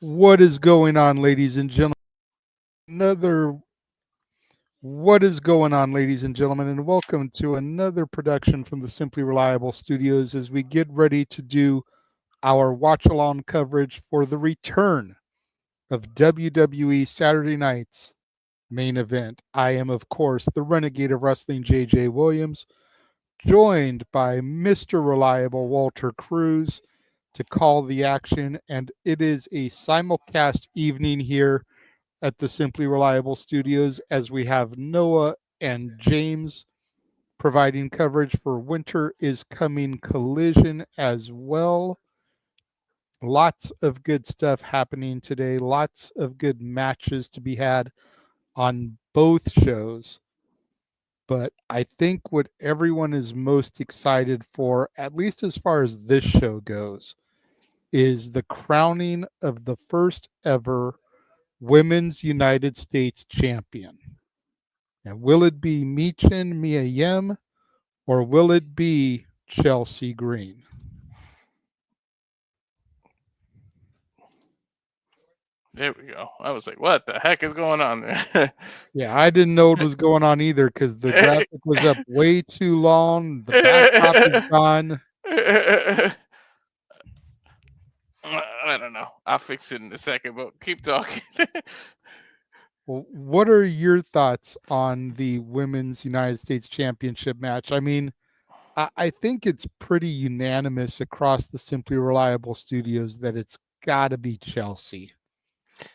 What is going on, ladies and gentlemen? What is going on, ladies and gentlemen, and welcome to another production from the Simply Reliable Studios as we get ready to do our watch-along coverage for the return of WWE Saturday Night's main event. I am, of course, the Renegade of Wrestling, JJ Williams, joined by Mr. Reliable Walter Cruz to call the action, and it is a simulcast evening here at the Simply Reliable Studios as we have Noah and James providing coverage for Winter is Coming Collision as well. Lots of good stuff happening today, lots of good matches to be had on both shows. But I think what everyone is most excited for, at least as far as this show goes, is the crowning of the first ever Women's United States Champion. Now, will it be Michin Mia Yim or will it be Chelsea Green? There we go. I was like, what the heck is going on there? Yeah, I didn't know what was going on either because the graphic was up way too long. The backdrop is gone. I don't know. I'll fix it in a second, but keep talking. Well, what are your thoughts on the Women's United States Championship match? I mean, I think it's pretty unanimous across the Simply Reliable Studios that it's got to be Chelsea.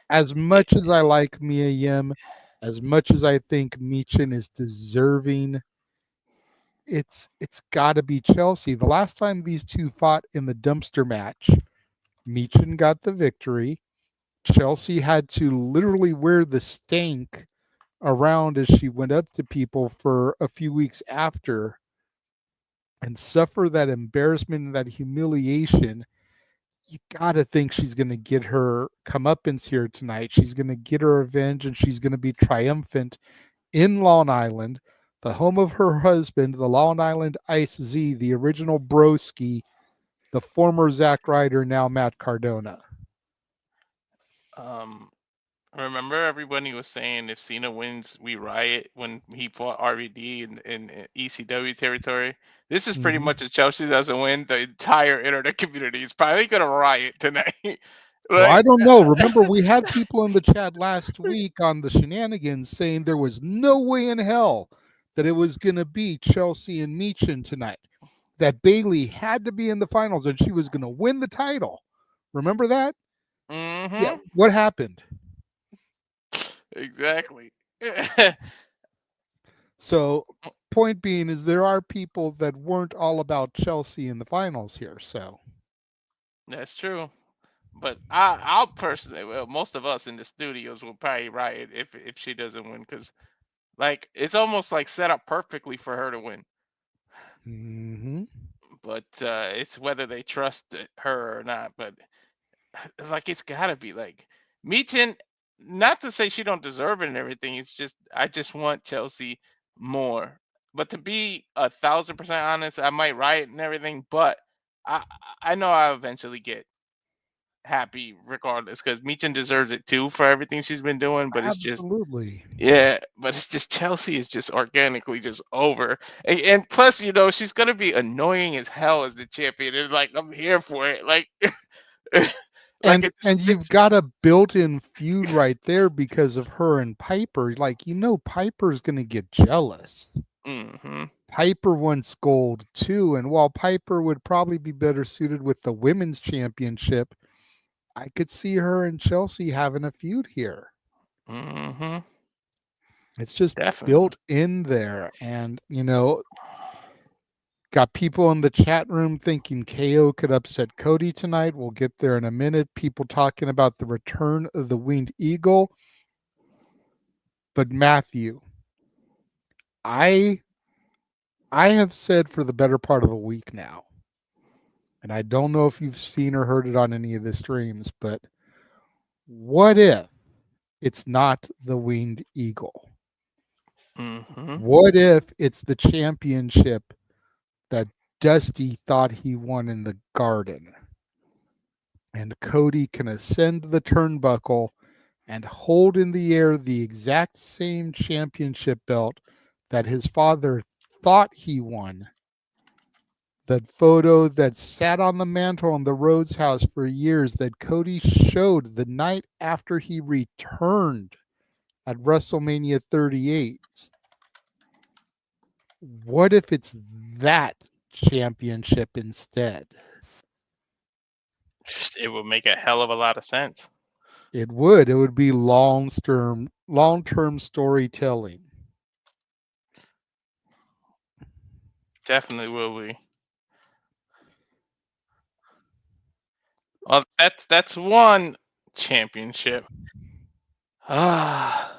As much as I like Mia Yim, as much as I think Michin is deserving, it's got to be Chelsea. The last time these two fought in the dumpster match, Michin got the victory. Chelsea had to literally wear the stank around as she went up to people for a few weeks after and suffer that embarrassment and that humiliation. You got to think she's going to get her comeuppance here tonight. She's going to get her revenge and she's going to be triumphant in Long Island, the home of her husband, the Long Island Ice Z, the original Broski, the former Zack Ryder, now Matt Cardona. Remember everybody was saying if Cena wins, we riot when he fought RVD in ECW territory. This is pretty much if Chelsea doesn't win, the entire internet community is probably gonna riot tonight. Well, I Like, don't know. Remember, we had people in the chat last week on the shenanigans saying there was no way in hell that it was going to be Chelsea and Michin tonight, that Bayley had to be in the finals and she was going to win the title. Remember that? Yeah. What happened? Exactly. So, point being is there are people that weren't all about Chelsea in the finals here. So, That's true. But I'll personally, well, most of us in the studios will probably riot if she doesn't win, because like it's almost like set up perfectly for her to win. But it's whether they trust her or not. But like it's gotta be like Meaton. Not to say she don't deserve it and everything. It's just I just want Chelsea more. But to be 1,000% honest, I might riot and everything. But I I know I'll eventually get happy regardless because Meechin deserves it too for everything she's been doing. But it's just absolutely. yeah, but it's just Chelsea is just organically just over. And plus, you know, she's gonna be annoying as hell as the champion. And like I'm here for it. Like like And it just and you've fits. got a built-in feud right there because of her and Piper. Like, Piper's going to get jealous. Piper wants gold too, and while Piper would probably be better suited with the women's championship, I could see her and Chelsea having a feud here. It's just Definitely. built in there, and got people in the chat room thinking KO could upset Cody tonight. We'll get there in a minute. People talking about the return of the Winged Eagle. But Matthew, I have said for the better part of a week now, and I don't know if you've seen or heard it on any of the streams, but what if it's not the Winged Eagle? What if it's the championship that Dusty thought he won in the Garden? and Cody can ascend the turnbuckle and hold in the air the exact same championship belt that his father thought he won. That photo that sat on the mantle in the Rhodes house for years that Cody showed the night after he returned at WrestleMania 38. What if it's that championship instead? It would make a hell of a lot of sense. It would. It would be long-term storytelling. Definitely will be. Well, that's one championship. Ah,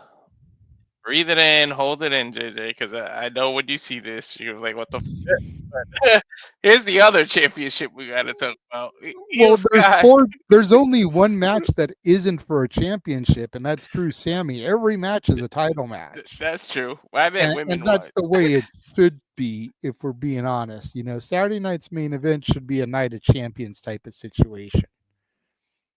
breathe it in, hold it in, JJ, because I know when you see this, you're like, "What the?" But here's the other championship we got to talk about. Io Well, Sky. there's only one match that isn't for a championship, and that's Drew Sammy. Every match is a title match. That's true. I meant And women that's one. the way it should be if we're being honest. Saturday night's main event should be a night of champions type of situation.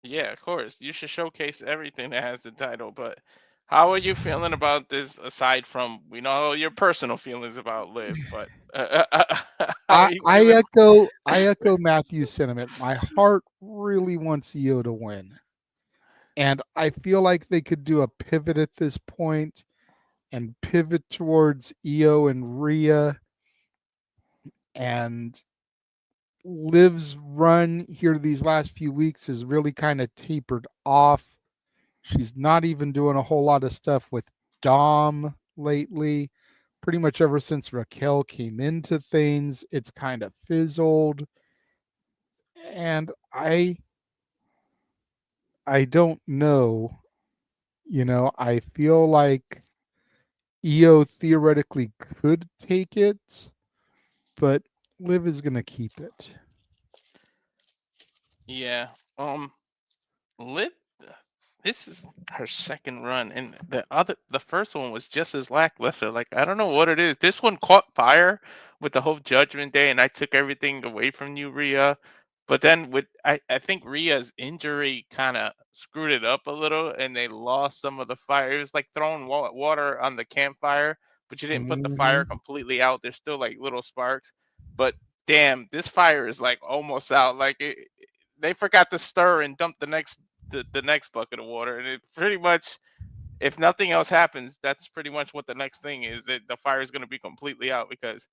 Yeah, of course. You should showcase everything that has the title. But how are you feeling about this? Aside from we know your personal feelings about Liv, but how are I, you I feeling? echo I echo Matthew's sentiment. My heart really wants Io to win. And I feel like they could do a pivot at this point and pivot towards Io and Rhea, and Liv's run here these last few weeks has really kind of tapered off. She's not even doing a whole lot of stuff with Dom lately. Pretty much ever since Raquel came into things, it's kind of fizzled. And I don't know. I feel like EO theoretically could take it, but Liv is gonna keep it. Yeah. Liv. This is her second run, and the first one was just as lackluster. Like I don't know what it is. This one caught fire with the whole Judgment Day, and I took everything away from you, Rhea. But then I think Rhea's injury kind of screwed it up a little, and they lost some of the fire. It was like throwing water on the campfire, but you didn't put the fire Mhm. completely out. There's still like little sparks, but damn, this fire is like almost out. Like they forgot to stir and dump the next bucket of water, and it pretty much, if nothing else happens, that's pretty much what the next thing is, that the fire is going to be completely out. Because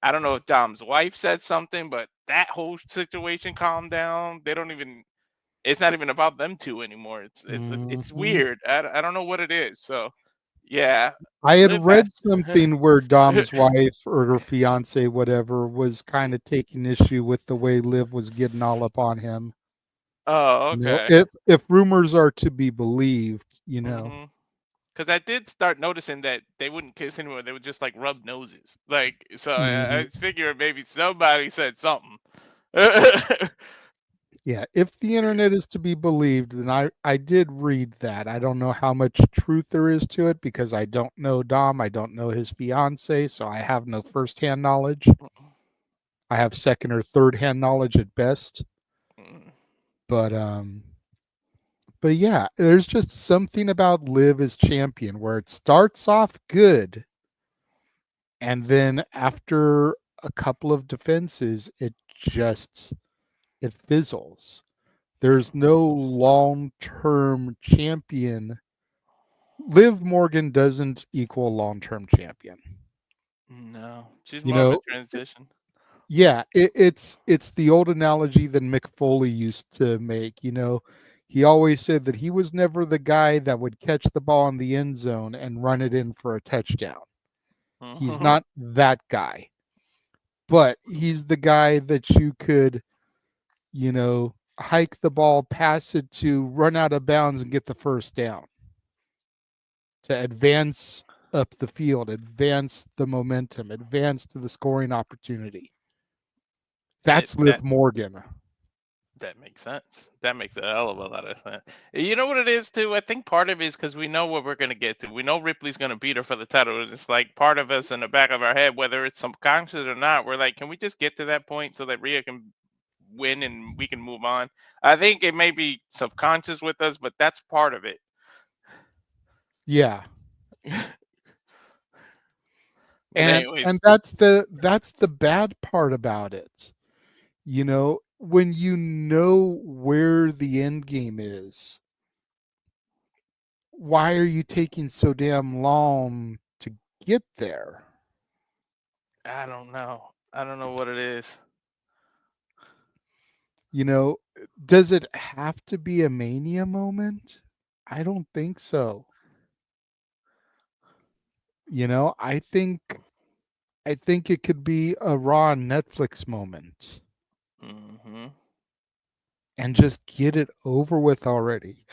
I don't know if Dom's wife said something, but that whole situation calmed down. They don't even, it's not even about them two anymore. It's Mhm. weird. I don't know what it is. So yeah, I had Liv has read something where Dom's wife or her fiance, whatever, was kind of taking issue with the way Liv was getting all up on him. Oh, okay. If rumors are to be believed, hmm Because I did start noticing that they wouldn't kiss anymore. They would just like rub noses. Like, so I Mhm. figured maybe somebody said something. Yeah, if the internet is to be believed, then I did read that. I don't know how much truth there is to it because I don't know Dom. I don't know his fiance, so I have no firsthand knowledge. I have second or third hand knowledge at best. But but yeah, there's just something about Liv as champion where it starts off good, and then after a couple of defenses, it fizzles. There's no long-term champion. Liv Morgan doesn't equal long-term champion. No, she's You more of a know, transition. yeah, it's the old analogy that Mick Foley used to make. He always said that he was never the guy that would catch the ball in the end zone and run it in for a touchdown. He's not that guy, but he's the guy that you could, hike the ball, pass it to, run out of bounds, and get the first down to advance up the field, advance the momentum, advance to the scoring opportunity. It That's Liv Morgan. that makes sense. That makes a hell of a lot of sense. You know what it is too? I think part of it is because we know what we're gonna get to. We know Ripley's gonna beat her for the title. It's like part of us in the back of our head, whether it's subconscious or not, we're like, can we just get to that point so that Rhea can win and we can move on. I think it may be subconscious with us, but that's part of it. Yeah. But And anyways, that's the bad part about it. You know, when you know where the end game is, why are you taking so damn long to get there? I don't know. I don't know what it is. You know, does it have to be a mania moment? I don't think so. You know, I think it could be a Raw Netflix moment Hmm. and just get it over with already.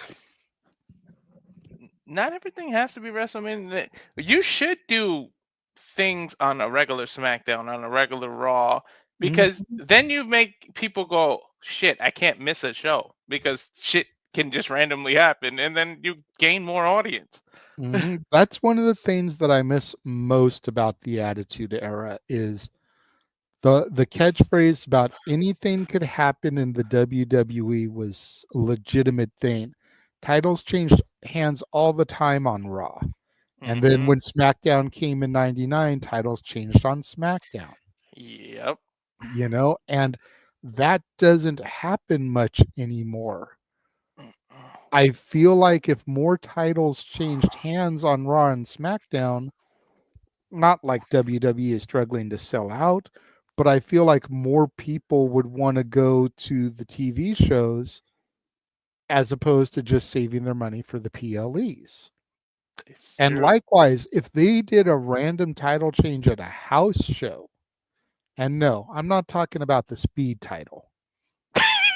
Not everything has to be WrestleMania. You should do things on a regular SmackDown, on a regular Raw, because Mhm, then you make people go, shit, I can't miss a show because shit can just randomly happen, and then you gain more audience. mhm. That's one of the things that I miss most about the Attitude Era is the catchphrase about anything could happen in the WWE was a legitimate thing. Titles changed hands all the time on Raw. And then Hmm. when SmackDown came in 99, titles changed on SmackDown, Yep. you know, and that doesn't happen much anymore. I feel like if more titles changed hands on Raw and SmackDown, not like WWE is struggling to sell out, but I feel like more people would want to go to the TV shows as opposed to just saving their money for the PLEs. It's And true. likewise, if they did a random title change at a house show, and no, I'm not talking about the speed title,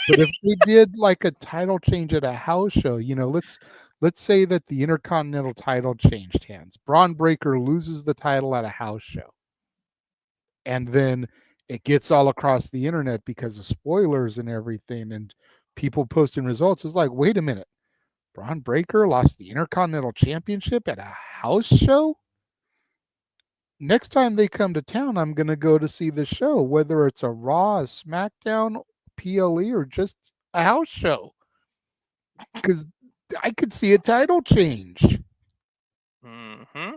but if they did like a title change at a house show, you know, let's say that the Intercontinental title changed hands. Braun Breaker loses the title at a house show. And then it gets all across the internet because of spoilers and everything and people posting results. It's like, wait a minute, Braun Breaker lost the Intercontinental Championship at a house show? Next time they come to town, I'm going to go to see the show, whether it's a Raw, a SmackDown, PLE, or just a house show, because I could see a title change. Hmm.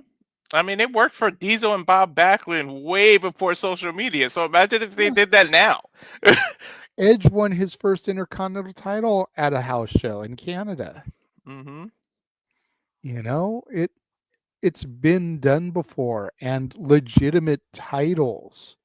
I mean, it worked for Diesel and Bob Backlund way before social media. So imagine if they Yeah. did that now. Edge won his first Intercontinental title at a house show in Canada. Hmm. You know, it's been done before and legitimate titles.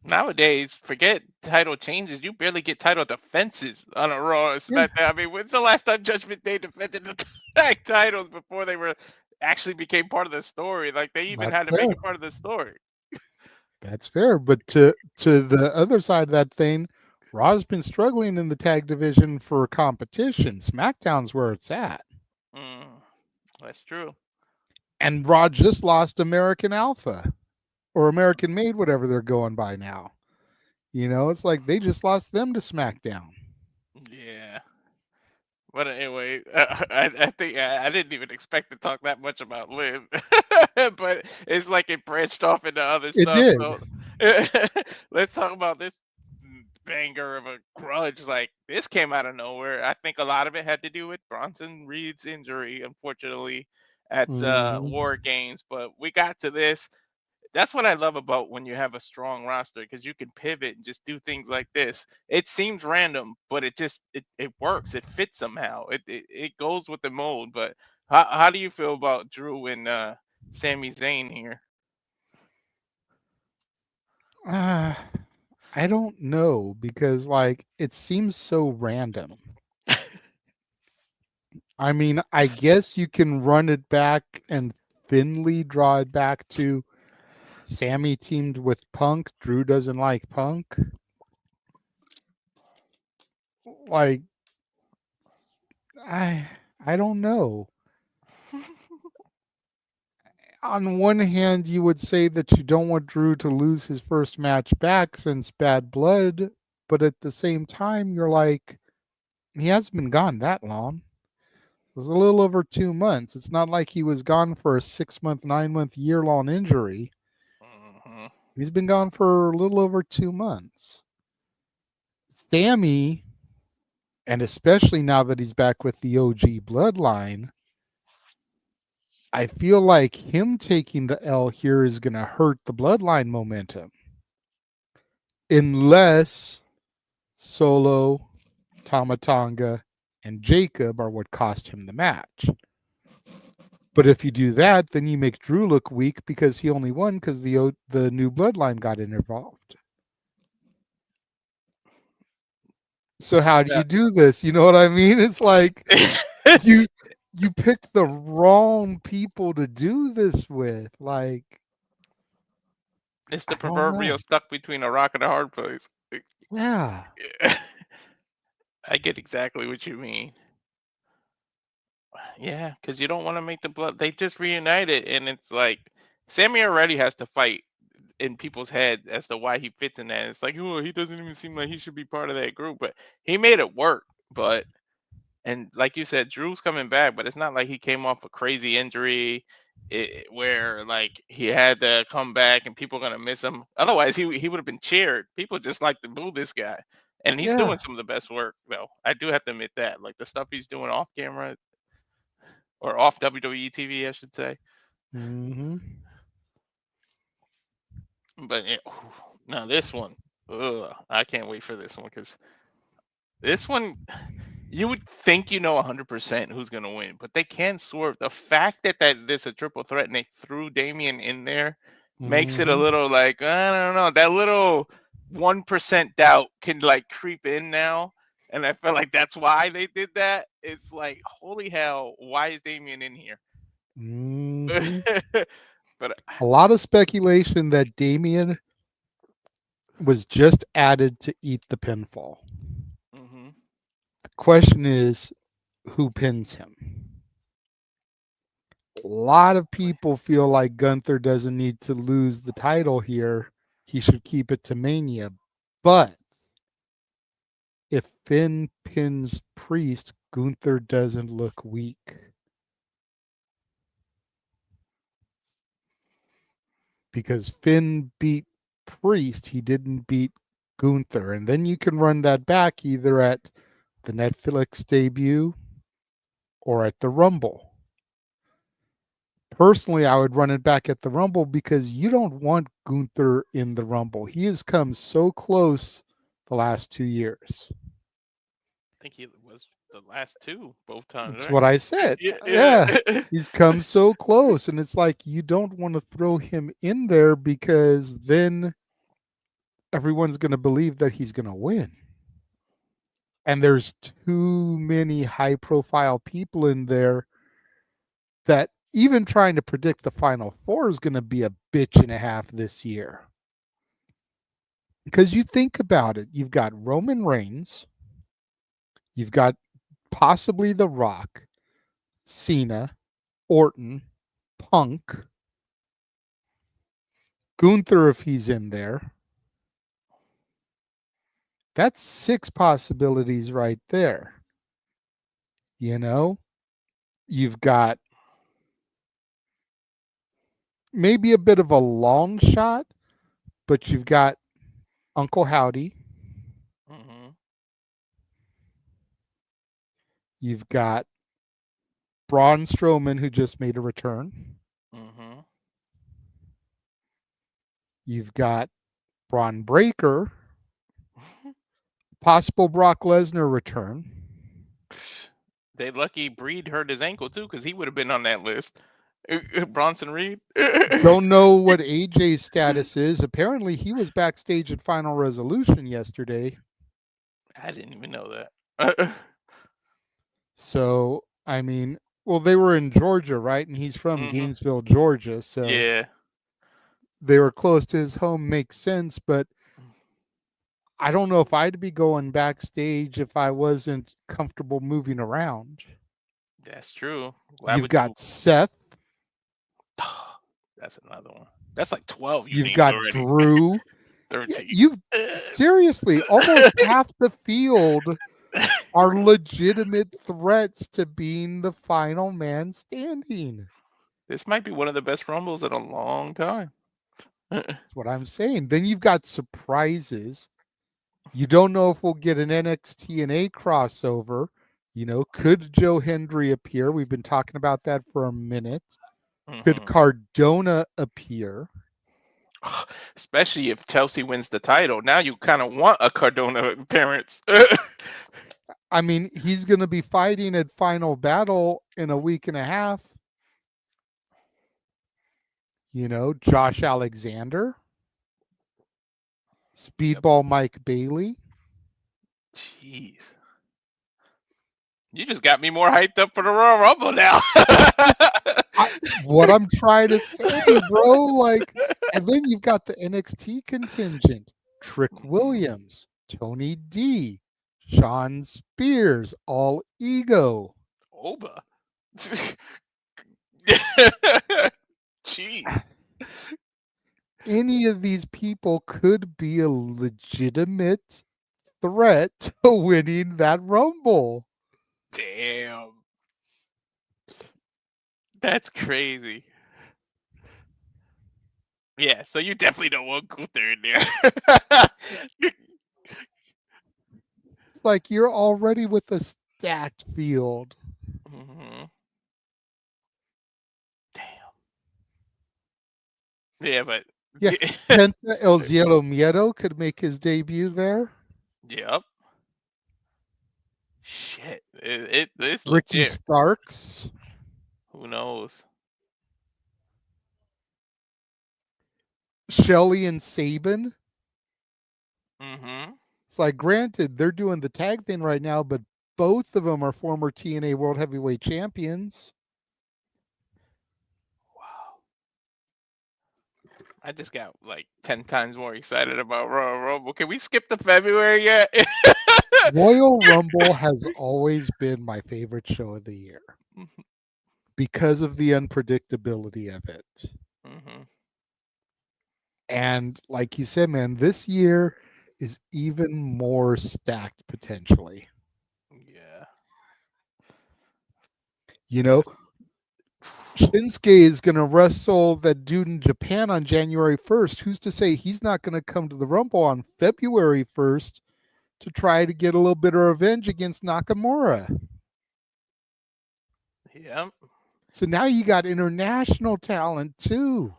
Nowadays, forget title changes. You barely get title defenses on a Raw or Yeah, SmackDown. I mean, when's the last time Judgment Day defended the tag titles before they were actually became part of the story? Like they even that's had to make fair. it part of the story. That's fair. But to the other side of that thing, Raw's been struggling in the tag division for competition. SmackDown's where it's at. Mm, that's true. And Raw just lost American Alpha or American Made, whatever they're going by now. You know, it's like they just lost them to SmackDown. Yeah. But anyway, I think I didn't even expect to talk that much about Liv, but it's like it branched off into other It stuff. did. So let's talk about this banger of a grudge. Like this came out of nowhere. I think a lot of it had to do with Bronson Reed's injury, unfortunately, at Hmm. War Games. But we got to this. That's what I love about when you have a strong roster because you can pivot and just do things like this. It seems random, but it works. It fits somehow. It goes with the mold. But how do you feel about Drew and Sami Zayn here? Uh, I don't know because like it seems so random. I mean, I guess you can run it back and thinly draw it back to Sammy teamed with Punk. Drew doesn't like Punk. Like I I don't know. On one hand, you would say that you don't want Drew to lose his first match back since Bad Blood, but at the same time, you're like, he hasn't been gone that long. It was a little over 2 months. It's not like he was gone for a 6 month, 9 month, year long injury. Mhm. He's been gone for a little over 2 months. Sami, and especially now that he's back with the OG bloodline, I feel like him taking the L here is going to hurt the bloodline momentum. Unless Solo, Tamatanga, and Jacob are what cost him the match. But if you do that, then you make Drew look weak because he only won because the new bloodline got involved. So how do you do this? You know what I mean? It's like you picked the wrong people to do this with. Like, It's the I don't know. proverbial stuck between a rock and a hard place. Yeah. I get exactly what you mean. Yeah, because you don't want to make the blood. They just reunited, and it's like Sammy already has to fight in people's head as to why he fits in that. It's like, oh, he doesn't even seem like he should be part of that group, but he made it work. But and like you said, Drew's coming back, but it's not like he came off a crazy injury where like he had to come back and people are gonna miss him. Otherwise, he would have been cheered. People just like to boo this guy, and he's Yeah. doing some of the best work though. I do have to admit that, like the stuff he's doing off camera or off WWE TV, I should say. Mm-hmm. But yeah, now this one, I can't wait for this one because this one, you would think you know 100% who's gonna win, but they can swerve. The fact that there's a triple threat and they threw Damien in there makes it a Mm-hmm. little like I don't know. That little 1% doubt can like creep in now, and I feel like that's why they did that. It's like holy hell, why is Damien in here? Mm-hmm. But A lot of speculation that Damien was just added to eat the pinfall. hmm The question is, who pins him? A lot of people feel like Gunther doesn't need to lose the title here. He should keep it to Mania. But if Finn pins Priest, Gunther doesn't look weak. Because Finn beat Priest, he didn't beat Gunther. And then you can run that back either at the Netflix debut or at the Rumble. Personally, I would run it back at the Rumble because you don't want Gunther in the Rumble. He has come so close the last 2 years. I think he was the last two both times, That's right? what I said. Yeah, Yeah. yeah. He's come so close. And it's like you don't want to throw him in there because then everyone's going to believe that he's going to win. And there's too many high profile people in there that even trying to predict the final four is going to be a bitch and a half this year. Because you think about it, you've got Roman Reigns, you've got possibly The Rock, Cena, Orton, Punk, Gunther if he's in there. That's 6 possibilities right there. You know, you've got maybe a bit of a long shot, but you've got Uncle Howdy. hmm You've got Braun Strowman, who just made a return. hmm You've got Braun Breaker, possible Brock Lesnar return. They lucky Breed hurt his ankle too, because he would have been on that list. Bronson Reed. Don't know what AJ's status is. Apparently, he was backstage at Final Resolution yesterday. I didn't even know that. So, I mean, well, they were in Georgia, right? And he's from hmm Gainesville, Georgia. So Yeah. they were close to his home. Makes sense. But I don't know if I'd be going backstage if I wasn't comfortable moving around. That's true. Why You've would you? got Seth. That's another one. That's like 12 you You've named got already. Drew. 13. You've seriously almost half the field are legitimate threats to being the final man standing. This might be one of the best rumbles in a long time. That's what I'm saying. Then you've got surprises. You don't know if we'll get an NXT and A crossover. Could Joe Hendry appear? We've been talking about that for a minute. Could Cardona appear? Especially if Chelsea wins the title. Now you kind of want a Cardona appearance. I mean, he's going to be fighting at Final Battle in a week and a half. Josh Alexander, Speedball Mike Bailey. Jeez. You just got me more hyped up for the Royal Rumble now. What I'm trying to say, bro. And then you've got the NXT contingent. Trick Williams, Tony D, Sean Spears, All Ego. Oba. Jeez. Any of these people could be a legitimate threat to winning that Rumble. Damn. That's crazy. Yeah, so you definitely don't want Gunther in there. It's like you're already with a stacked field. Damn. Yeah, but Penta El Cielo Miedo could make his debut there. Yep. Shit. It's Ricky legit. Starks. Who knows? Shelly and Sabin. Mm-hmm. It's like, granted, they're doing the tag thing right now, but both of them are former TNA World Heavyweight Champions. Wow. I just got like 10 times more excited about Royal Rumble. Can we skip the February yet? Royal Rumble has always been my favorite show of the year because of the unpredictability of it. And like you said, man, this year is even more stacked potentially. Yeah. Shinsuke is going to wrestle that dude in Japan on January 1st. Who's to say he's not going to come to the Rumble on February 1st to try to get a little bit of revenge against Nakamura? Yep. So now you got international talent too.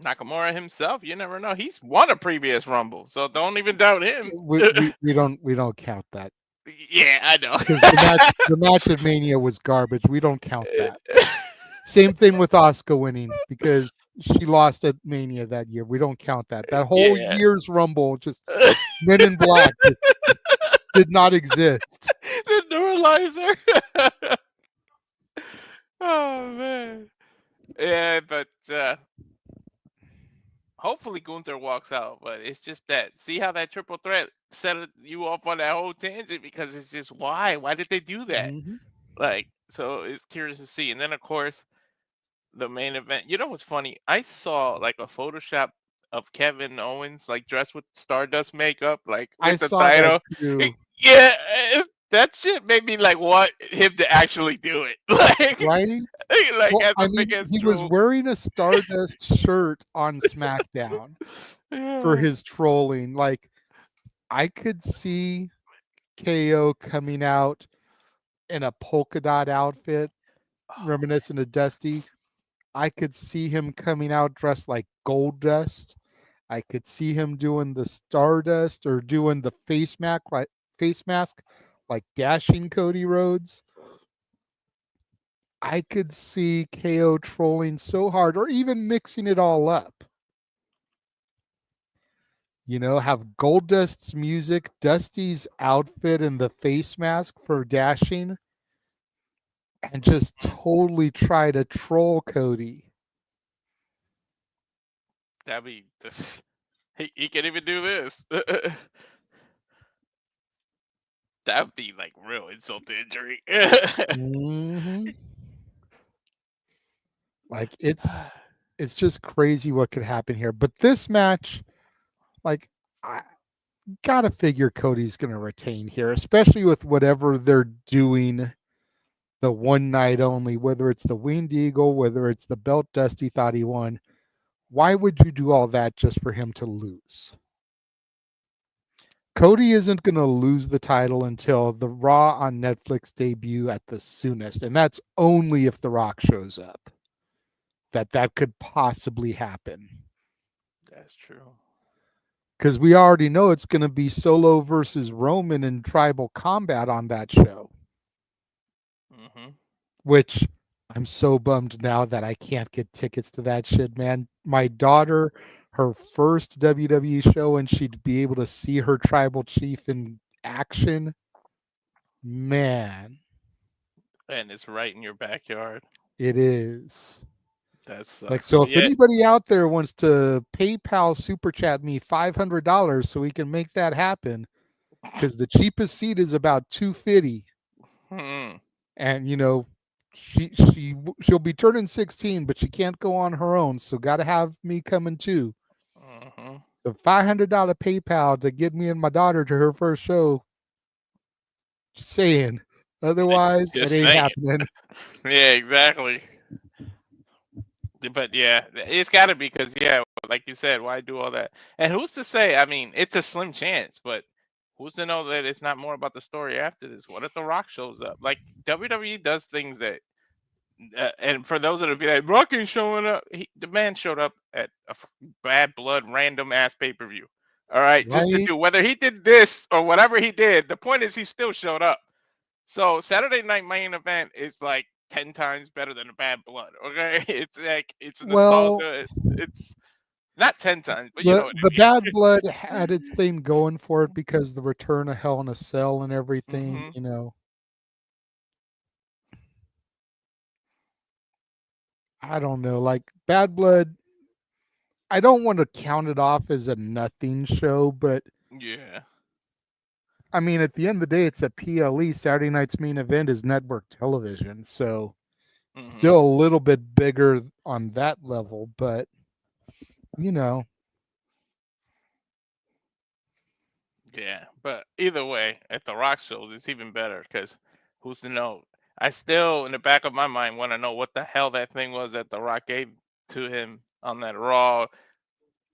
Nakamura himself, you never know. He's won a previous Rumble, so don't even doubt him. We don't count that. Yeah, I know. Because the match of Mania was garbage. We don't count that. Same thing with Asuka winning because she lost at Mania that year. We don't count that. That whole year's Rumble, just Men in Black, did not exist. The neuralizer. Oh man. Yeah, but hopefully Gunther walks out. But it's just that. See how that triple threat set you off on that whole tangent because it's just why? Why did they do that? So it's curious to see. And then of course the main event. You know what's funny? I saw like a Photoshop of Kevin Owens like dressed with Stardust makeup, like with the title. That too. Yeah, that shit made me like want him to actually do it. Like, right? He was wearing a Stardust shirt on SmackDown for his trolling. Like, I could see KO coming out in a polka dot outfit, reminiscent of Dusty. I could see him coming out dressed like Goldust. I could see him doing the Stardust or doing the face mask like dashing Cody Rhodes. I could see KO trolling so hard or even mixing it all up. Have Goldust's music, Dusty's outfit, and the face mask for dashing, and just totally try to troll Cody. That'd be just, he can't even do this. That'd be like real insult to injury. Like it's just crazy what could happen here. But this match, like, I gotta figure Cody's gonna retain here, especially with whatever they're doing the one night only, whether it's the Winged Eagle, whether it's the belt Dusty thought he won. why would you do all that just for him to lose? Cody isn't going to lose the title until the Raw on Netflix debut at the soonest, and that's only if The Rock shows up. That could possibly happen. That's true. Because we already know it's going to be Solo versus Roman in tribal combat on that show. Mm-hmm. Which I'm so bummed now that I can't get tickets to that shit, man. My daughter, her first WWE show, and she'd be able to see her tribal chief in action. Man, And it's right in your backyard. it is. That sucks. Like, so But if anybody out there wants to PayPal super chat me $500 so we can make that happen, because the cheapest seat is about $250, mm-hmm. and she'll be turning 16, but she can't go on her own, so got to have me coming too. Mm-hmm. The $500 PayPal to get me and my daughter to her first show. Just saying. Otherwise, Just it ain't saying. happening. Yeah, exactly. But yeah, it's got to be because, yeah, like you said, why do all that? And who's to say? I mean, it's a slim chance, but who's to know that it's not more about the story after this? What if The Rock shows up? Like, WWE does things that, and for those that would be like, Rock ain't showing up, the man showed up at a Bad Blood random ass pay per view. All right, just to Right? do whether he did this or whatever he did. The point is, he still showed up. So Saturday Night Main Event is like 10 times better than a Bad Blood. Okay, it's like it's Well, nostalgia. It's not 10 times, but you know the what the I Bad Blood had its thing going for it because the return of Hell in a Cell and everything, mean. I don't know. Like Bad Blood, I don't want to count it off as a nothing show, but Yeah. I mean, at the end of the day, it's a PLE. Saturday night's main event is network television, so hmm still a little bit bigger on that level, but you know, Yeah, but either way, at the Rock shows, it's even better because who's to know? I still, in the back of my mind, want to know what the hell that thing was that the Rock gave to him on that Raw.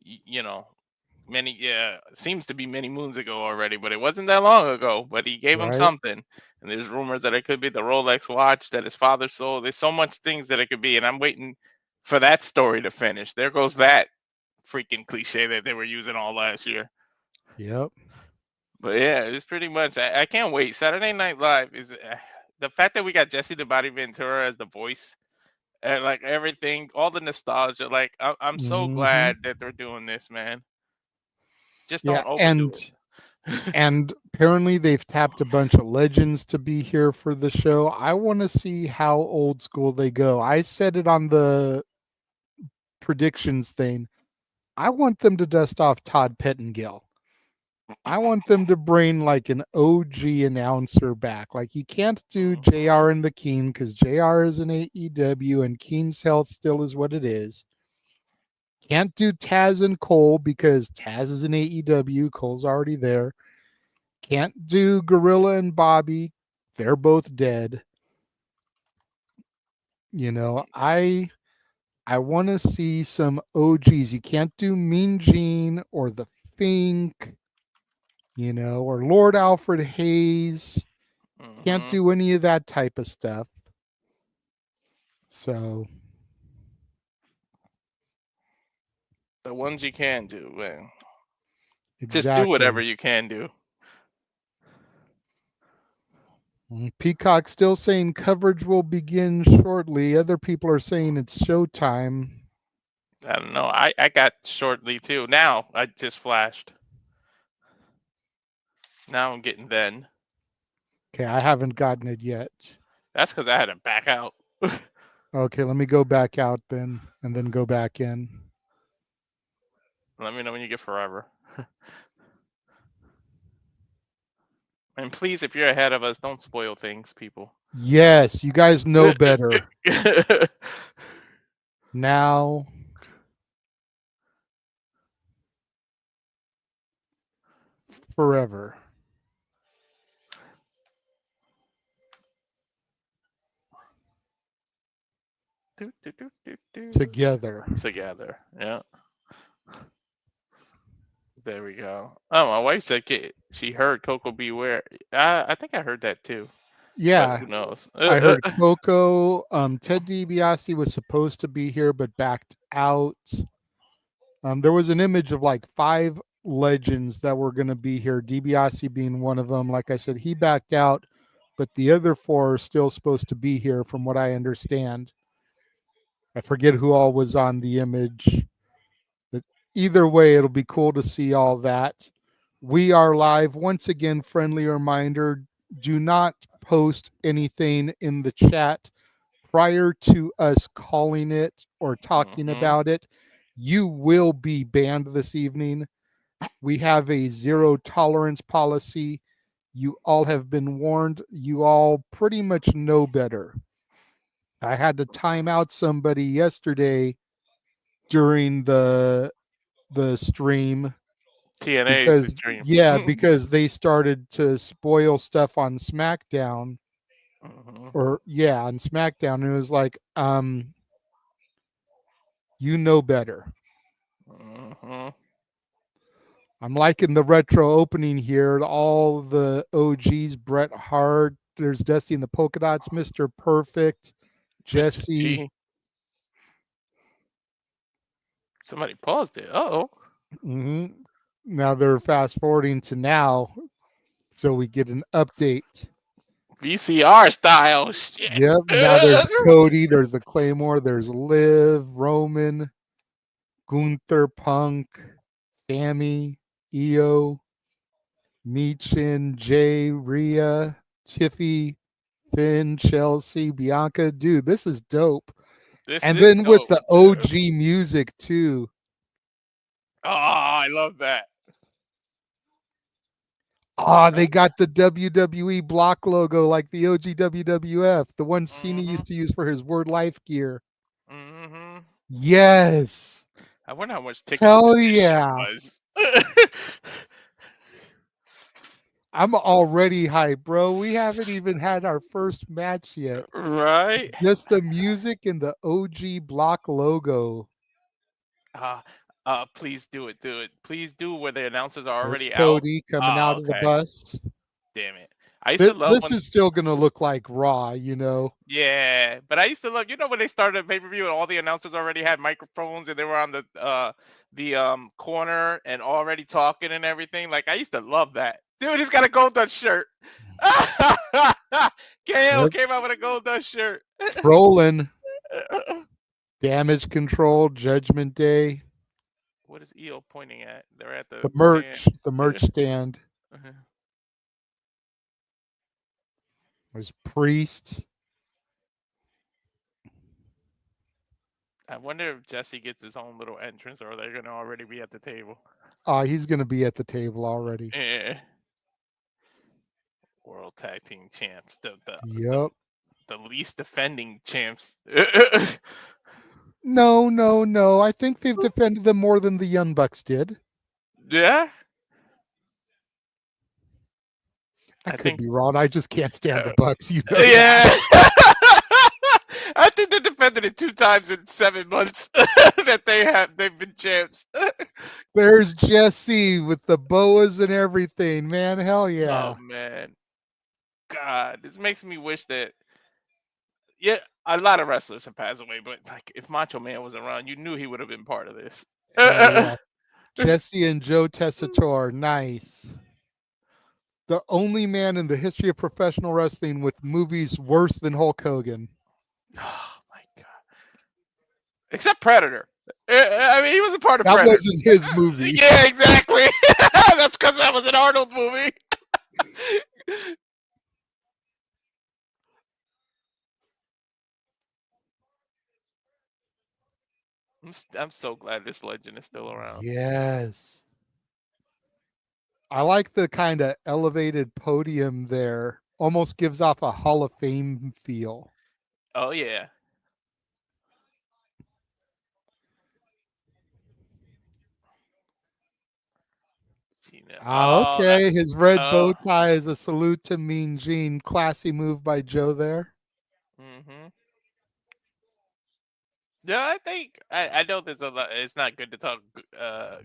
You know, many seems to be many moons ago already, but it wasn't that long ago. But he gave him right? something, and there's rumors that it could be the Rolex watch that his father sold. There's so much things that it could be, and I'm waiting for that story to finish. There goes that freaking cliche that they were using all last year. Yep. But yeah, it's pretty much. I can't wait. Saturday Night Live is the fact that we got Jesse the Body Ventura as the voice, and like everything, all the nostalgia. Like I'm so hmm glad that they're doing this, man. Just Yeah, don't overdo and it. and apparently they've tapped a bunch of legends to be here for the show. I want to see how old school they go. I said it on the predictions thing. I want them to dust off Todd Pettengill. I want them to bring like an OG announcer back. Like you can't do Mhm. JR and the King because JR is an AEW and King's Health still is what it is. Can't do Taz and Cole because Taz is an AEW. Cole's already there. Can't do Gorilla and Bobby. They're both dead. I want to see some OGs. You can't do Mean Gene or the Fink, or Lord Alfred Hayes. Can't Mhm. do any of that type of stuff. So The ones you can do, man. Just do whatever exactly. you can do. Peacock still saying coverage will begin shortly. Other people are saying it's showtime. I don't know. I got shortly too. Now I just flashed. Now I'm getting then. Okay, I haven't gotten it yet. That's because I had to back out. Okay, let me go back out then and then go back in. Let me know when you get forever. And please, if you're ahead of us, don't spoil things, people. Yes, you guys know better. Now, forever. together. Together. Yeah. There we go. Oh, my wife said she heard Coco Beware. I think I heard that too, but Yeah, who knows? I heard Coco. Ted DiBiase was supposed to be here but backed out. There was an image of like 5 legends that were going to be here, DiBiase being one of them. Like I said, he backed out, but the other 4 are still supposed to be here, from what I understand. I forget who all was on the image, but either way, it'll be cool to see all that. We are live. Once again, friendly reminder, do not post anything in the chat prior to us calling it or talking Mhm. about it. You will be banned this evening. We have a 0 tolerance policy. You all have been warned. You all pretty much know better. I had to time out somebody yesterday during the stream TNA's the because dream. because they started to spoil stuff on SmackDown, Mhm. or on SmackDown, and it was like, you know better. Mhm. I'm liking the retro opening here. All the OGs, Bret Hart, there's Dusty and the Polka Dots, Mr. Perfect, Mr. Jesse. G. Somebody paused it. Oh. hmm Now they're fast forwarding to now, so we get an update. VCR style shit. Yep. Now there's Cody, there's the Claymore, there's Liv, Roman, Gunther, Punk, Sami, Io, Michin, Jay, Rhea, Tiffy, Finn, Chelsea, Bianca. Dude, this is dope. This And is then with dope. the OG music too. Oh, I love that. Ah, they got the WWE block logo like the OG WWF, the one Cena Mhm. used to use for his Word Life gear. Mhm. Yes. I wonder how much tickets Hell this shit yeah. was. I'm already hyped, bro. We haven't even had our first match yet. Right? Just the music and the OG block logo. Uh, please do it. Do it. Please do where the announcers are There's already out. Cody coming Oh, out of the okay. bus. Damn it. I used to love This when, is still going to look like Raw, you know? yeah, but I used to love, when they started pay per view and all the announcers already had microphones and they were on the corner and already talking and everything. Like I used to love that. Dude, he's got a gold dust shirt. KO Yep. came out with a gold dust shirt. Trolling, Damage Control, Judgment Day, What is EO pointing at? They're at the the stand. merch stand. There's Priest. I wonder if Jesse gets his own little entrance or they're gonna already be at the table. He's going to be at the table already. Yeah. World Tag Team Champs, Yep. the least defending champs. No. I think they've defended them more than the Young Bucks did. Yeah, I I could think. be wrong. I just can't stand the Bucks. You know Yeah. that. I think they defended it 2 times in 7 months that they've been champs. There's Jesse with the boas and everything, man. Hell Oh yeah. man, God, this makes me wish that. Yeah, a lot of wrestlers have passed away, but like if Macho Man was around, you knew he would have been part of this. Hell yeah. Jesse and Joe Tessitore. Nice. The only man in the history of professional wrestling with movies worse than Hulk Hogan. Oh my God. Except Predator. I mean, he was a part of That Predator. wasn't his movie. Yeah, exactly. That's because that was an Arnold movie. I'm so glad this legend is still around. Yes. I like the kind of elevated podium there. Almost gives off a Hall of Fame feel. Oh yeah. Oh, that. Okay. His red bow Oh. tie is a salute to Mean Gene. Classy move by Joe there. Mhm. Yeah, I think I know there's a lot. It's not good to talk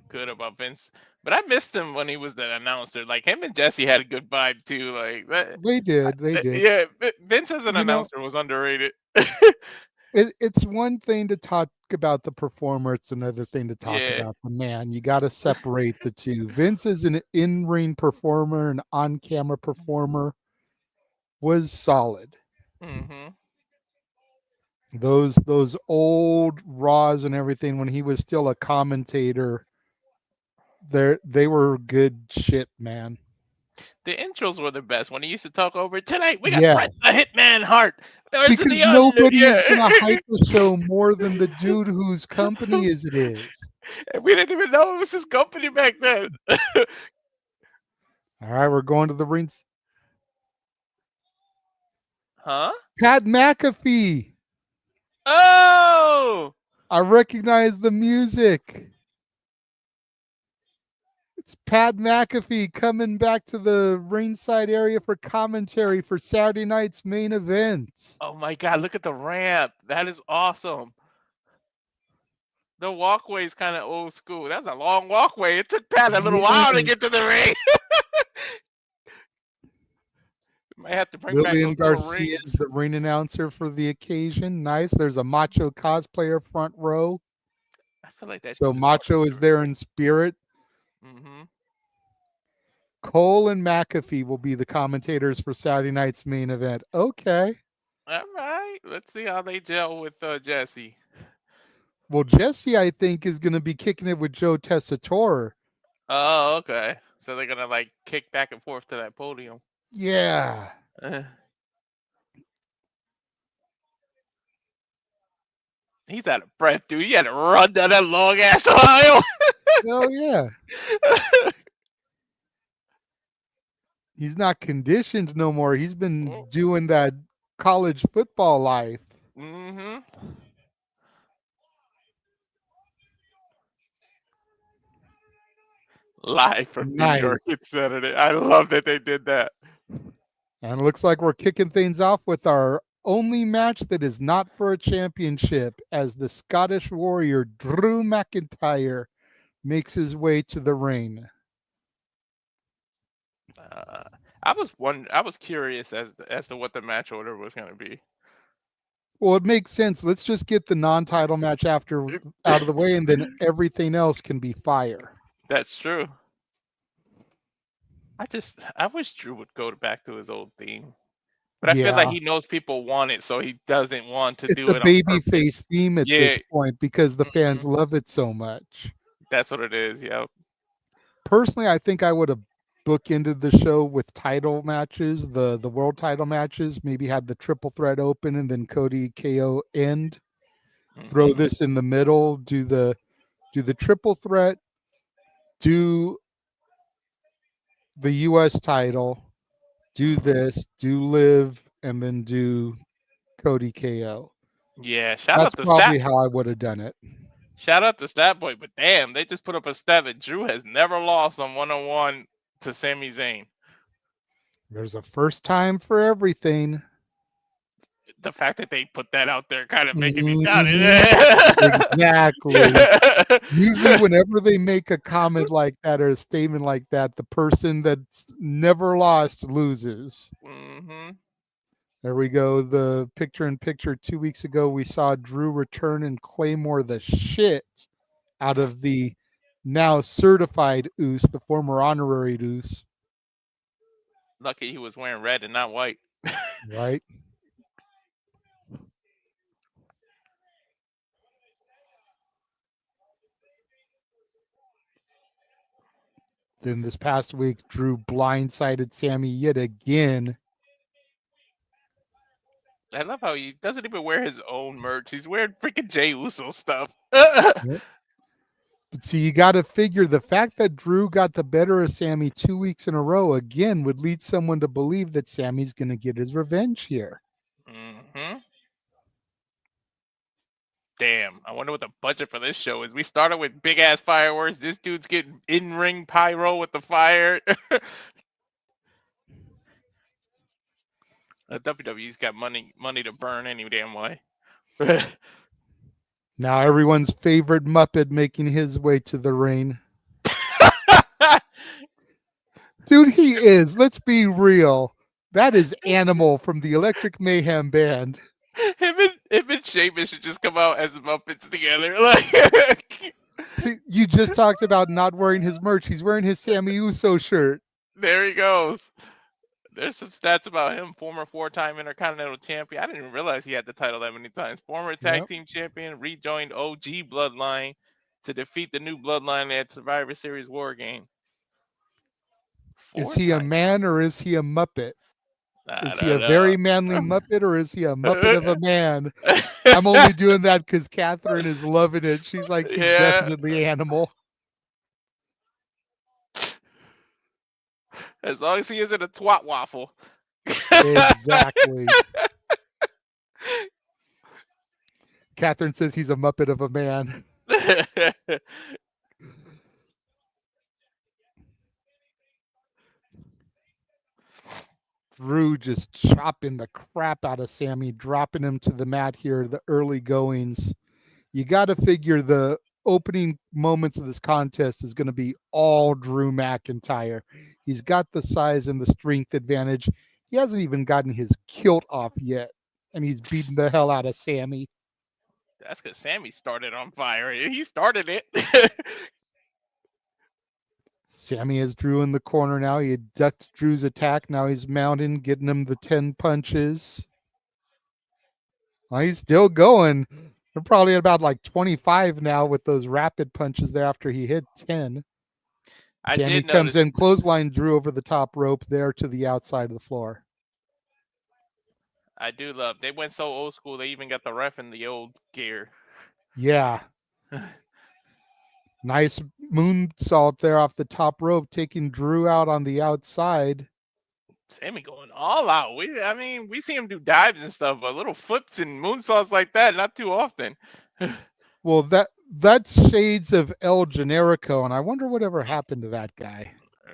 good about Vince, but I missed him when he was the announcer. Like him and Jesse had a good vibe too. Like that, They did. They did. yeah, Vince as an You know, announcer was underrated. it's one thing to talk about the performer, it's another thing to talk Yeah. about the man. You got to separate the two. Vince is an in-ring performer, an on-camera performer, was solid. Mhm. Those old Raws and everything when he was still a commentator, they were good shit, man. The intros were the best when he used to talk over tonight. We got Yeah, Bret the Hitman Hart versus because the under. nobody is Yeah. gonna hype a show more than the dude whose company is it is. And we didn't even know it was his company back then. All right, we're going to the rings. Huh? Pat McAfee. Oh. I recognize the music. It's Pat McAfee coming back to the ringside area for commentary for Saturday night's main event. Oh my God! Look at the ramp. That is awesome. The walkway is kind of old school. That's a long walkway. It took Pat a little while to Yeah. get to the ring. Might have to bring back Lillian those little Garcia is rings. the ring announcer for the occasion. Nice. There's a Macho cosplayer front row. I feel like that So dude is part of Macho the is there in spirit. Mm-hmm. Cole and McAfee will be the commentators for Saturday night's main event. Okay. All right. Let's see how they gel with Jesse. Well, Jesse, I think, is going to be kicking it with Joe Tessitore. Oh, okay. So they're gonna like kick back and forth to that podium. Yeah. He's out of breath, dude. He had to run down that long ass aisle. Hell yeah. He's not conditioned no more. He's been doing that college football life. Mm-hmm. Live from New Nice. York. It's Saturday. I love that they did that. And it looks like we're kicking things off with our only match that is not for a championship as the Scottish Warrior Drew McIntyre makes his way to the ring. I was curious as to what the match order was going to be. Well, it makes sense. Let's just get the non-title match out of the way, and then everything else can be fire. That's true. I wish Drew would go back to his old theme, but I feel like Yeah. he knows people want it, so he doesn't want to It's do a it on baby purpose. face theme at Yeah, this point because the fans mhm, love it so much. that's what it is. Yep. Personally, I think I would have bookended the show with title matches, the world title matches, maybe had the triple threat open and then Cody KO end. Throw Hmm. this in the middle, do the triple threat, do the US title, do this, do live, and then do Cody KO. Yeah. Shout That's out to Stat. probably how I would have done it. Shout out to Stat Boy. But damn, they just put up a stat that Drew has never lost on 1-on-1 to Sami Zayn. There's a first time for everything. The fact that they put that out there kind of making me doubt Mhm. Exactly. it. Usually, whenever they make a comment like that or a statement like that, the person that's never lost loses. Hmm. There we go. The picture in picture 2 weeks ago, we saw Drew return and Claymore the shit out of the now certified Oos, the former honorary Oos, Lucky he was wearing red and not white. right? Then this past week, Drew blindsided Sammy yet again. I love how he doesn't even wear his own merch. He's wearing freaking Jey Uso stuff. Yep. But see, you got to figure the fact that Drew got the better of Sammy 2 weeks in a row again would lead someone to believe that Sammy's going to get his revenge here. Hmm. Damn, I wonder what the budget for this show is. We started with big ass fireworks. This dude's getting in ring pyro with the fire. WWE's got money to burn any damn way. Now everyone's favorite Muppet making his way to the ring. Dude, he is. Let's be real. That is Animal from the Electric Mayhem Band. him and Sheamus should just come out as the Muppets together. Like, See, you just talked about not wearing his merch. He's wearing his Sami Uso shirt. there he goes. There's some stats about him. Former 4-time Intercontinental Champion. I didn't even realize he had the title that many times. Former Tag Team Champion. Rejoined OG Bloodline to defeat the new Bloodline at Survivor Series War Game. Is he a man or is he a Muppet? Is he a very manly Muppet or is he a Muppet of a man? I'm only doing that because Catherine is loving it. She's like, he's definitely Animal. As long as he isn't a twat waffle. Exactly. Catherine says he's a Muppet of a man. Drew just chopping the crap out of Sami, dropping him to the mat here, the early goings. You got to figure the opening moments of this contest is going to be all Drew McIntyre. He's got the size and the strength advantage. He hasn't even gotten his kilt off yet, and he's beating the hell out of Sami. That's because Sami started on fire. He started it. Sami has Drew in the corner now. He had ducked Drew's attack. Now he's mounting, getting him the 10 punches. Well, he's still going. They're probably at about like 25 now with those rapid punches there after he hit 10. Sami comes in, clothesline Drew over the top rope there to the outside of the floor. I do love. They went so old school. They even got the ref in the old gear. Yeah. Nice moonsault there off the top rope, taking Drew out on the outside. Sami going all out. We see him do dives and stuff, but little flips and moonsaults like that, not too often. Well, that's shades of El Generico, and I wonder whatever happened to that guy.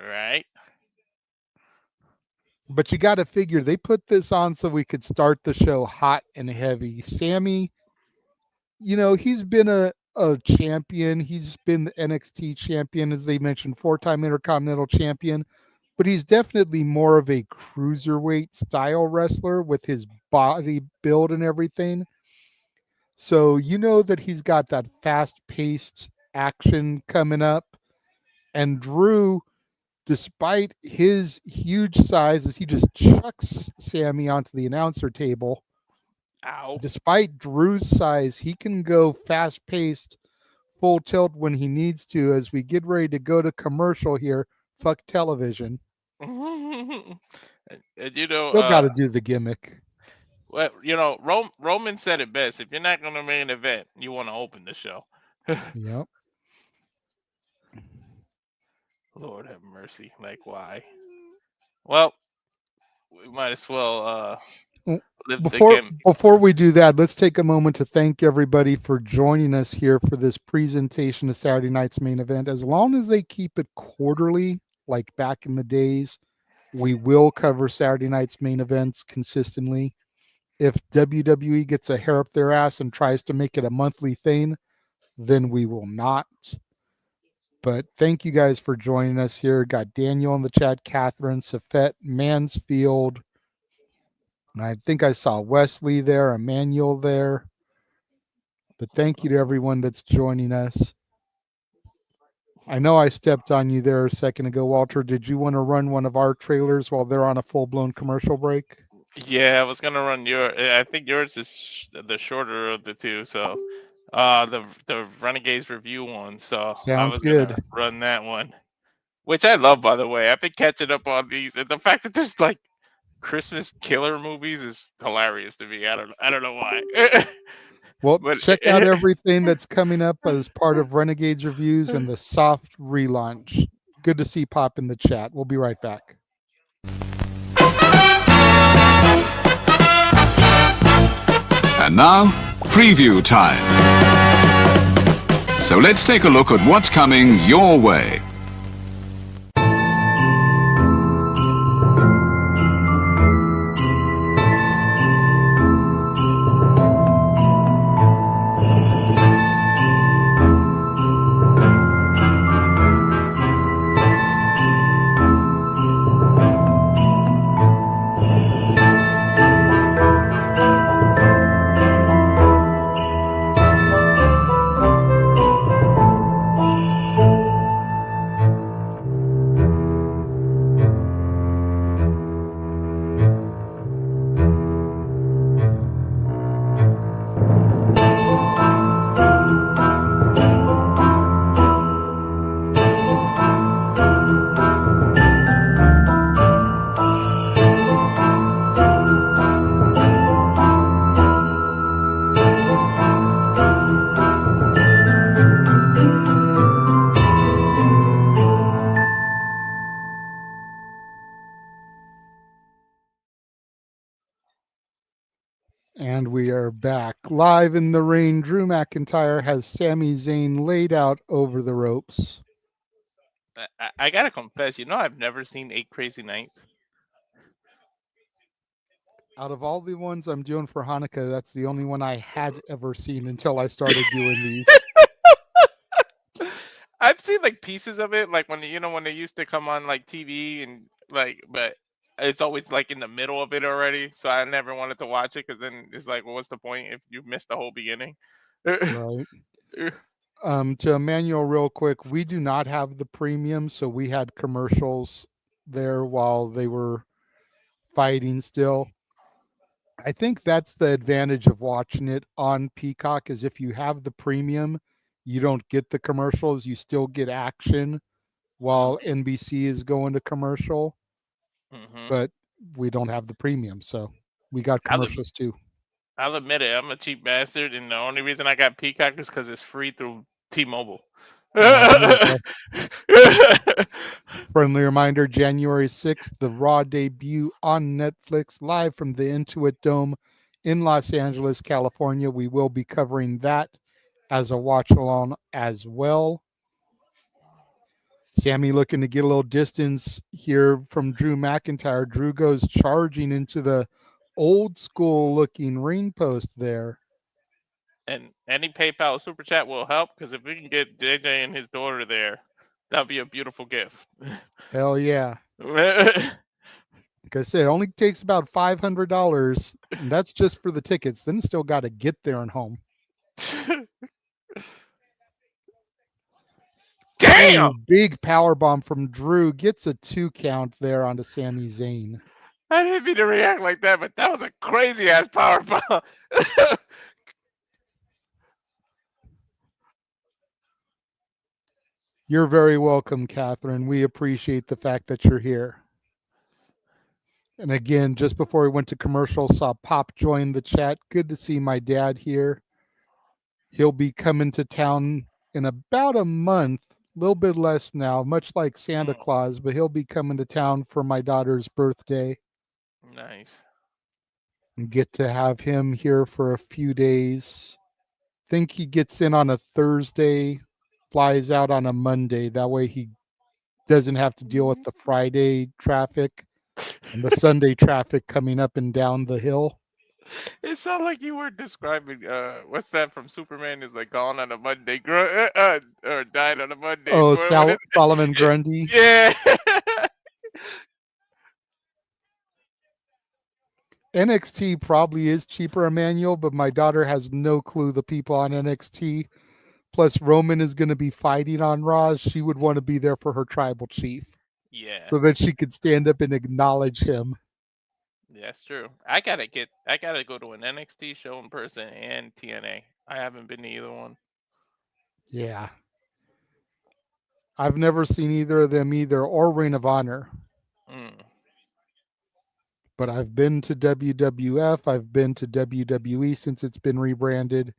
Right. But you got to figure they put this on so we could start the show hot and heavy. Sami, he's been a champion. He's been the NXT champion, as they mentioned, 4-time Intercontinental champion. But he's definitely more of a cruiserweight style wrestler with his body build and everything. So you know that he's got that fast-paced action coming up. And Drew, despite his huge size, as he just chucks Sami onto the announcer table. Ow. Despite Drew's size, he can go fast-paced, full tilt when he needs to. As we get ready to go to commercial here, fuck television. And Still got to do the gimmick. Well, Roman said it best. If you're not going to main event, you want to open the show. Yep. Lord have mercy. Like, why? Well, we might as well Before we do that, let's take a moment to thank everybody for joining us here for this presentation of Saturday night's main event. As long as they keep it quarterly, like back in the days, we will cover Saturday night's main events consistently. If WWE gets a hair up their ass and tries to make it a monthly thing, then we will not. But thank you guys for joining us here. Got Daniel in the chat, Catherine, Safette, Mansfield. I think I saw Wesley there, Emmanuel there. But thank you to everyone that's joining us. I know I stepped on you there a second ago, Walter. Did you want to run one of our trailers while they're on a full-blown commercial break? Yeah, I was going to run I think yours is the shorter of the two. So the Renegades review one. So I was good. Gonna run that one, which I love, by the way. I've been catching up on these. And the fact that there's like Christmas killer movies is hilarious to me. I don't know why. Well, check out everything that's coming up as part of Renegades Reviews and the soft relaunch. Good to see Pop in the chat. We'll be right back. And now, preview time. So let's take a look at what's coming your way. back. Live in the ring, Drew McIntyre has Sami Zayn laid out over the ropes. I gotta confess, I've never seen 8 Crazy Nights. Out of all the ones I'm doing for Hanukkah, that's the only one I had ever seen until I started doing these. I've seen like pieces of it, like when when they used to come on like TV and but it's always like in the middle of it already. So I never wanted to watch it because then it's like, well, what's the point if you missed the whole beginning? Right. To Emmanuel, real quick, we do not have the premium, so we had commercials there while they were fighting still. I think that's the advantage of watching it on Peacock is if you have the premium, you don't get the commercials, you still get action while NBC is going to commercial, but we don't have the premium, so we got commercials too. I'll admit it, I'm a cheap bastard, and the only reason I got Peacock is because it's free through T-Mobile. Friendly reminder, January 6th, the Raw debut on Netflix, live from the Intuit Dome in Los Angeles, California. We will be covering that as a watch-along as well. Sami looking to get a little distance here from Drew McIntyre. Drew goes charging into the old-school-looking ring post there. And any PayPal super chat will help because if we can get JJ and his daughter there, that'd be a beautiful gift. Hell yeah. Like I said, it only takes about $500, and that's just for the tickets. Then still got to get there and home. Damn! Oh, big power bomb from Drew. Gets a 2 count there onto Sami Zayn. I didn't mean to react like that, but that was a crazy ass power bomb. You're very welcome, Catherine. We appreciate the fact that you're here. And again, just before we went to commercial, saw Pop join the chat. Good to see my dad here. He'll be coming to town in about a month, a little bit less now, much like Santa Claus, but he'll be coming to town for my daughter's birthday. Nice. And get to have him here for a few days. Think he gets in on a Thursday, flies out on a Monday. That way he doesn't have to deal with the Friday traffic and the Sunday traffic coming up and down the hill. It sounded like you were describing what's that from Superman is like gone on a Monday or died on a Monday. Oh, Solomon Grundy. Yeah. NXT probably is cheaper, Emmanuel, but my daughter has no clue the people on NXT. Plus, Roman is going to be fighting on Raw. She would want to be there for her tribal chief. Yeah. So that she could stand up and acknowledge him. Yeah, that's true. I gotta go to an NXT show in person and TNA. I haven't been to either one. Yeah. I've never seen either of them either, or Ring of Honor. But I've been to WWF. I've been to WWE since it's been rebranded.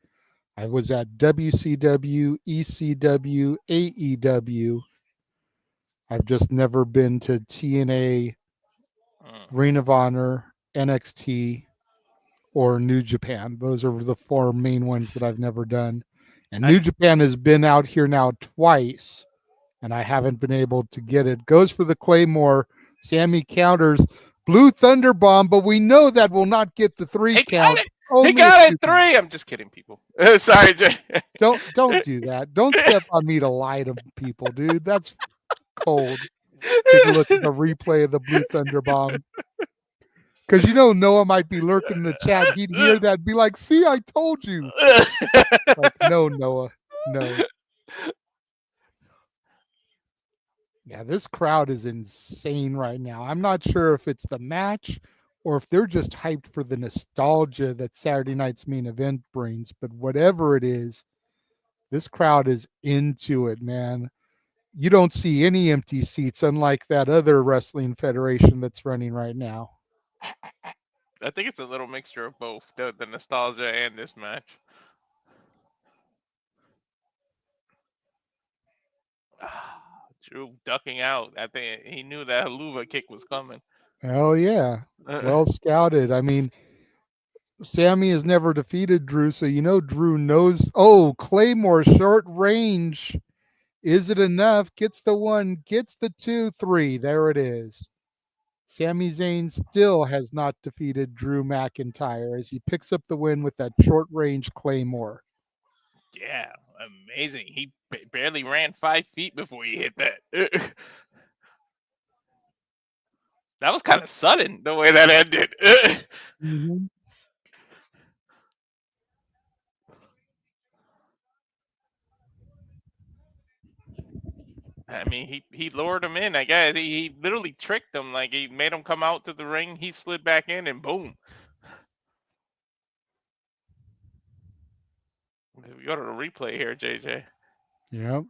I was at WCW, ECW, AEW. I've just never been to TNA, Ring of Honor, NXT, or New Japan. Those are the 4 main ones that I've never done. And New Japan has been out here now twice, and I haven't been able to get it. Goes for the Claymore. Sami counters. Blue Thunder Bomb, but we know that will not get the 3 count. He got it 3. I'm just kidding, people. Sorry, Jay. Don't do that. Don't step on me to lie to people, dude. That's cold. Take a look at the replay of the Blue Thunder Bomb. Because Noah might be lurking in the chat. He'd hear that and be like, see, I told you. Like, no, Noah. No. Yeah, this crowd is insane right now. I'm not sure if it's the match or if they're just hyped for the nostalgia that Saturday night's main event brings. But whatever it is, this crowd is into it, man. You don't see any empty seats, unlike that other wrestling federation that's running right now. I think it's a little mixture of both, the nostalgia and this match. Drew ducking out. I think he knew that Haluva kick was coming. Oh, yeah. Well scouted. I mean, Sami has never defeated Drew, so Drew knows. Oh, Claymore, short range. Is it enough? Gets the 1, gets the 2, 3. There it is. Sami Zayn still has not defeated Drew McIntyre as he picks up the win with that short range Claymore. Yeah, amazing. He barely ran 5 feet before he hit that. That was kind of sudden, the way that ended. Mm-hmm. I mean, he lured him in. I guess he literally tricked him. Like, he made him come out to the ring. He slid back in, and boom. We go to the replay here, JJ. Yep.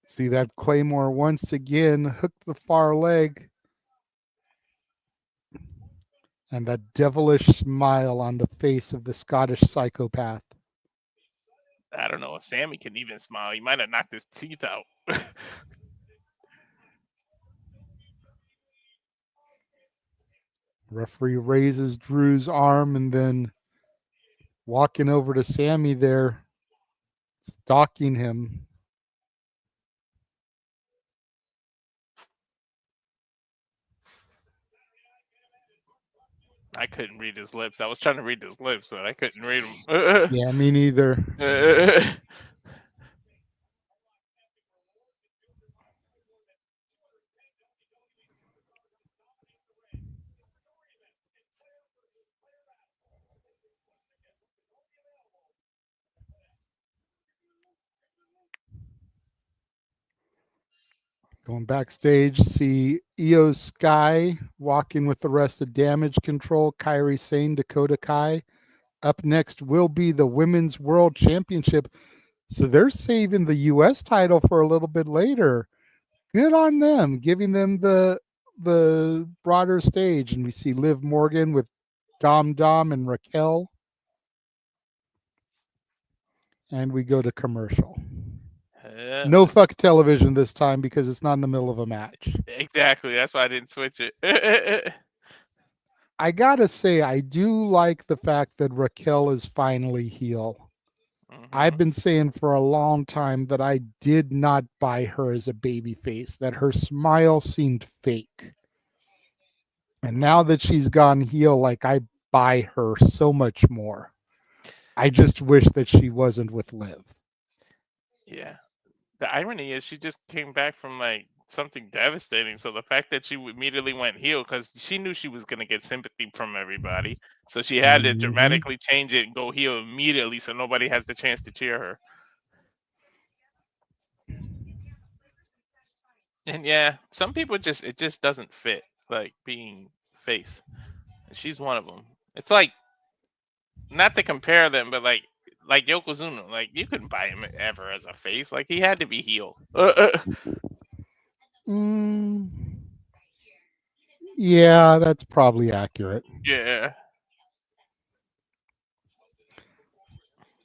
See that Claymore once again hooked the far leg. And that devilish smile on the face of the Scottish psychopath. I don't know if Sami can even smile. He might have knocked his teeth out. Referee raises Drew's arm and then walking over to Sami there, stalking him. I couldn't read his lips. I was trying to read his lips, but I couldn't read them. Yeah, me neither. Going backstage, see Io Sky walking with the rest of Damage Control, Kairi Sane, Dakota Kai. Up next will be the Women's World Championship. So they're saving the U.S. title for a little bit later. Good on them, giving them the broader stage. And we see Liv Morgan with Dom and Raquel. And we go to commercial. No fuck television this time because it's not in the middle of a match. Exactly. That's why I didn't switch it. I gotta say, I do like the fact that Raquel is finally heel. I've been saying for a long time that I did not buy her as a babyface, that her smile seemed fake. And now that she's gone heel, like, I buy her so much more. I just wish that she wasn't with Liv. Yeah. The irony is she just came back from like something devastating. So the fact that she immediately went heel, because she knew she was going to get sympathy from everybody. So she had to dramatically change it and go heel immediately so nobody has the chance to cheer her. And yeah, some people it just doesn't fit, like being face. She's one of them. It's like, not to compare them, but like Yokozuna, like you couldn't buy him ever as a face. Like he had to be heel. Yeah, that's probably accurate. Yeah.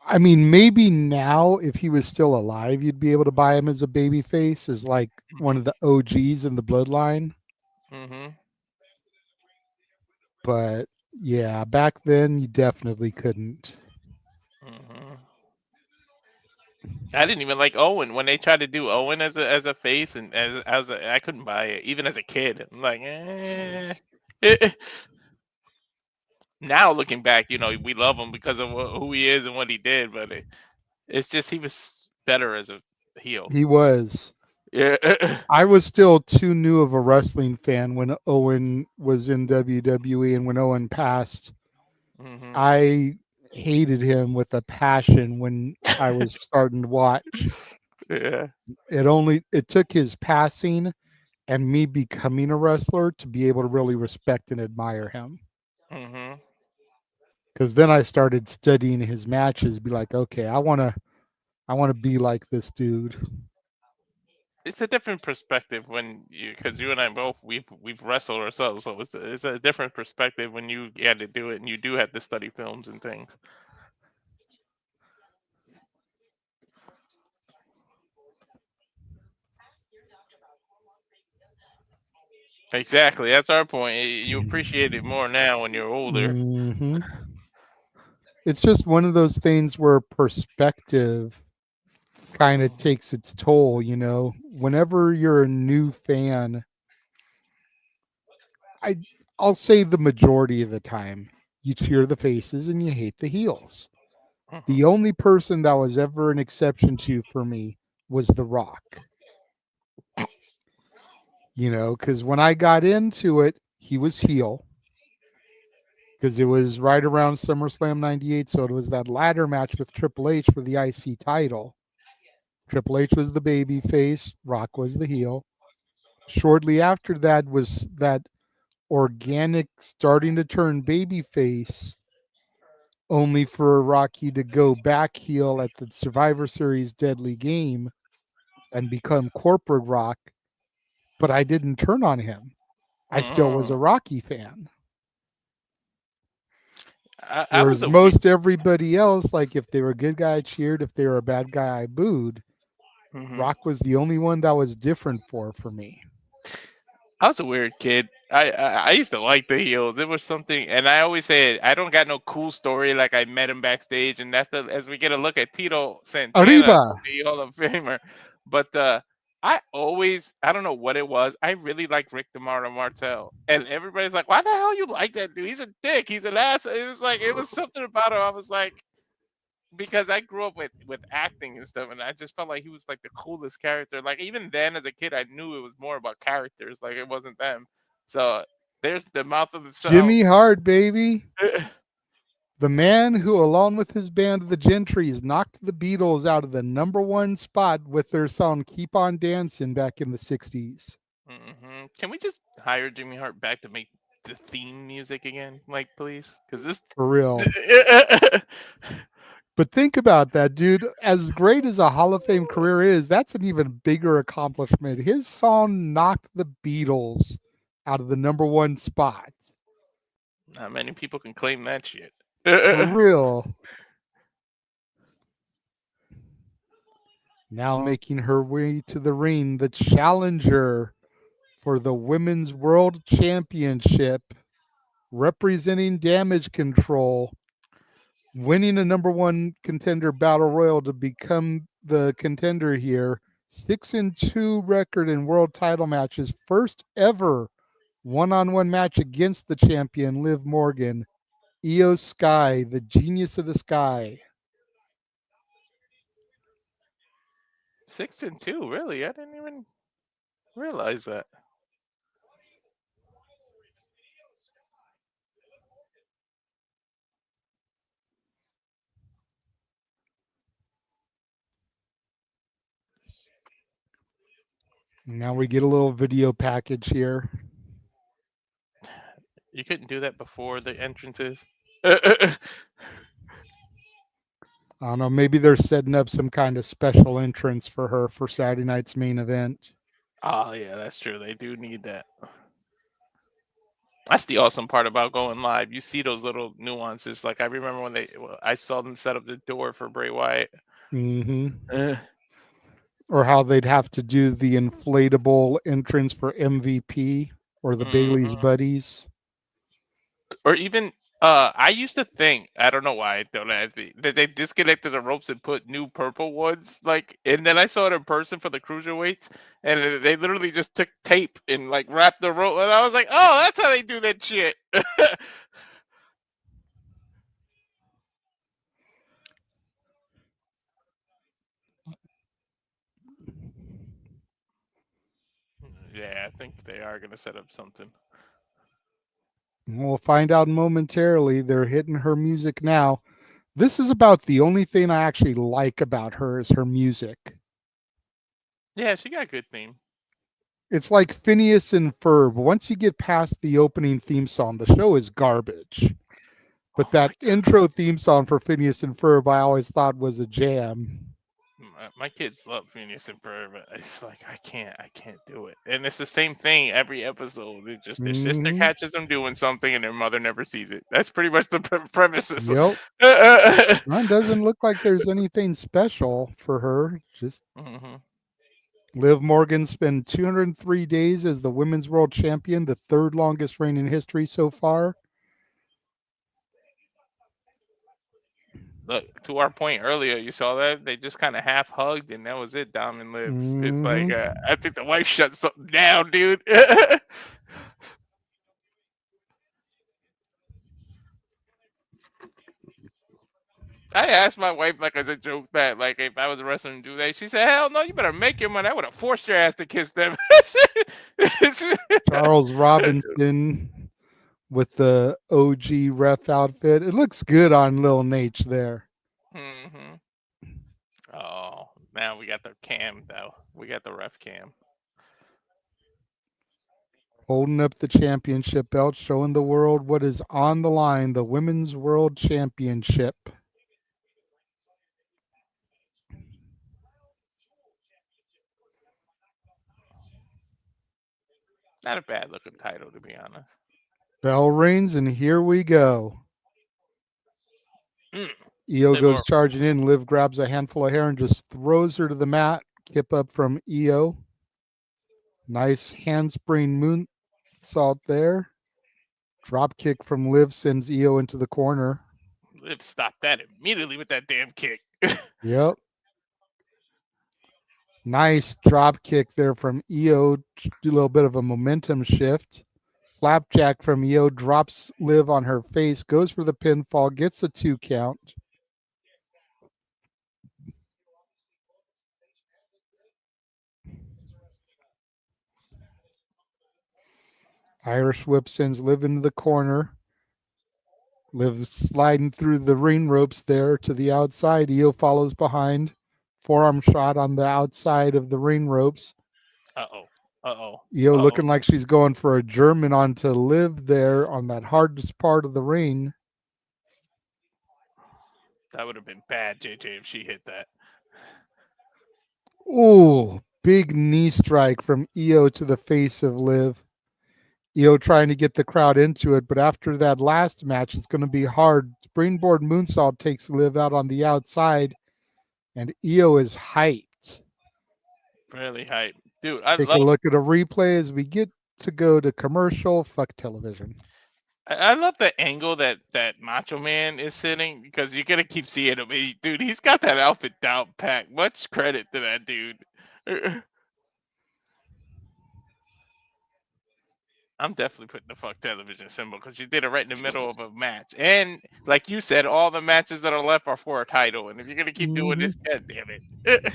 I mean, maybe now if he was still alive, you'd be able to buy him as a baby face, as like one of the OGs in the bloodline. But yeah, back then you definitely couldn't. I didn't even like Owen when they tried to do Owen as a face, and I couldn't buy it even as a kid. I'm like, Now looking back, we love him because of who he is and what he did, but it's just he was better as a heel. He was. Yeah. I was still too new of a wrestling fan when Owen was in WWE, and when Owen passed, I hated him with a passion when I was starting to watch. Yeah. It took his passing and me becoming a wrestler to be able to really respect and admire him. Because then I started studying his matches, be like, okay, I want to be like this dude. It's a different perspective because you and I both we've wrestled ourselves, so it's a different perspective when you had to do it and you do have to study films and things. Exactly, that's our point. You appreciate it more now when you're older. it's just one of those things where perspective kind of takes its toll, you know. Whenever you're a new fan, I'll say the majority of the time, you cheer the faces and you hate the heels. The only person that was ever an exception to for me was The Rock. You know, because when I got into it, he was heel. Because it was right around SummerSlam 98, so it was that ladder match with Triple H for the IC title. Triple H was the baby face, Rock was the heel. Shortly after that was that organic starting to turn baby face, only for Rocky to go back heel at the Survivor Series Deadly Game and become corporate Rock, but I didn't turn on him. I still was a Rocky fan. Whereas most everybody else, like if they were a good guy, I cheered. If they were a bad guy, I booed. Rock was the only one that was different for me. I was a weird kid. I used to like the heels. It was something, and I always say I don't got no cool story like I met him backstage, and that's as we get a look at Tito Santana, Arriba. the Hall of Famer. But I don't know what it was. I really like Rick DeMar Martel, and everybody's like, "Why the hell you like that dude? He's a dick. He's an ass." It was something about him. I was like, because I grew up with acting and stuff, and I just felt like he was like the coolest character. Like even then, as a kid, I knew it was more about characters. Like it wasn't them. So there's the mouth of the show. Jimmy Hart, baby. The man who, along with his band, the Gentrys, knocked the Beatles out of the #1 spot with their song "Keep on Dancing" back in the '60s. Can we just hire Jimmy Hart back to make the theme music again, like please? Because this for real. But think about that, dude. As great as a Hall of Fame career is, that's an even bigger accomplishment. His song knocked the Beatles out of the #1 spot. Not many people can claim that shit. For real. Now making her way to the ring, the challenger for the Women's World Championship, representing Damage Control, winning a #1 contender battle royal to become the contender here. 6-2 record in world title matches. First ever one-on-one match against the champion, Liv Morgan. Io Sky, the genius of the sky. 6-2, really? I didn't even realize that. Now we get a little video package here. You couldn't do that before the entrances. I don't know. Maybe they're setting up some kind of special entrance for her for Saturday night's main event. Oh, yeah, that's true. They do need that. That's the awesome part about going live. You see those little nuances. Like I remember when I saw them set up the door for Bray Wyatt. Or how they'd have to do the inflatable entrance for MVP or the Bailey's Buddies. Or even, I used to think, I don't know why, don't ask me, that they disconnected the ropes and put new purple ones. Like, and then I saw it in person for the cruiserweights, and they literally just took tape and like wrapped the rope. And I was like, oh, that's how they do that shit. Yeah, I think they are going to set up something. We'll find out momentarily. They're hitting her music now. This is about the only thing I actually like about her is her music. Yeah, she got a good theme. It's like Phineas and Ferb. Once you get past the opening theme song, the show is garbage. But that intro theme song for Phineas and Ferb, I always thought was a jam. My kids love Phineas and Ferb, but it's like I can't do it. And it's the same thing every episode. It's just their sister catches them doing something, and their mother never sees it. That's pretty much the premise. Yep. It doesn't look like there's anything special for her. Just Liv Morgan spent 203 days as the Women's World Champion, the third longest reign in history so far. look, to our point earlier, you saw that they just kind of half hugged, and that was it. Dom and Liv. It's like I think the wife shut something down, dude. I asked my wife, like, as a joke, that, like, if I was a wrestler and do that, she said, "Hell no, you better make your money. I would have forced your ass to kiss them." Charles Robinson with the OG ref outfit. It looks good on Lil Nate there. Mm-hmm. Oh, now we got the cam though. We got the ref cam. Holding up the championship belt, showing the world what is on the line, the Women's World Championship. Not a bad looking title, to be honest. Bell rings, and here we go. Io goes charging in. Liv grabs a handful of hair and just throws her to the mat. Kip up from Io. Nice handspring moonsault there. Drop kick from Liv sends Io into the corner. Liv stopped that immediately with that damn kick. Yep. Nice drop kick there from Io. Do a little bit of a momentum shift. Flapjack from Io drops Liv on her face, goes for the pinfall, gets a 2 count. Irish whip sends Liv into the corner. Liv sliding through the ring ropes there to the outside. Io follows behind. Forearm shot on the outside of the ring ropes. Io looking like she's going for a German onto Liv there on that hardest part of the ring. That would have been bad, JJ, if she hit that. Ooh, big knee strike from Io to the face of Liv. Io trying to get the crowd into it, but after that last match, it's going to be hard. Springboard moonsault takes Liv out on the outside, and Io is hyped. Really hyped. Dude, Take a look at a replay as we get to go to commercial. Fuck television. I love the angle that Macho Man is sitting, because you're gonna keep seeing him. Dude, he's got that outfit down pat. Much credit to that dude. I'm definitely putting the fuck television symbol, because you did it right in the middle of a match. And like you said, all the matches that are left are for a title. And if you're gonna keep doing this, god damn it.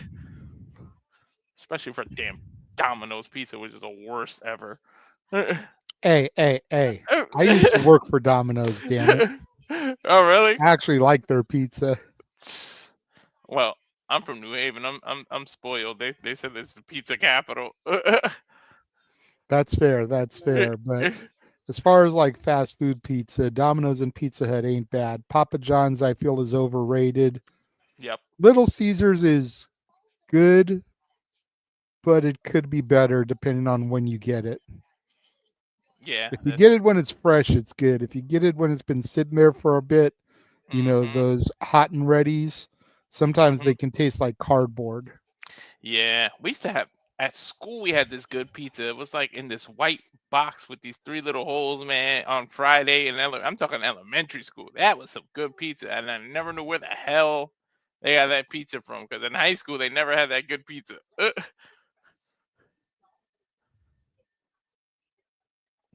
Especially for damn Domino's Pizza, which is the worst ever. Hey. I used to work for Domino's, damn it. Oh, really? I actually like their pizza. Well, I'm from New Haven. I'm spoiled. They said it's the pizza capital. That's fair. But as far as like fast food pizza, Domino's and Pizza Hut ain't bad. Papa John's, I feel, is overrated. Yep. Little Caesars is good, but it could be better depending on when you get it. Yeah. If you get it when it's fresh, it's good. If you get it when it's been sitting there for a bit, you know, those hot and readies, sometimes they can taste like cardboard. Yeah. We used to have, at school, we had this good pizza. It was like in this white box with these 3 little holes, man, on Friday. And I'm talking elementary school. That was some good pizza. And I never knew where the hell they got that pizza from, because in high school, they never had that good pizza.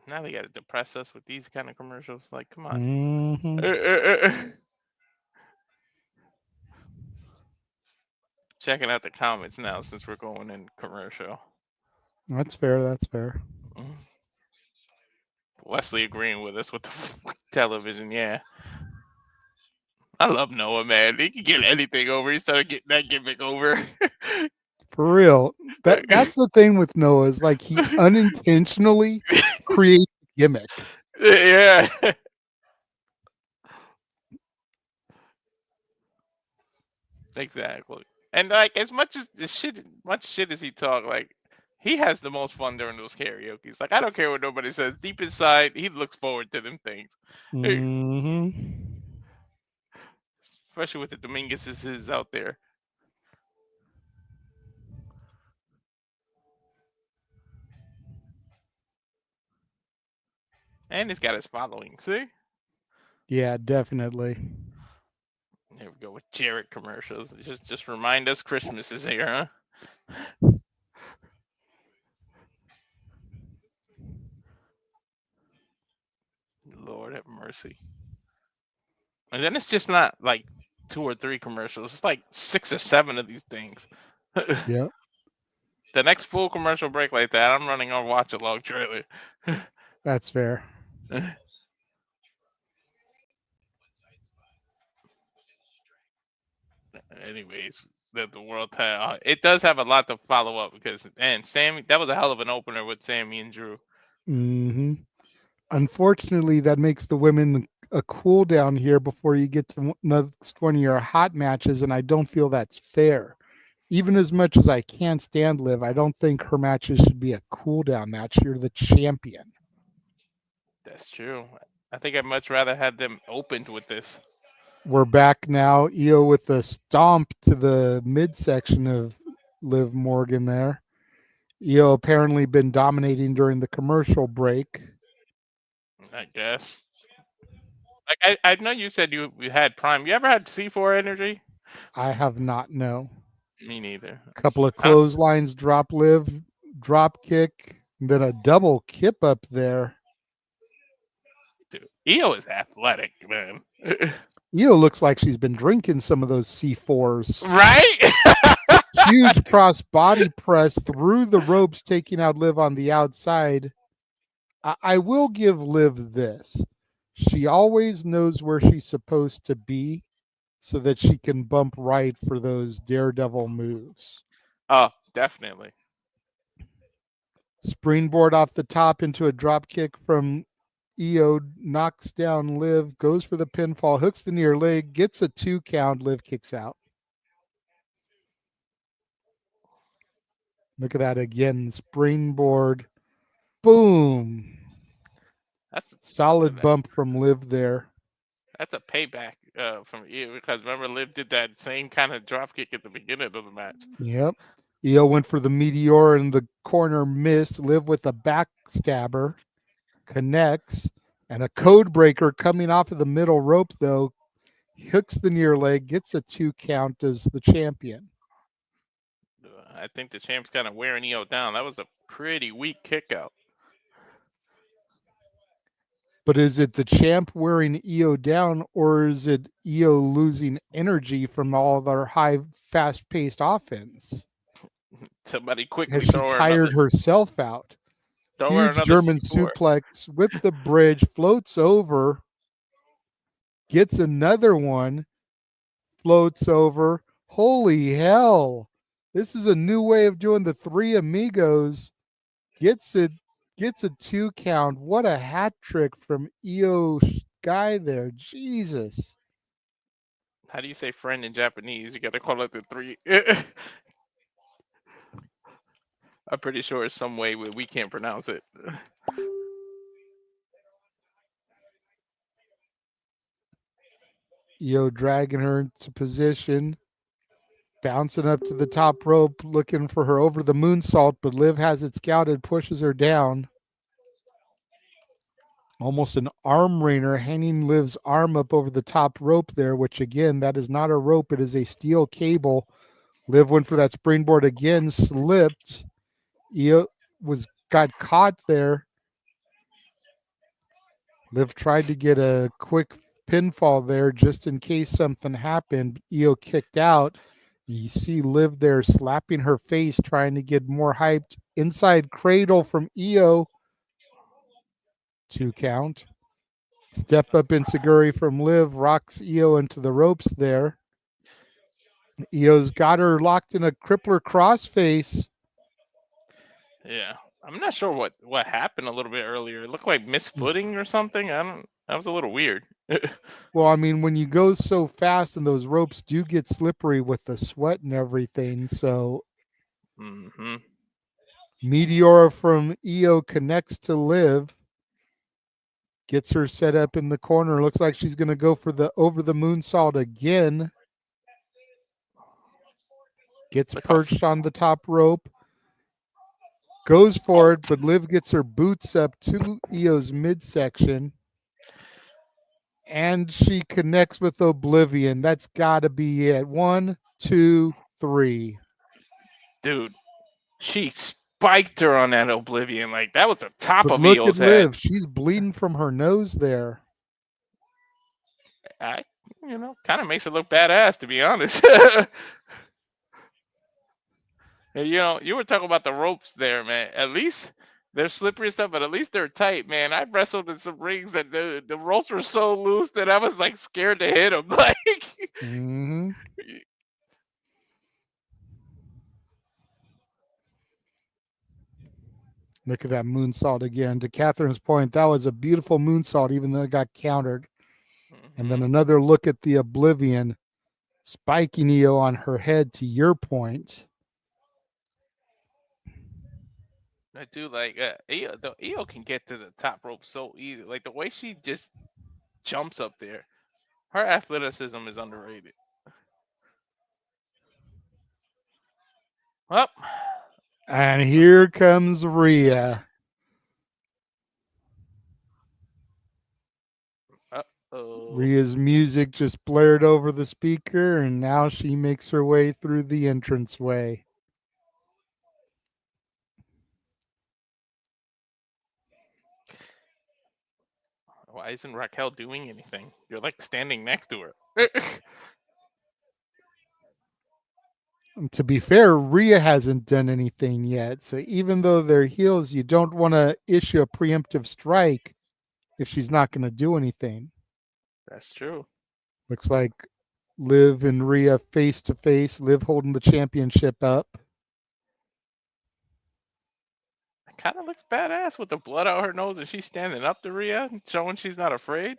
Now they got to depress us with these kind of commercials. Like, come on. Checking out the comments now since we're going in commercial. That's fair. Wesley agreeing with us with the television. Yeah. I love Noah, man. He can get anything over. He started getting that gimmick over. For real. That's the thing with Noah, is like he unintentionally creates a gimmick. Yeah. Exactly. And like, as much shit as he talk, like, he has the most fun during those karaoke's. Like, I don't care what nobody says. Deep inside, he looks forward to them things. Especially with the Dominguez's out there. And he's got his following, see? Yeah, definitely. Here we go with Jarrett commercials. Just remind us Christmas is here, huh? Lord have mercy. And then it's just not like 2 or 3 commercials. It's like 6 or 7 of these things. Yep. The next full commercial break like that, I'm running our watch along trailer. That's fair. Anyways, the world title. It does have a lot to follow up because Sami, that was a hell of an opener with Sami and Drew. Mm-hmm. Unfortunately, that makes the women a cool down here before you get to next one of your hot matches, and I don't feel that's fair. Even as much as I can't stand Liv, I don't think her matches should be a cool down match. You're the champion. That's true. I think I'd much rather had them opened with this. We're back now. Io with a stomp to the midsection of Liv Morgan there. Io apparently been dominating during the commercial break. I guess. Like I know you said you had Prime. You ever had C4 energy? I have not, no. Me neither. Couple of clotheslines, drop Liv, drop kick, then a double kip up there. Dude, Io is athletic, man. Io looks like she's been drinking some of those C4s. Right? Huge cross body press through the ropes, taking out Liv on the outside. I will give Liv this. She always knows where she's supposed to be so that she can bump right for those daredevil moves. Oh, definitely. Springboard off the top into a drop kick from Io, knocks down Liv, goes for the pinfall, hooks the near leg, gets a 2 count, Liv kicks out. Look at that again, springboard, boom. That's solid bump from Liv there. That's a payback from Io because remember Liv did that same kind of drop kick at the beginning of the match. Yep. Io went for the meteor in the corner, missed. Liv with a backstabber, connects, and a code breaker coming off of the middle rope though. Hooks the near leg, gets a 2 count as the champion. I think the champ's kind of wearing Io down. That was a pretty weak kick out. But is it the champ wearing Io down, or is it Io losing energy from all of their high, fast-paced offense? Somebody quickly Has she tired herself out? Huge German suplex with the bridge, floats over, gets another one, floats over. Holy hell. This is a new way of doing the 3 amigos. Gets a 2 count. What a hat trick from Io Sky there. Jesus. How do you say friend in Japanese? You got to call it the 3. I'm pretty sure it's some way where we can't pronounce it. Io dragging her into position. Bouncing up to the top rope, looking for her over the moonsault, but Liv has it scouted, pushes her down. Almost an arm wringer, hanging Liv's arm up over the top rope there, which again, that is not a rope, it is a steel cable. Liv went for that springboard again, slipped. Io got caught there. Liv tried to get a quick pinfall there just in case something happened. Io kicked out. You see Liv there slapping her face, trying to get more hyped. Inside cradle from Io. 2 count. Step up Inseguri from Liv, rocks Io into the ropes there. Io's got her locked in a crippler crossface. Yeah, I'm not sure what happened a little bit earlier. It looked like misfooting or something. That was a little weird. Well, I mean, when you go so fast and those ropes do get slippery with the sweat and everything, so. Mm-hmm. Meteor from Io connects to Liv. Gets her set up in the corner. Looks like she's going to go for the over the moonsault again. Gets perched on the top rope. Goes for it, but Liv gets her boots up to Io's midsection. And she connects with Oblivion. That's got to be it. 1, 2, 3. Dude, she spiked her on that Oblivion. Like, that was the top But of look Io's at head. Liv. She's bleeding from her nose there. Kind of makes it look badass, to be honest. And, you were talking about the ropes there, man. At least they're slippery and stuff, but at least they're tight, man. I wrestled in some rings that the ropes were so loose that I was like scared to hit them. Like, Mm-hmm. Look at that moonsault again. To Catherine's point, that was a beautiful moonsault, even though it got countered. And then another look at the Oblivion, spiking Io on her head, to your point. I do like Io can get to the top rope so easy. Like, the way she just jumps up there, her athleticism is underrated. Well, And here comes Rhea. Rhea's music just blared over the speaker, and now she makes her way through the entranceway. why isn't Raquel doing anything? You're like standing next to her. And to be fair, Rhea hasn't done anything yet. So even though they're heels, you don't want to issue a preemptive strike if she's not going to do anything. That's true. Looks like Liv and Rhea face to face. Liv holding the championship up. It kind of looks badass with the blood out her nose, and she's standing up to Rhea, showing she's not afraid.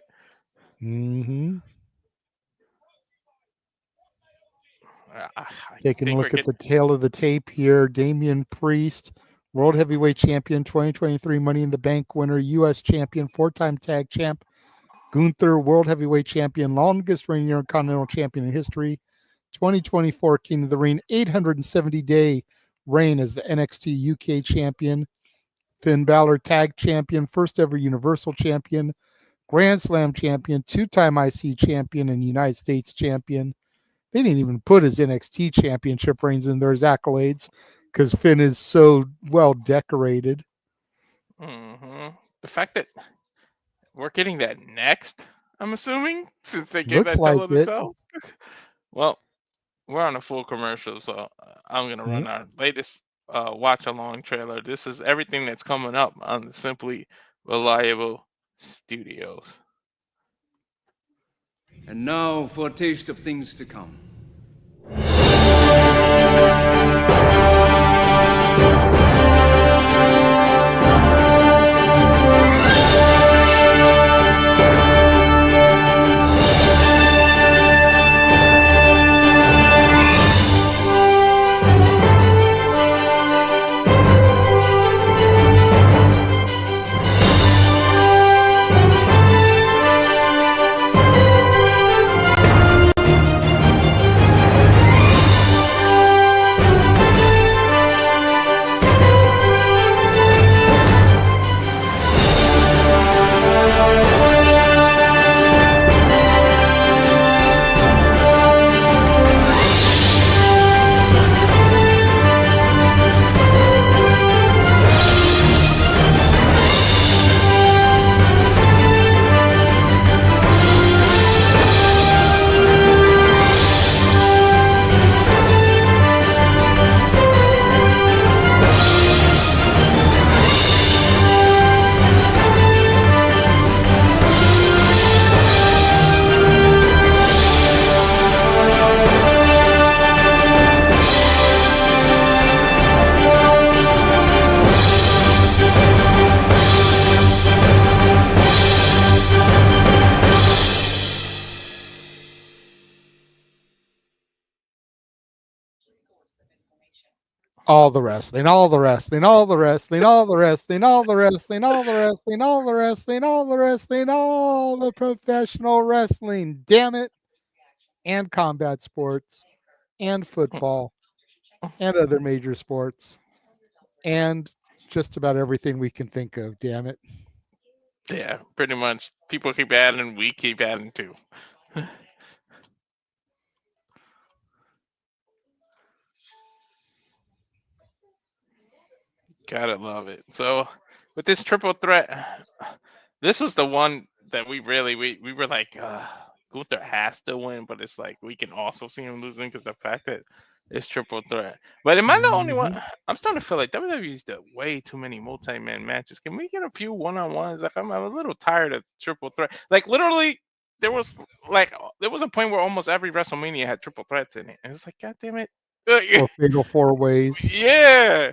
Mm-hmm. I Taking a think look at the tail of the tape here. Damien Priest, World Heavyweight Champion, 2023 Money in the Bank winner, U.S. Champion, 4-time tag champ. Gunther, World Heavyweight Champion, longest reigning Intercontinental Champion in history. 2024 King of the Ring, 870-day reign as the NXT UK Champion. Finn Balor, Tag Champion, first ever Universal Champion, Grand Slam Champion, 2-time IC Champion, and United States Champion. They didn't even put his NXT Championship reigns in their accolades because Finn is so well decorated. Mm-hmm. The fact that we're getting that next, I'm assuming, since they gave Looks that like toe to it. toe. Well, we're on a full commercial, so I'm going to run our latest watch along trailer. This is everything that's coming up on the Simply Reliable Studios. And now for a taste of things to come. All the wrestling, all the wrestling, all the wrestling, all the wrestling, all the wrestling, all the wrestling, all the wrestling, all the wrestling, all the professional wrestling, damn it, and combat sports, and football, and other major sports, and just about everything we can think of, damn it. Yeah, pretty much. People keep adding, we keep adding too. Gotta love it. So with this triple threat, this was the one that we really we were like, Gunther has to win, but it's like we can also see him losing because the fact that it's triple threat. But am I the only one? I'm starting to feel like WWE's done way too many multi-man matches. Can we get a few one-on-ones? Like I'm a little tired of triple threat. Like literally, there was a point where almost every WrestleMania had triple threats in it. And it's like, God damn it. Or fatal four ways. Yeah.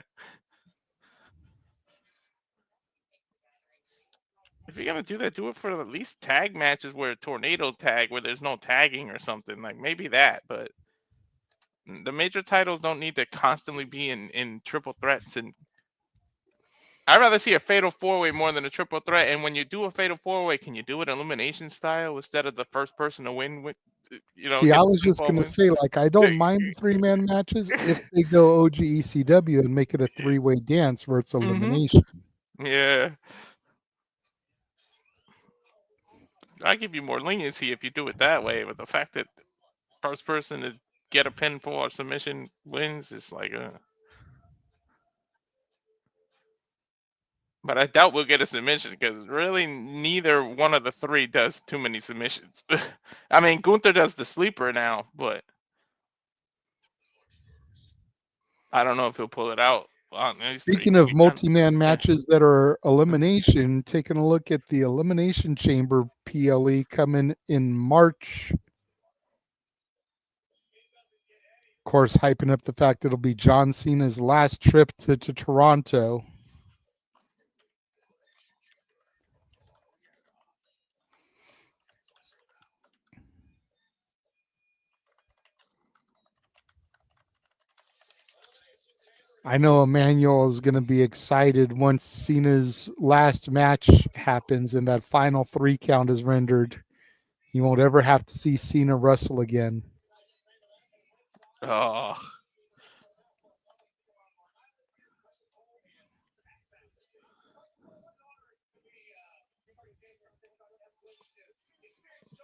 If you're gonna do that, do it for at least tag matches where tornado tag where there's no tagging or something. Like maybe that, but the major titles don't need to constantly be in triple threats. And I'd rather see a fatal four way more than a triple threat. And when you do a fatal four way, can you do it elimination style instead of the first person to win? See, I was just gonna say, like, I don't mind the 3-man matches if they go OG ECW and make it a 3-way dance where it's elimination. Yeah. I give you more leniency if you do it that way, but the fact that first person to get a pinfall or submission wins is like but I doubt we'll get a submission because really neither one of the three does too many submissions. I mean, Gunther does the sleeper now, but I don't know if he'll pull it out. Speaking of multi-man matches that are elimination, taking a look at the Elimination Chamber PLE coming in March. Of course, hyping up the fact that it'll be John Cena's last trip to Toronto. I know Emmanuel is going to be excited once Cena's last match happens and that final 3 count is rendered. He won't ever have to see Cena wrestle again. Oh.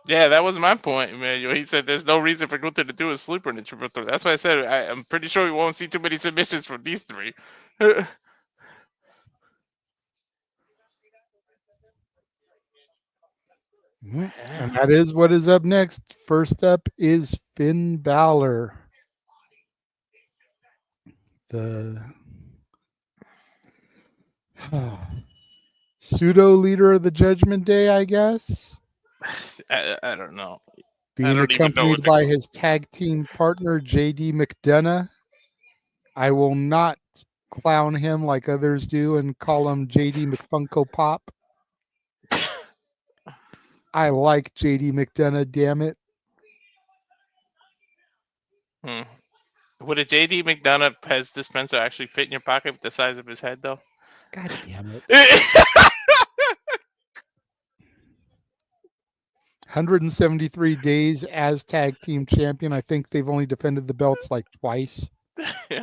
Yeah, that was my point, Emmanuel. He said there's no reason for Gunther to do a sleeper in the triple threat. That's why I said I'm pretty sure we won't see too many submissions from these three. And that is what is up next. First up is Finn Balor. The pseudo leader of the Judgment Day, I guess. I don't know. Being accompanied by his tag team partner, JD McDonough. I will not clown him like others do and call him JD McFunko Pop. I like JD McDonough, damn it. Would a JD McDonough Pez dispenser actually fit in your pocket with the size of his head, though? God damn it. 173 days as tag team champion. I think they've only defended the belts like twice. Yeah.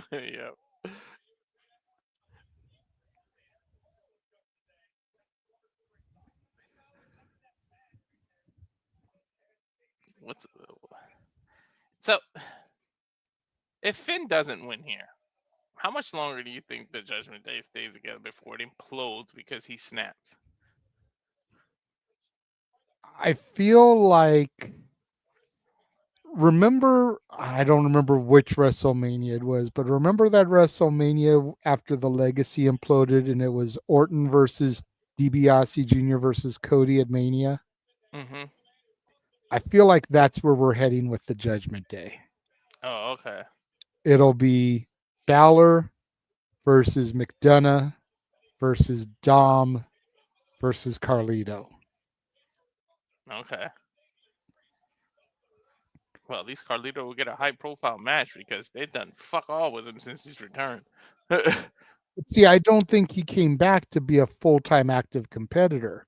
So if Finn doesn't win here, how much longer do you think the Judgment Day stays together before it implodes because he snaps? I feel like, I don't remember which WrestleMania it was, but remember that WrestleMania after the Legacy imploded and it was Orton versus DiBiase Jr. versus Cody at Mania? Mm-hmm. I feel like that's where we're heading with the Judgment Day. Oh, okay. It'll be Balor versus McDonough versus Dom versus Carlito. Okay. Well, at least Carlito will get a high-profile match because they've done fuck all with him since his return. See, I don't think he came back to be a full-time active competitor.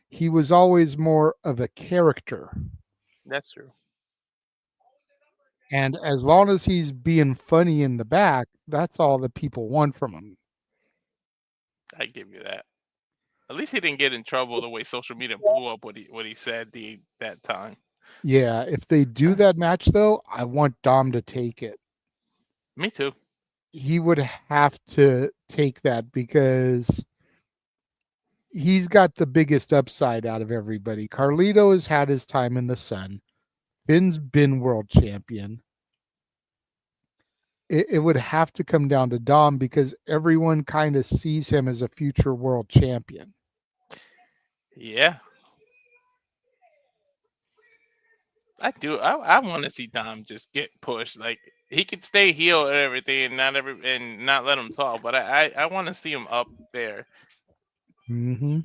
He was always more of a character. That's true. And as long as he's being funny in the back, that's all that people want from him. I give you that. At least he didn't get in trouble the way social media blew up what he said that time. Yeah, if they do that match though, I want Dom to take it. Me too. He would have to take that because he's got the biggest upside out of everybody. Carlito has had his time in the sun. Finn's been world champion. It would have to come down to Dom because everyone kind of sees him as a future world champion. Yeah. I do. I want to see Dom just get pushed. Like he could stay heel and everything, and not let him talk. But I want to see him up there. Mm-hmm.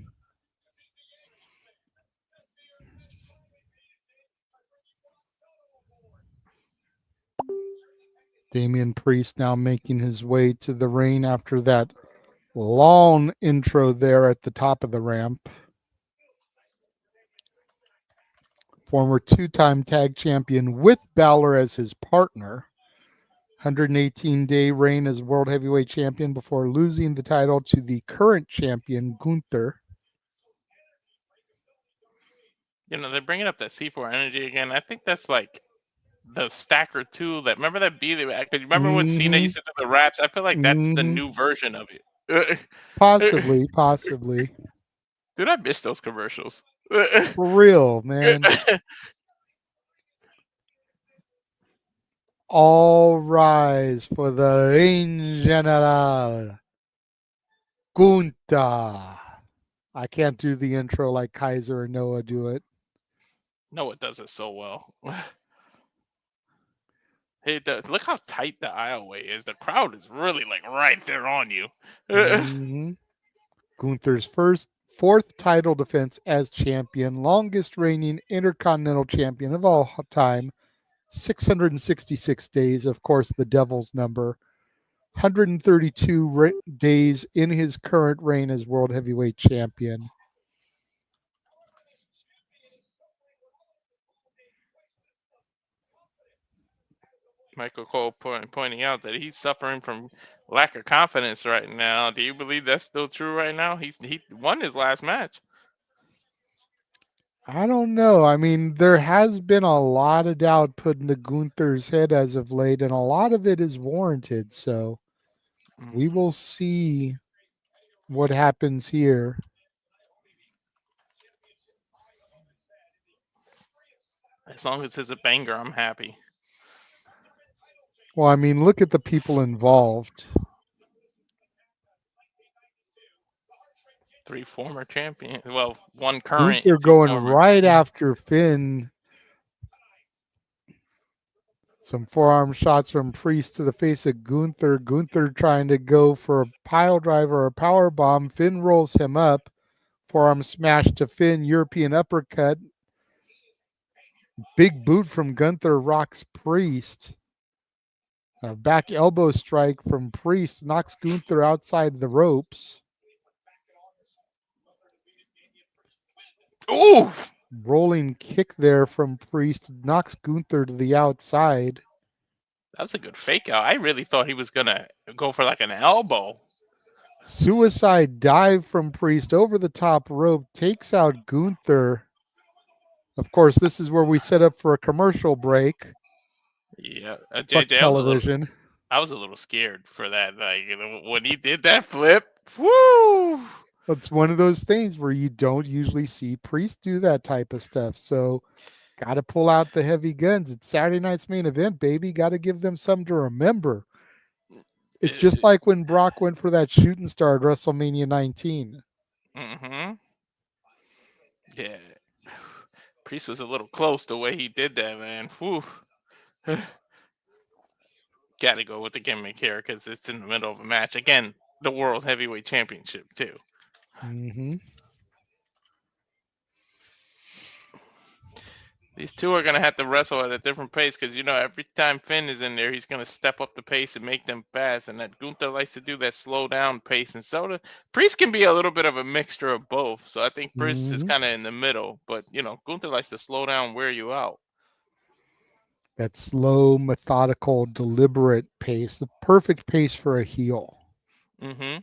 Damien Priest now making his way to the ring after that long intro there at the top of the ramp. Former two-time tag champion with Balor as his partner. 118-day reign as world heavyweight champion before losing the title to the current champion, Gunther. You know, they're bringing up that C4 energy again. I think that's like the stacker tool. That remember that B? Because remember when Cena used to do the raps? I feel like that's the new version of it. Possibly. Dude, I miss those commercials. For real, man. All rise for the Reign General, Gunther. I can't do the intro like Kaiser and Noah do it. Noah does it so well. Hey, look how tight the aisleway is. The crowd is really like right there on you. Mm-hmm. Gunther's fourth title defense as champion, longest reigning intercontinental champion of all time, 666 days, of course, the devil's number. 132 days in his current reign as world heavyweight champion. Michael Cole pointing out that he's suffering from lack of confidence right now. Do you believe that's still true right now? He won his last match. I don't know. I mean, there has been a lot of doubt put into Gunther's head as of late, and a lot of it is warranted. So we will see what happens here. As long as it's a banger, I'm happy. Well, I mean, look at the people involved. 3 former champions. Well, 1 current. Gunther And 2 going former. right after Finn. Some forearm shots from Priest to the face of Gunther. Gunther trying to go for a pile driver or a power bomb. Finn rolls him up. Forearm smash to Finn. European uppercut. Big boot from Gunther rocks Priest. A back elbow strike from Priest knocks Gunther outside the ropes. Ooh! Rolling kick there from Priest knocks Gunther to the outside. That was a good fake out. I really thought he was going to go for like an elbow. Suicide dive from Priest over the top rope takes out Gunther. Of course, this is where we set up for a commercial break. Yeah, Fuck JJ, television. I was a little scared for that. Like when he did that flip, woo! It's one of those things where you don't usually see Priest do that type of stuff. So, got to pull out the heavy guns. It's Saturday night's main event, baby. Got to give them something to remember. It's just like when Brock went for that shooting star at WrestleMania 19. Mm-hmm. Yeah. Priest was a little close the way he did that, man. Whew. Got to go with the gimmick here because it's in the middle of a match. Again, the World Heavyweight Championship, too. Mm-hmm. These two are going to have to wrestle at a different pace because, you know, every time Finn is in there, he's going to step up the pace and make them fast. And that Gunther likes to do that slow down pace. And so Priest can be a little bit of a mixture of both. So I think Priest is kind of in the middle. But, you know, Gunther likes to slow down, wear you out. That slow, methodical, deliberate pace. The perfect pace for a heel. Mm-hmm.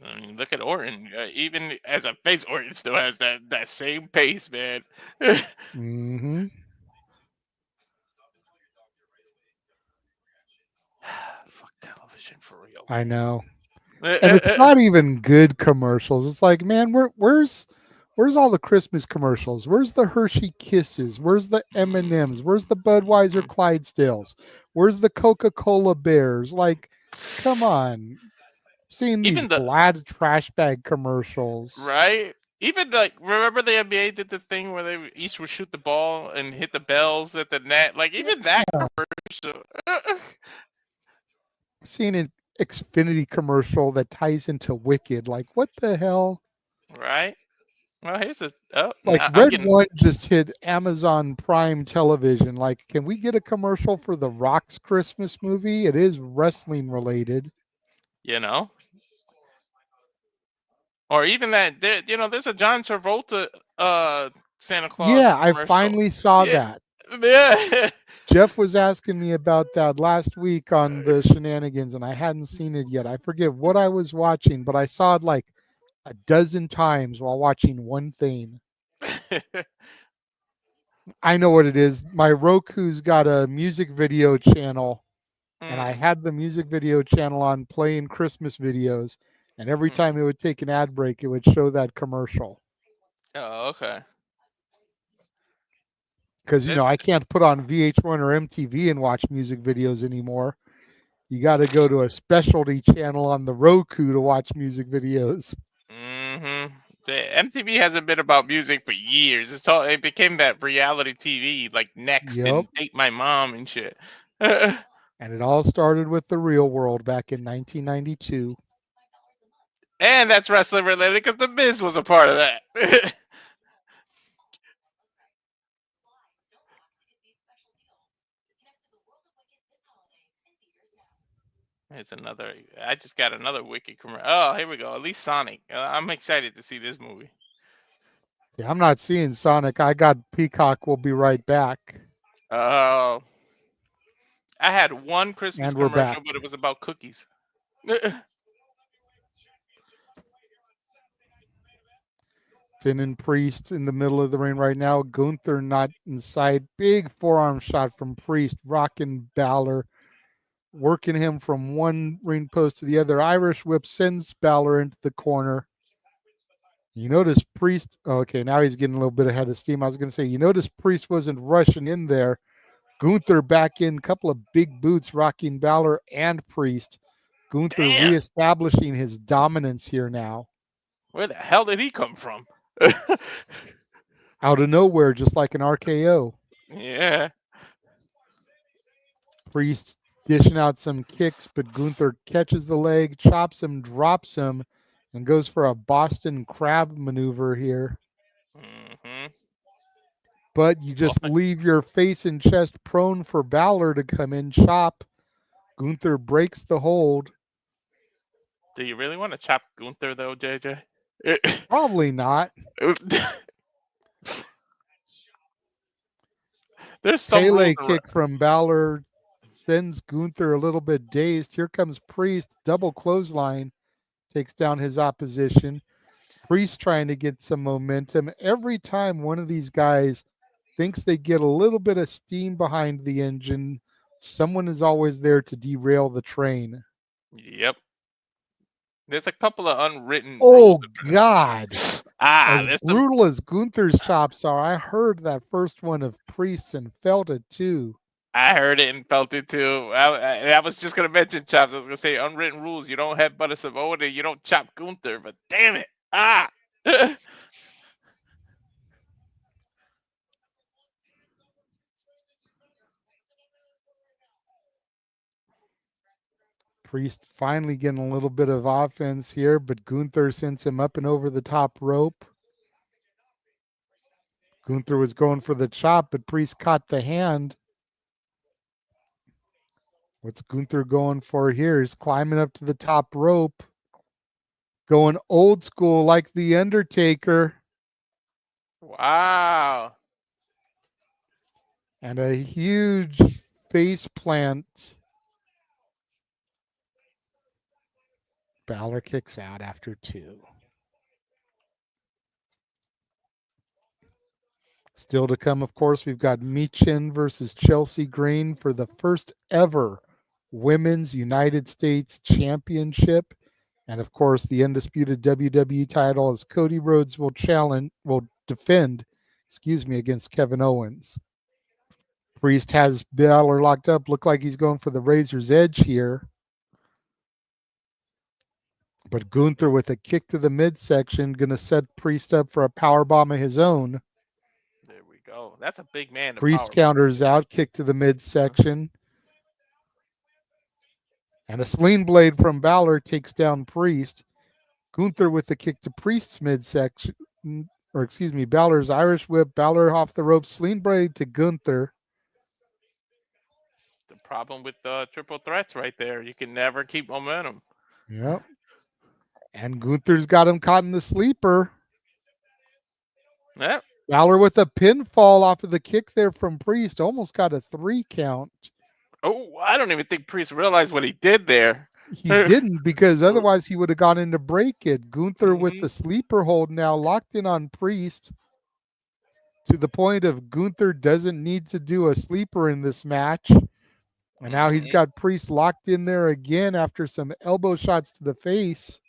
I mean, look at Orton. Even as a face, Orton still has that same pace, man. Mm-hmm. Fuck television for real. I know. And it's not even good commercials. It's like, man, where's all the Christmas commercials? Where's the Hershey Kisses? Where's the M&Ms? Where's the Budweiser Clydesdales? Where's the Coca-Cola Bears? Like, come on. Seeing these Even the Glad trash bag commercials. right. Even like remember the NBA did the thing where they each would shoot the ball and hit the bells at the net. Like even that commercial. Seeing an Xfinity commercial that ties into Wicked. Like, what the hell? Right. Well, here's a. Oh, Like now I'm Red getting. One just hit Amazon Prime Television. Like, can we get a commercial for the Rock's Christmas movie? It is wrestling related. You know. Or even that there, there's a John Travolta Santa Claus Yeah, I commercial. finally saw Yeah. that. Yeah. Jeff was asking me about that last week on the shenanigans, and I hadn't seen it yet. I forget what I was watching, but I saw it like a dozen times while watching one thing. I know what it is. My Roku's got a music video channel, and I had the music video channel on playing Christmas videos, and every time it would take an ad break, it would show that commercial. Oh, okay. Because, I can't put on VH1 or MTV and watch music videos anymore. You got to go to a specialty channel on the Roku to watch music videos. Mm-hmm. The MTV hasn't been about music for years. It became that reality TV, like Next and Date My Mom and shit. And it all started with The Real World back in 1992. And that's wrestling related because The Miz was a part of that. There's another. I just got another Wiki commercial. Oh, here we go. At least Sonic. I'm excited to see this movie. Yeah, I'm not seeing Sonic. I got Peacock. We'll be right back. Oh. I had one Christmas And we're commercial, back. but it was about cookies. Finn and Priest in the middle of the ring right now. Gunther not inside. Big forearm shot from Priest. Rocking Balor. Working him from one ring post to the other. Irish whip sends Balor into the corner. You notice Priest. Okay, now he's getting a little bit ahead of steam. I was going to say, you notice Priest wasn't rushing in there. Gunther back in, couple of big boots rocking Balor and Priest. Gunther reestablishing his dominance here now. Where the hell did he come from? Out of nowhere, just like an RKO. Yeah. Priest dishing out some kicks, but Gunther catches the leg, chops him, drops him, and goes for a Boston Crab maneuver here. Mm-hmm. But you just leave your face and chest prone for Balor to come in, chop. Gunther breaks the hold. Do you really want to chop Gunther, though, JJ? Probably not. There's some Pele kick from Balor sends Gunther a little bit dazed. Here comes Priest, double clothesline, takes down his opposition. Priest trying to get some momentum. Every time one of these guys thinks they get a little bit of steam behind the engine, someone is always there to derail the train. Yep. There's a couple of unwritten rules. God. As brutal as Gunther's chops are, I heard that first one of Priest and felt it too. I heard it and felt it too. I was just going to mention chops. I was going to say unwritten rules. You don't headbutt a Samoa, you don't chop Gunther, but damn it. Priest finally getting a little bit of offense here, but Gunther sends him up and over the top rope. Gunther was going for the chop, but Priest caught the hand. What's Gunther going for here? He's climbing up to the top rope. Going old school like The Undertaker. Wow. And a huge face plant. Balor kicks out after 2. Still to come, of course, we've got Michin versus Chelsea Green for the first ever Women's United States Championship. And of course, the undisputed WWE title as Cody Rhodes will defend, against Kevin Owens. Priest has Balor locked up. Look like he's going for the Razor's Edge here. But Gunther with a kick to the midsection, going to set Priest up for a powerbomb of his own. There we go. That's a big man. Priest counters out, kick to the midsection. And a sling blade from Balor takes down Priest. Gunther with the kick to Priest's midsection. Balor's Irish whip. Balor off the rope. Sling blade to Gunther. The problem with triple threats right there. You can never keep momentum. Yep. And Gunther's got him caught in the sleeper. Yep. Balor with a pinfall off of the kick there from Priest. Almost got a 3 count. Oh, I don't even think Priest realized what he did there. He didn't, because otherwise he would have gone in to break it. Gunther with the sleeper hold now locked in on Priest to the point of Gunther doesn't need to do a sleeper in this match. And now he's got Priest locked in there again after some elbow shots to the face.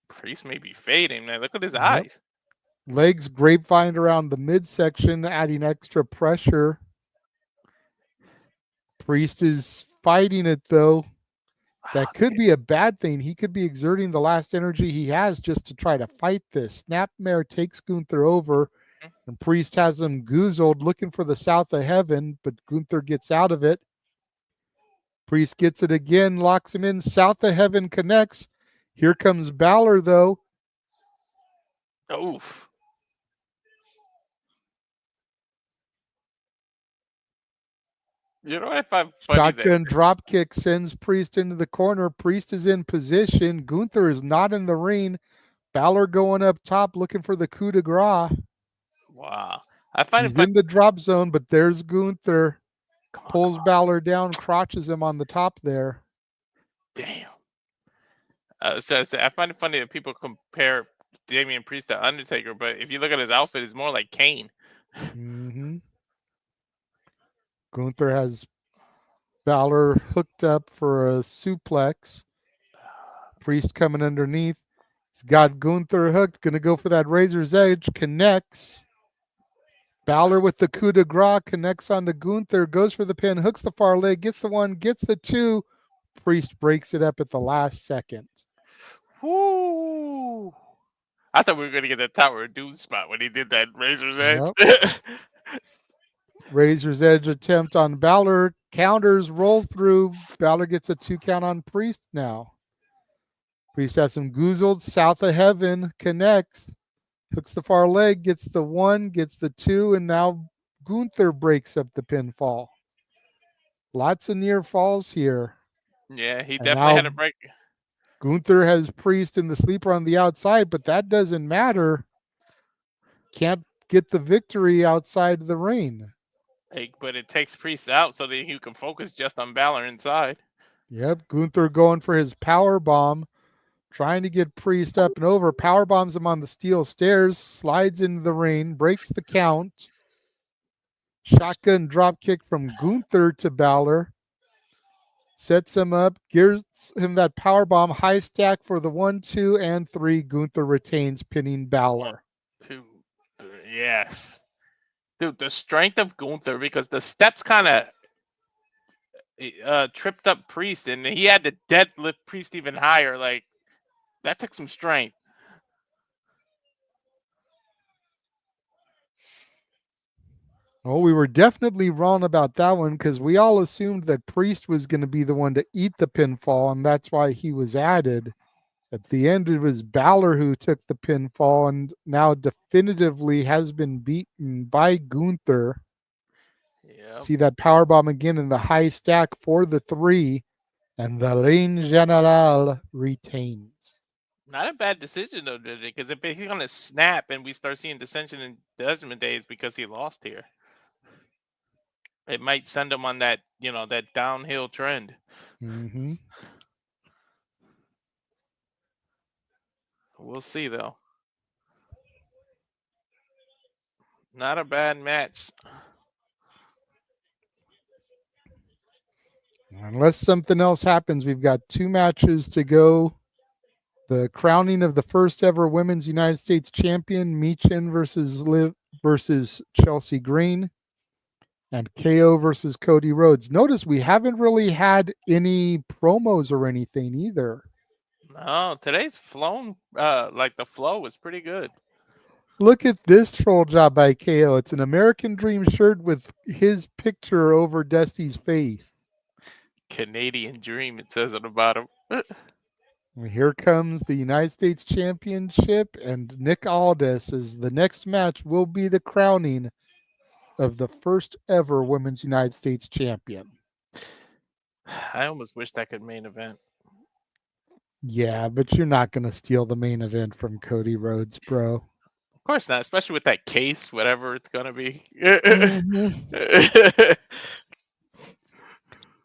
Priest may be fading, man. Look at his eyes. Legs grapevine around the midsection, adding extra pressure. Priest is fighting it, though. That could be a bad thing. He could be exerting the last energy he has just to try to fight this. Snapmare takes Gunther over, and Priest has him goozled, looking for the South of Heaven, but Gunther gets out of it. Priest gets it again, locks him in. South of Heaven connects. Here comes Balor, though. Oof. You know what? Shotgun drop kick sends Priest into the corner. Priest is in position. Gunther is not in the ring. Balor going up top, looking for the coup de grace. Wow. He's in the drop zone, but there's Gunther. Pulls Balor down, crotches him on the top there. Damn. I was trying to say, I find it funny that people compare Damien Priest to Undertaker, but if you look at his outfit, it's more like Kane. Gunther has Balor hooked up for a suplex. Priest coming underneath. He's got Gunther hooked. Going to go for that Razor's Edge. Connects. Balor with the coup de grace. Connects on the Gunther. Goes for the pin. Hooks the far leg. Gets the 1. Gets the 2. Priest breaks it up at the last second. Woo! I thought we were going to get that Tower of Doom spot when he did that Razor's Edge. Razor's Edge attempt on Balor. Counters, roll through. Balor gets a 2 count on Priest now. Priest has him goozled. South of Heaven connects. Hooks the far leg. Gets the 1. Gets the 2. And now Gunther breaks up the pinfall. Lots of near falls here. Yeah, he definitely had a break. Gunther has Priest in the sleeper on the outside, but that doesn't matter. Can't get the victory outside the ring. But it takes Priest out so that you can focus just on Balor inside. Yep, Gunther going for his power bomb, trying to get Priest up and over. Power bombs him on the steel stairs, slides into the ring, breaks the count. Shotgun drop kick from Gunther to Balor. Sets him up, gives him that power bomb, high stack for the 1, 2, and 3. Gunther retains, pinning Balor. 1, 2, 3, yes. Dude, the strength of Gunther, because the steps kind of tripped up Priest, and he had to deadlift Priest even higher. Like, that took some strength. Well, we were definitely wrong about that one because we all assumed that Priest was going to be the one to eat the pinfall, and that's why he was added. At the end, it was Balor who took the pinfall and now definitively has been beaten by Gunther. Yep. See that powerbomb again in the high stack for the 3, and the Reign General retains. Not a bad decision, though, did it? Because if he's going to snap and we start seeing dissension in Judgment Day, it's because he lost here. It might send him on that, that downhill trend. We'll see though. Not a bad match. Unless something else happens, we've got 2 matches to go. The crowning of the first ever Women's United States Champion, Michin versus Liv versus Chelsea Green, and KO versus Cody Rhodes. Notice we haven't really had any promos or anything either. No, today's flown. Like the flow was pretty good. Look at this troll job by KO. It's an American Dream shirt with his picture over Dusty's face. Canadian Dream, it says on the bottom. Here comes the United States Championship, and Nick Aldis says the next match will be the crowning of the first ever Women's United States Champion. I almost wish that could main event. Yeah, but you're not going to steal the main event from Cody Rhodes, bro. Of course not, especially with that case, whatever it's gonna be.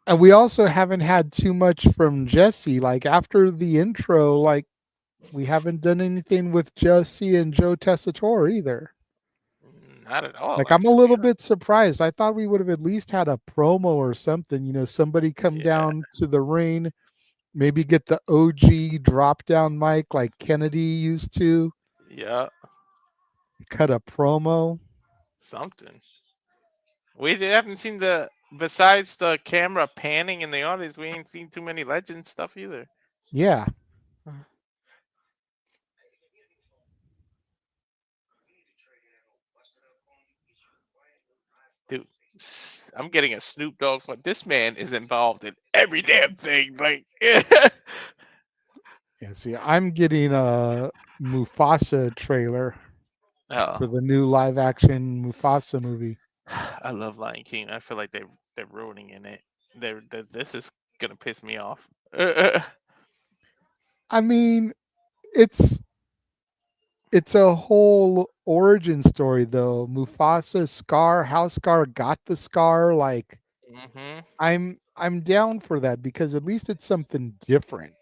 And we also haven't had too much from Jesse. Like after the intro, like we haven't done anything with Jesse and Joe Tessitore either. Not at all. Like I'm a little bit surprised. I thought we would have at least had a promo or something. You know, somebody come down to the ring, maybe get the OG drop down mic like Kennedy used to. Yeah. Cut a promo. Something. We haven't seen besides the camera panning in the audience, we ain't seen too many legend stuff either. Yeah. Dude, I'm getting a Snoop Dogg. This man is involved in every damn thing. Like, yeah. See, I'm getting a Mufasa trailer for the new live action Mufasa movie. I love Lion King. I feel like they're ruining in it. This is gonna piss me off. I mean, it's a whole origin story though. Mufasa, Scar, how Scar got the scar. Like, I'm down for that because at least it's something different.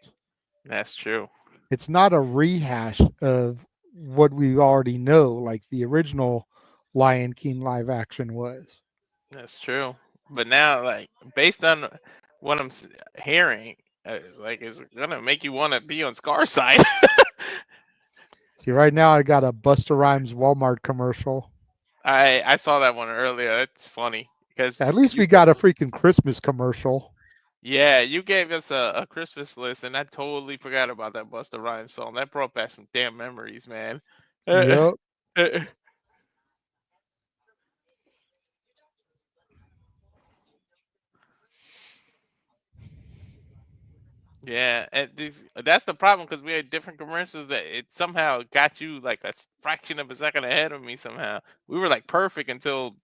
That's true. It's not a rehash of what we already know, like the original Lion King live action was. That's true. But now, like, based on what I'm hearing, like, it's gonna make you want to be on Scar's side. See, right now I got a Busta Rhymes Walmart commercial. I saw that one earlier. That's funny because at least we got a freaking Christmas commercial. Yeah, you gave us a Christmas list, and I totally forgot about that Busta Rhymes song. That brought back some damn memories, man. Yep. Yeah, and that's the problem because we had different commercials that it somehow got you like a fraction of a second ahead of me. Somehow we were like perfect until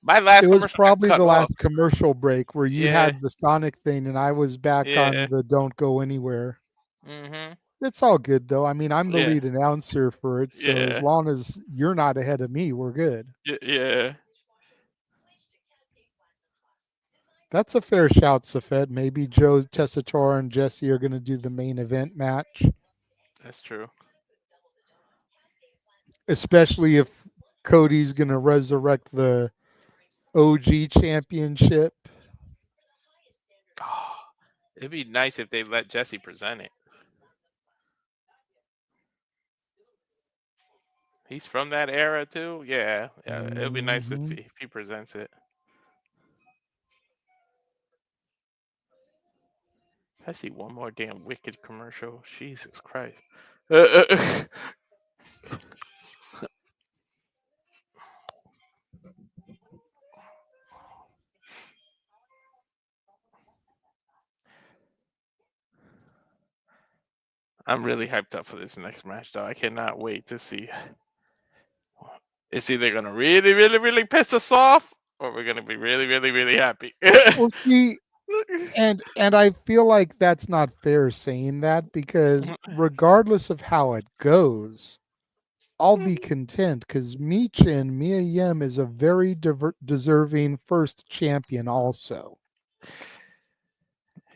my last. It was probably the last commercial break where you had the Sonic thing and I was back on the Don't Go Anywhere. It's all good though. I mean, I'm the lead announcer for it, so as long as you're not ahead of me, we're good. Yeah. That's a fair shout, Safed. Maybe Joe Tessitore and Jesse are going to do the main event match. That's true. Especially if Cody's going to resurrect the OG championship. Oh, it'd be nice if they let Jesse present it. He's from that era too. Yeah. It'd be nice if he presents it. I see one more damn Wicked commercial. Jesus Christ. I'm really hyped up for this next match, though. I cannot wait to see. It's either going to really, really, really piss us off, or we're going to be really, really, really happy. Well, see, and I feel like that's not fair saying that because regardless of how it goes, I'll be content because Michin, Mia Yim is a very deserving first champion also.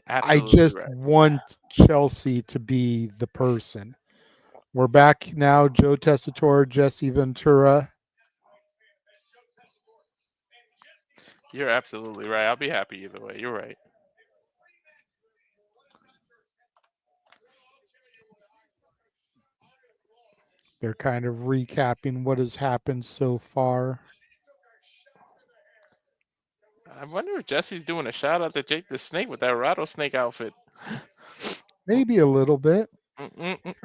Absolutely I just want Chelsea to be the person. We're back now. Joe Tessitore, Jesse Ventura. You're absolutely right. I'll be happy either way. You're right. They're kind of recapping what has happened so far. I wonder if Jesse's doing a shout out to Jake the Snake with that rattlesnake outfit. Maybe a little bit. Mm-mm-mm.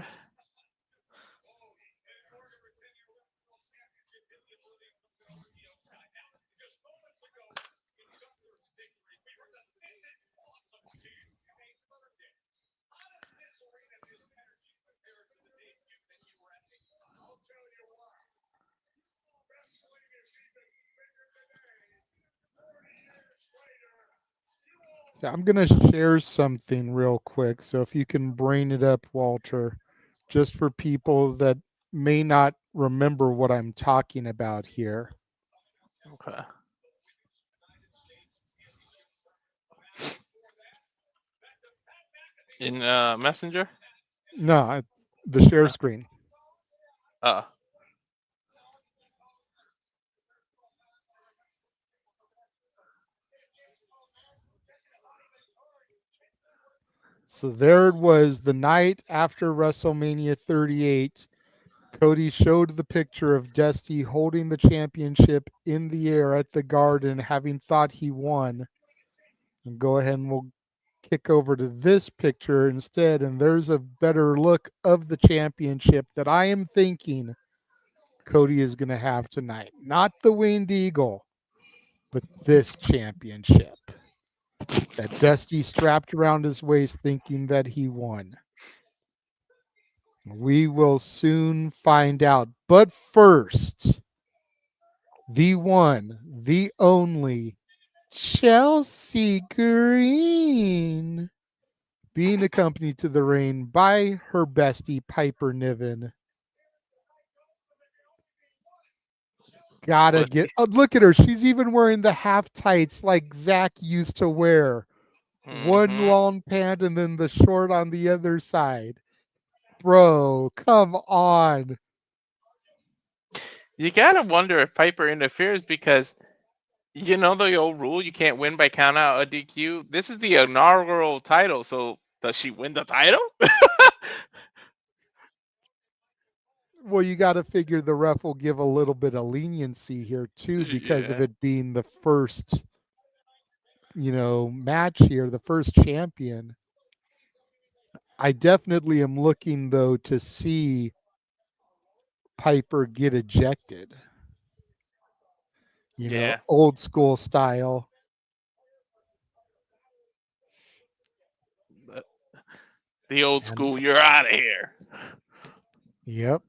I'm going to share something real quick. So if you can bring it up, Walter, just for people that may not remember what I'm talking about here. Okay. In Messenger? No, the share screen. So there it was, the night after WrestleMania 38. Cody showed the picture of Dusty holding the championship in the air at the Garden, having thought he won. And go ahead and we'll kick over to this picture instead. And there's a better look of the championship that I am thinking Cody is going to have tonight. Not the Winged Eagle, but this championship that Dusty strapped around his waist thinking that he won. We will soon find out. But first, the one, the only, Chelsea Green, being accompanied to the ring by her bestie, Piper Niven. Gotta get, look at her. She's even wearing the half tights like Zach used to wear. One long pant and then the short on the other side. Bro, come on. You gotta wonder if Piper interferes because you know the old rule, you can't win by count out or DQ. This is the inaugural title, so does she win the title? Well, you got to figure the ref will give a little bit of leniency here too because of it being the first, match here, the first champion. I definitely am looking though to see Piper get ejected. Old school style. The old school, you're out of here. Yep.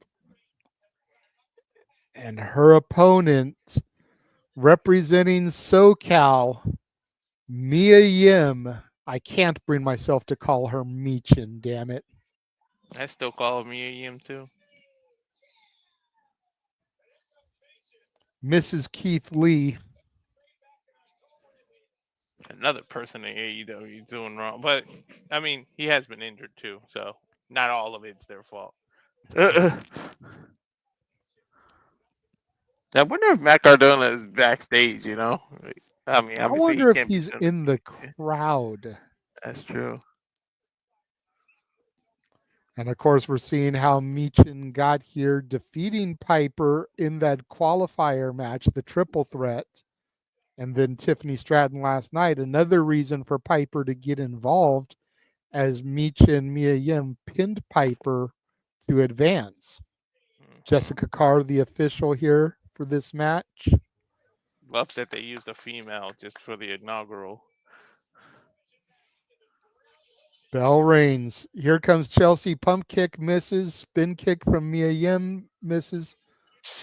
And her opponent, representing SoCal, Mia Yim. I can't bring myself to call her Meechin, damn it. I still call him Mia Yim too. Mrs. Keith Lee. Another person in AEW doing wrong. But, I mean, he has been injured too, so not all of it's their fault. I wonder if Matt Cardona is backstage, I mean, I obviously wonder he if he's in the crowd. That's true. And of course, we're seeing how Meechin got here, defeating Piper in that qualifier match, the triple threat. And then Tiffany Stratton last night, another reason for Piper to get involved, as Meechin Mia Yim pinned Piper to advance. Jessica Carr, the official here for this match. Love that they used a female just for the inaugural. Bell reigns. Here comes Chelsea. Pump kick misses. Spin kick from Mia Yim misses.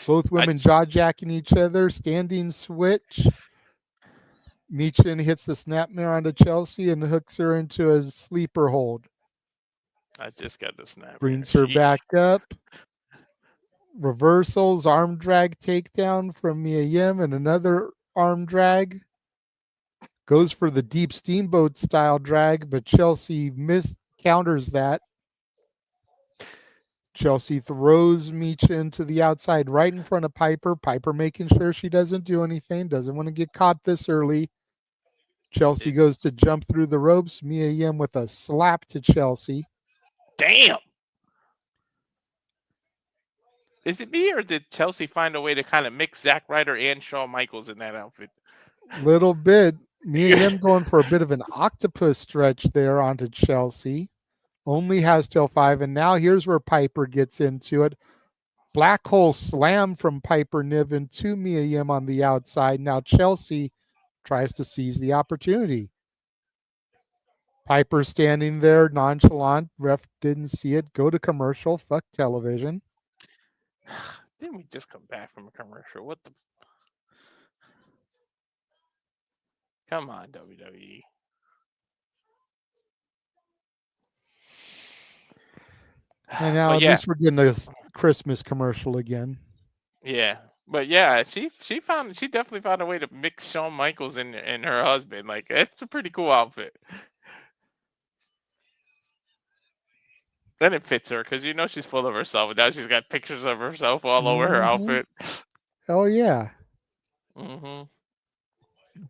Both women jaw-jacking each other. Standing switch. Meechin hits the snapmare onto Chelsea and hooks her into a sleeper hold. I just got the snap. Brings her back up. Reversals, arm drag takedown from Mia Yim and another arm drag. Goes for the deep steamboat style drag, but Chelsea counters that. Chelsea throws Michin to the outside right in front of Piper. Piper making sure she doesn't do anything, doesn't want to get caught this early. Chelsea goes to jump through the ropes. Mia Yim with a slap to Chelsea. Damn. Is it me, or did Chelsea find a way to kind of mix Zack Ryder and Shawn Michaels in that outfit? Little bit. Mia Yim going for a bit of an octopus stretch there onto Chelsea. Only has till 5, and now here's where Piper gets into it. Black hole slam from Piper Niven to Mia Yim on the outside. Now Chelsea tries to seize the opportunity. Piper standing there nonchalant. Ref didn't see it. Go to commercial. Fuck television. Didn't we just come back from a commercial? What the? Come on, WWE. And now at least we're getting a Christmas commercial again. Yeah, but yeah, she definitely found a way to mix Shawn Michaels and her husband. Like, it's a pretty cool outfit. Then it fits her because she's full of herself, and now she's got pictures of herself all over her outfit. Hell yeah. Mm-hmm.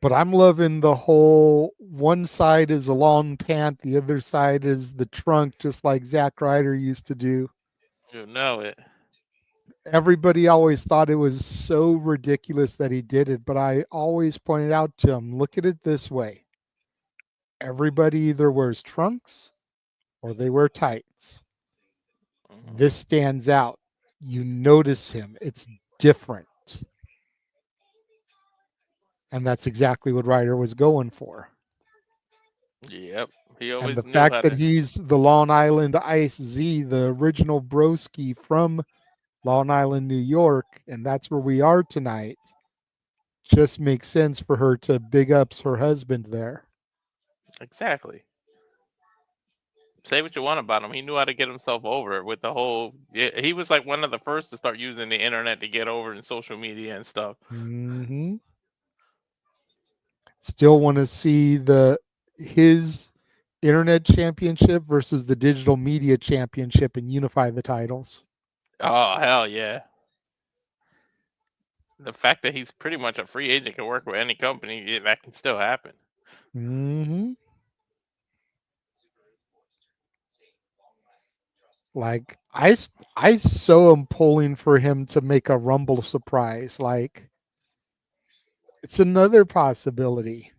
But I'm loving the whole one side is a long pant, the other side is the trunk, just like Zack Ryder used to do. You know it. Everybody always thought it was so ridiculous that he did it, but I always pointed out to him, look at it this way. Everybody either wears trunks or they wear tights. Mm-hmm. This stands out. You notice him. It's different. And that's exactly what Ryder was going for. Yep. He always and the knew fact how that to... he's the Long Island Ice Z, the original broski from Long Island, New York, and that's where we are tonight, just makes sense for her to big ups her husband there. Exactly. Say what you want about him. He knew how to get himself over with the whole... He was like one of the first to start using the internet to get over in social media and stuff. Mm-hmm. Still want to see his internet championship versus the digital media championship and unify the titles. Oh, hell yeah. The fact that he's pretty much a free agent, can work with any company, that can still happen. Mm-hmm. Like, I so am pulling for him to make a Rumble surprise. Like, it's another possibility.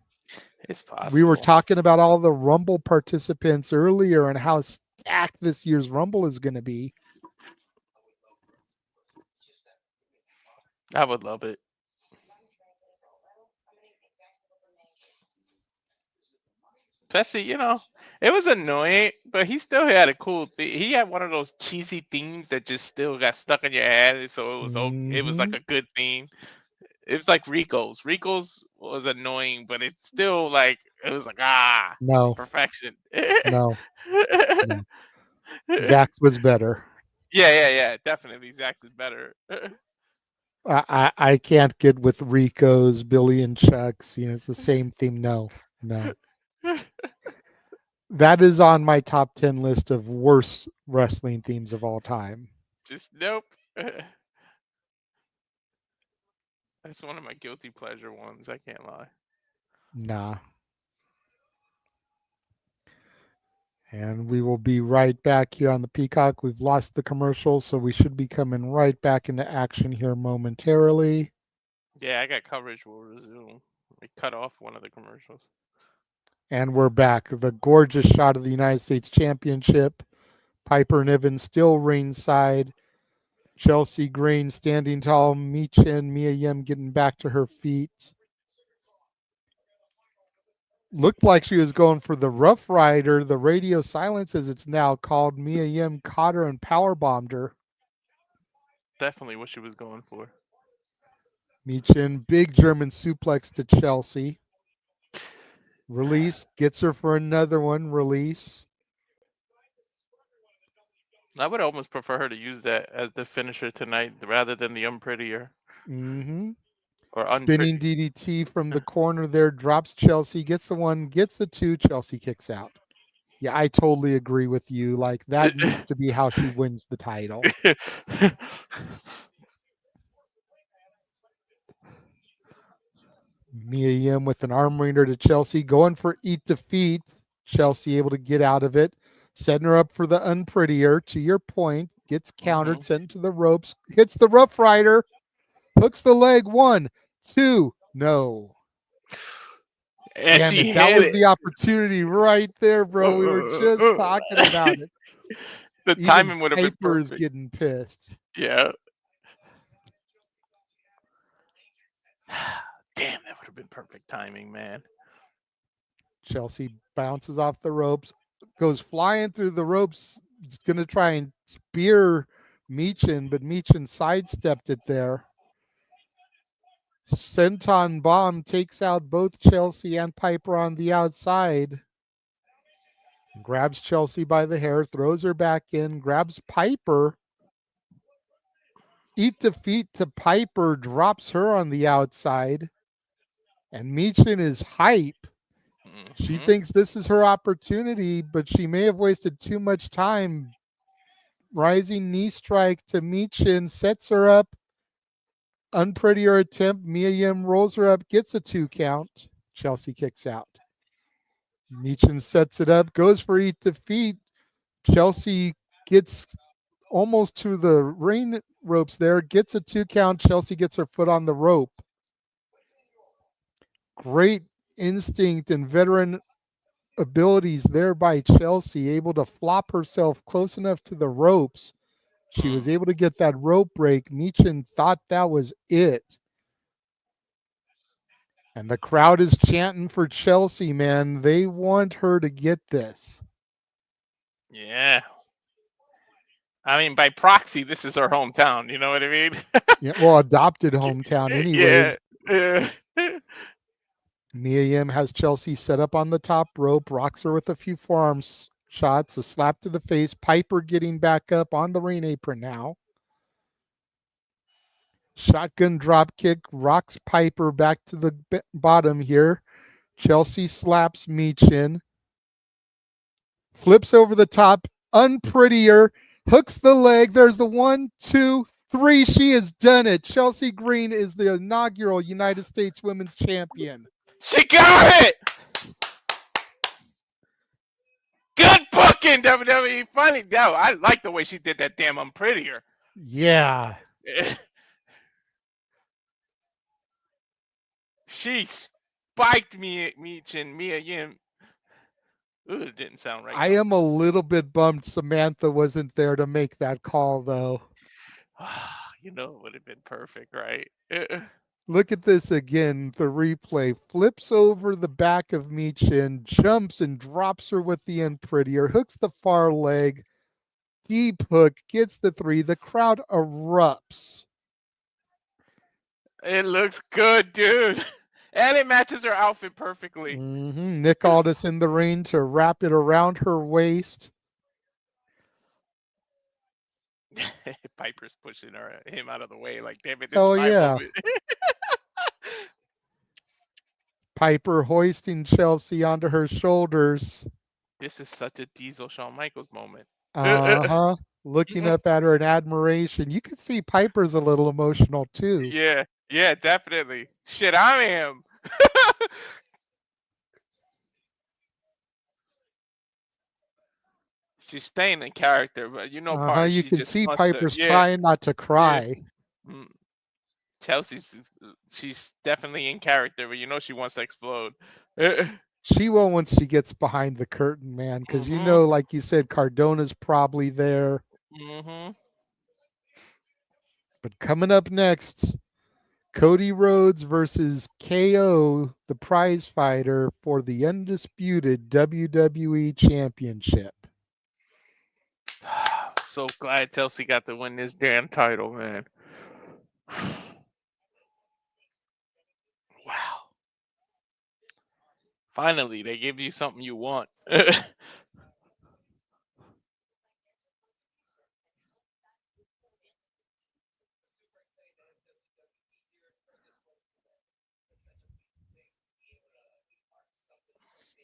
It's possible. We were talking about all the Rumble participants earlier and how stacked this year's Rumble is going to be. I would love it. Especially, it was annoying, but he still had a cool thing. He had one of those cheesy themes that just still got stuck in your head, so it was it was like a good theme. It was like Rico's. Rico's was annoying, but it's still like it was like no perfection. no. Zach's was better. Yeah, definitely. Zach's is better. I can't get with Rico's, Billy and Chuck's. It's the same theme. No. That is on my top 10 list of worst wrestling themes of all time. Just nope. That's one of my guilty pleasure ones. I can't lie. Nah. And we will be right back here on the Peacock. We've lost the commercial, so we should be coming right back into action here momentarily. Yeah, I got coverage. We'll resume. We cut off one of the commercials. And we're back. The gorgeous shot of the United States Championship. Piper Niven still ringside. Chelsea Green standing tall. Michin, Mia Yim getting back to her feet. Looked like she was going for the Rough Rider, the radio silence as it's now called. Mia Yim caught her and powerbombed her. Definitely what she was going for. Michin, big German suplex to Chelsea. Release, gets her for another one. Release. I would almost prefer her to use that as the finisher tonight rather than the unprettier. Mm-hmm. Or spinning DDT from the corner there, drops Chelsea, gets the one, gets the two, Chelsea kicks out. Yeah, I totally agree with you. Like that needs to be how she wins the title. Mia Yim with an arm wringer to Chelsea, going for eat defeat. Chelsea able to get out of it, setting her up for the unprettier. To your point, gets countered, sent into the ropes, hits the Rough Rider, hooks the leg. 1, 2, no. And Damn she it, that hit was it. the opportunity right there, bro. We were just talking about it. The Even timing would have been Piper is perfect. getting pissed. Yeah. Damn, that would have been perfect timing, man. Chelsea bounces off the ropes, goes flying through the ropes. It's going to try and spear Meechin, but Meechin sidestepped it there. Senton Bomb takes out both Chelsea and Piper on the outside. Grabs Chelsea by the hair, throws her back in, grabs Piper. Eat defeat to Piper, drops her on the outside. And Meechin is hype. She thinks this is her opportunity, but she may have wasted too much time. Rising knee strike to Meechin, sets her up. Unprettier attempt. Mia Yim rolls her up, gets a 2 count. Chelsea kicks out. Meechin sets it up, goes for eat defeat. Chelsea gets almost to the ring ropes there, gets a 2 count. Chelsea gets her foot on the rope. Great instinct and veteran abilities there by Chelsea, able to flop herself close enough to the ropes. She was able to get that rope break. Meechin thought that was it. And the crowd is chanting for Chelsea, man. They want her to get this. Yeah. I mean, by proxy, this is her hometown. You know what I mean? Yeah, well, adopted hometown anyways. Yeah. Mia Yim has Chelsea set up on the top rope, rocks her with a few forearm shots, a slap to the face. Piper getting back up on the ring apron now. Shotgun drop kick, rocks Piper back to the bottom here. Chelsea slaps Meechin. Flips over the top, unprettier, hooks the leg. There's the 1, 2, 3. She has done it. Chelsea Green is the inaugural United States Women's Champion. She got it! Good booking, WWE. Funny. No, I like the way she did that damn unprettier. Yeah. She spiked Meechin, Mia Yim. Ooh, it didn't sound right. I am a little bit bummed Samantha wasn't there to make that call, though. You know, it would have been perfect, right? Look at this again. The replay flips over the back of Meechin, jumps and drops her with the unprettier, hooks the far leg, deep hook, gets the 3. The crowd erupts. It looks good, dude. And it matches her outfit perfectly. Nick Aldis in the ring to wrap it around her waist. Piper's pushing him out of the way. Like, damn it, this Oh, is my yeah. moment. Piper hoisting Chelsea onto her shoulders. This is such a Diesel Shawn Michaels moment. Uh-huh. Looking up at her in admiration. You can see Piper's a little emotional, too. Yeah, definitely. Shit, I am. She's staying in character, but you know, part You she can just see wants Piper's to, trying not to cry. Mm. She's definitely in character, but you know she wants to explode. She will once she gets behind the curtain, man, because you know, like you said, Cardona's probably there. But coming up next, Cody Rhodes versus KO, the prize fighter for the undisputed WWE Championship. So glad Chelsea got to win this damn title, man. Wow. Finally, they give you something you want.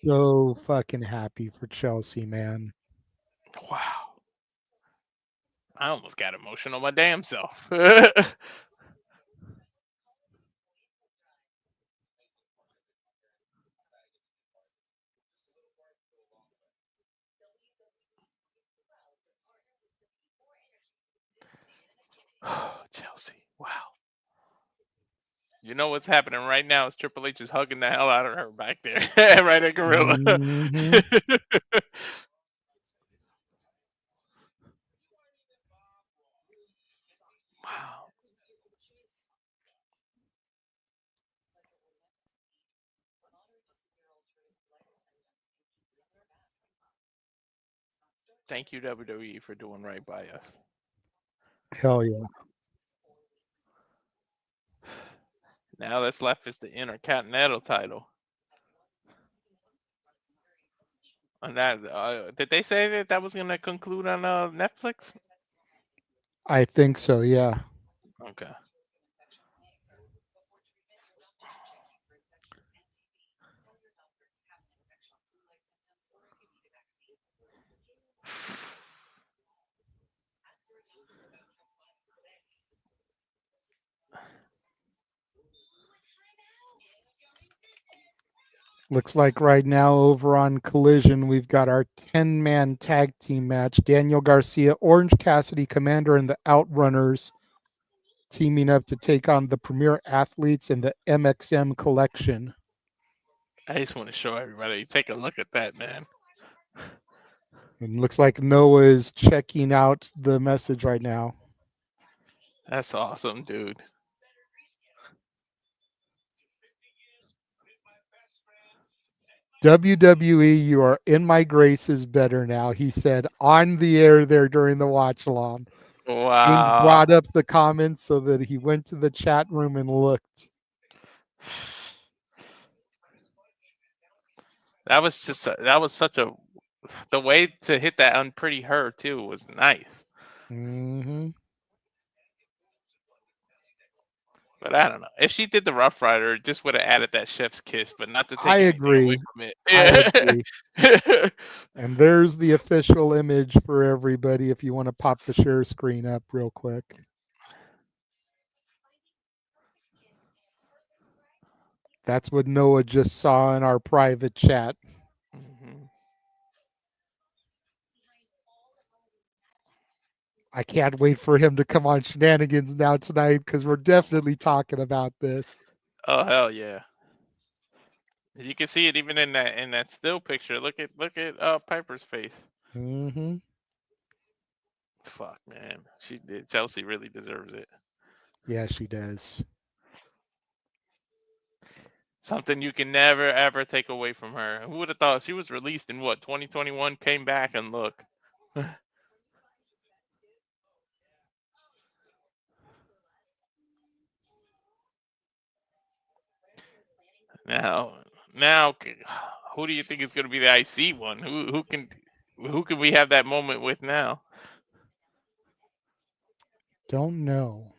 so fucking happy for Chelsea, man. Wow. I almost got emotional my damn self. Chelsea. Wow. You know what's happening right now is Triple H is hugging the hell out of her back there. Right at Gorilla. Mhm. Wow. Thank you, WWE, for doing right by us. Hell yeah. Now that's left is the Intercontinental title. And that did they say that was going to conclude on Netflix? I think so, yeah. Okay. Looks like right now over on Collision, we've got our 10-man tag team match. Daniel Garcia, Orange Cassidy, Commander, and the Outrunners teaming up to take on the Premier Athletes and the MXM Collection. I just want to show everybody. Take a look at that, man. And looks like Noah is checking out the message right now. That's awesome, dude. WWE, you are in my graces better now, he said on the air there during the watch along. James Wow. brought up the comments so that he went to the chat room and looked. That was such a the way to hit that unpretty her too was nice. Mm-hmm. But I don't know. If she did the Rough Rider, it just would have added that chef's kiss, but not to take I anything away agree. from it. I agree. And there's the official image for everybody if you want to pop the share screen up real quick. That's what Noah just saw in our private chat. Mhm. I can't wait for him to come on Shenanigans now tonight because we're definitely talking about this. Oh hell yeah! You can see it even in that still picture. Look at Piper's face. Mm-hmm. Fuck man, Chelsea really deserves it. Yeah, she does. Something you can never ever take away from her. Who would have thought she was released in what 2021? Came back and look. Now, who do you think is going to be the IC one? Who can we have that moment with now? Don't know.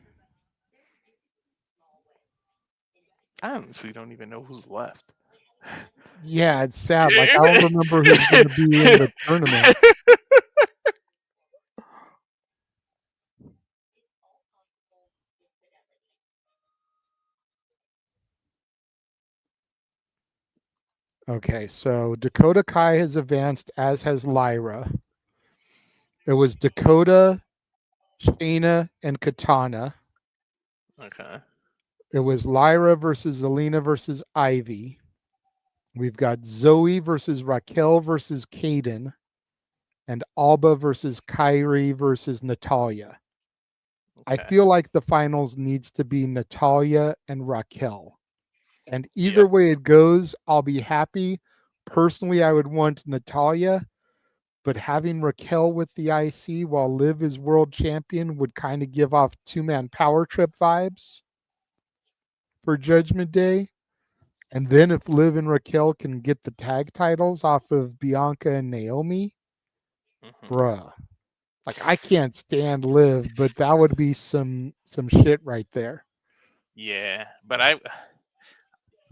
I honestly don't even know who's left. Yeah, it's sad. Like I don't remember who's going to be in the tournament. Okay, so Dakota Kai has advanced, as has Lyra. It was Dakota, Shayna, and Katana. Okay. It was Lyra versus Zelina versus Ivy. We've got Zoe versus Raquel versus Kaden. And Alba versus Kyrie versus Natalia. I feel like the finals needs to be Natalia and Raquel. And either way it goes, I'll be happy. Personally, I would want Natalia, but having Raquel with the IC while Liv is world champion would kind of give off two-man power trip vibes for Judgment Day. And then if Liv and Raquel can get the tag titles off of Bianca and Naomi, bruh. Like I can't stand Liv, but that would be some shit right there. Yeah, but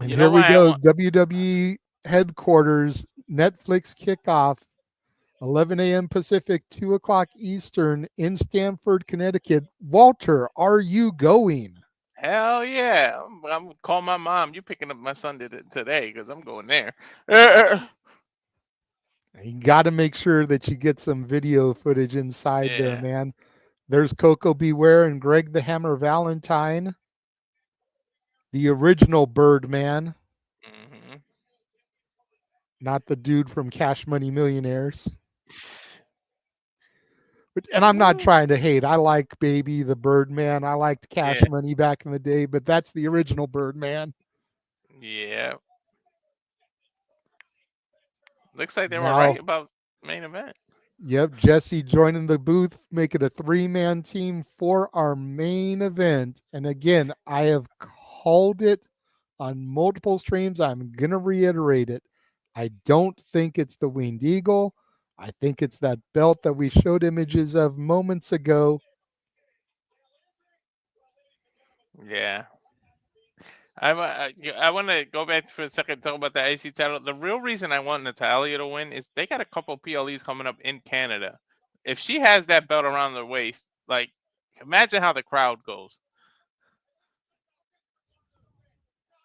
And here we go. WWE headquarters, Netflix kickoff, 11 a.m. Pacific, 2 o'clock Eastern in Stamford, Connecticut. Walter, are you going? Hell yeah. I'm gonna call my mom. You picking up my son today because I'm going there. You got to make sure that you get some video footage inside there, Yeah. man. There's Coco Beware and Greg the Hammer Valentine, the original Birdman, Hmm. not the dude from Cash Money Millionaires. And I'm not trying to hate. I like Baby the Birdman. I liked Cash Yeah. Money back in the day, but that's the original Birdman. Yeah. Looks like they were right Now, about main event. yep, Jesse joining the booth, make it a 3-man team for our main event. And again, I have called it on multiple streams. I'm going to reiterate it. I don't think it's the Winged Eagle. I think it's that belt that we showed images of moments ago. Yeah. I want to go back for a second and talk about the IC title. The real reason I want Natalia to win is they got a couple PLEs coming up in Canada. If she has that belt around her waist, like, imagine how the crowd goes.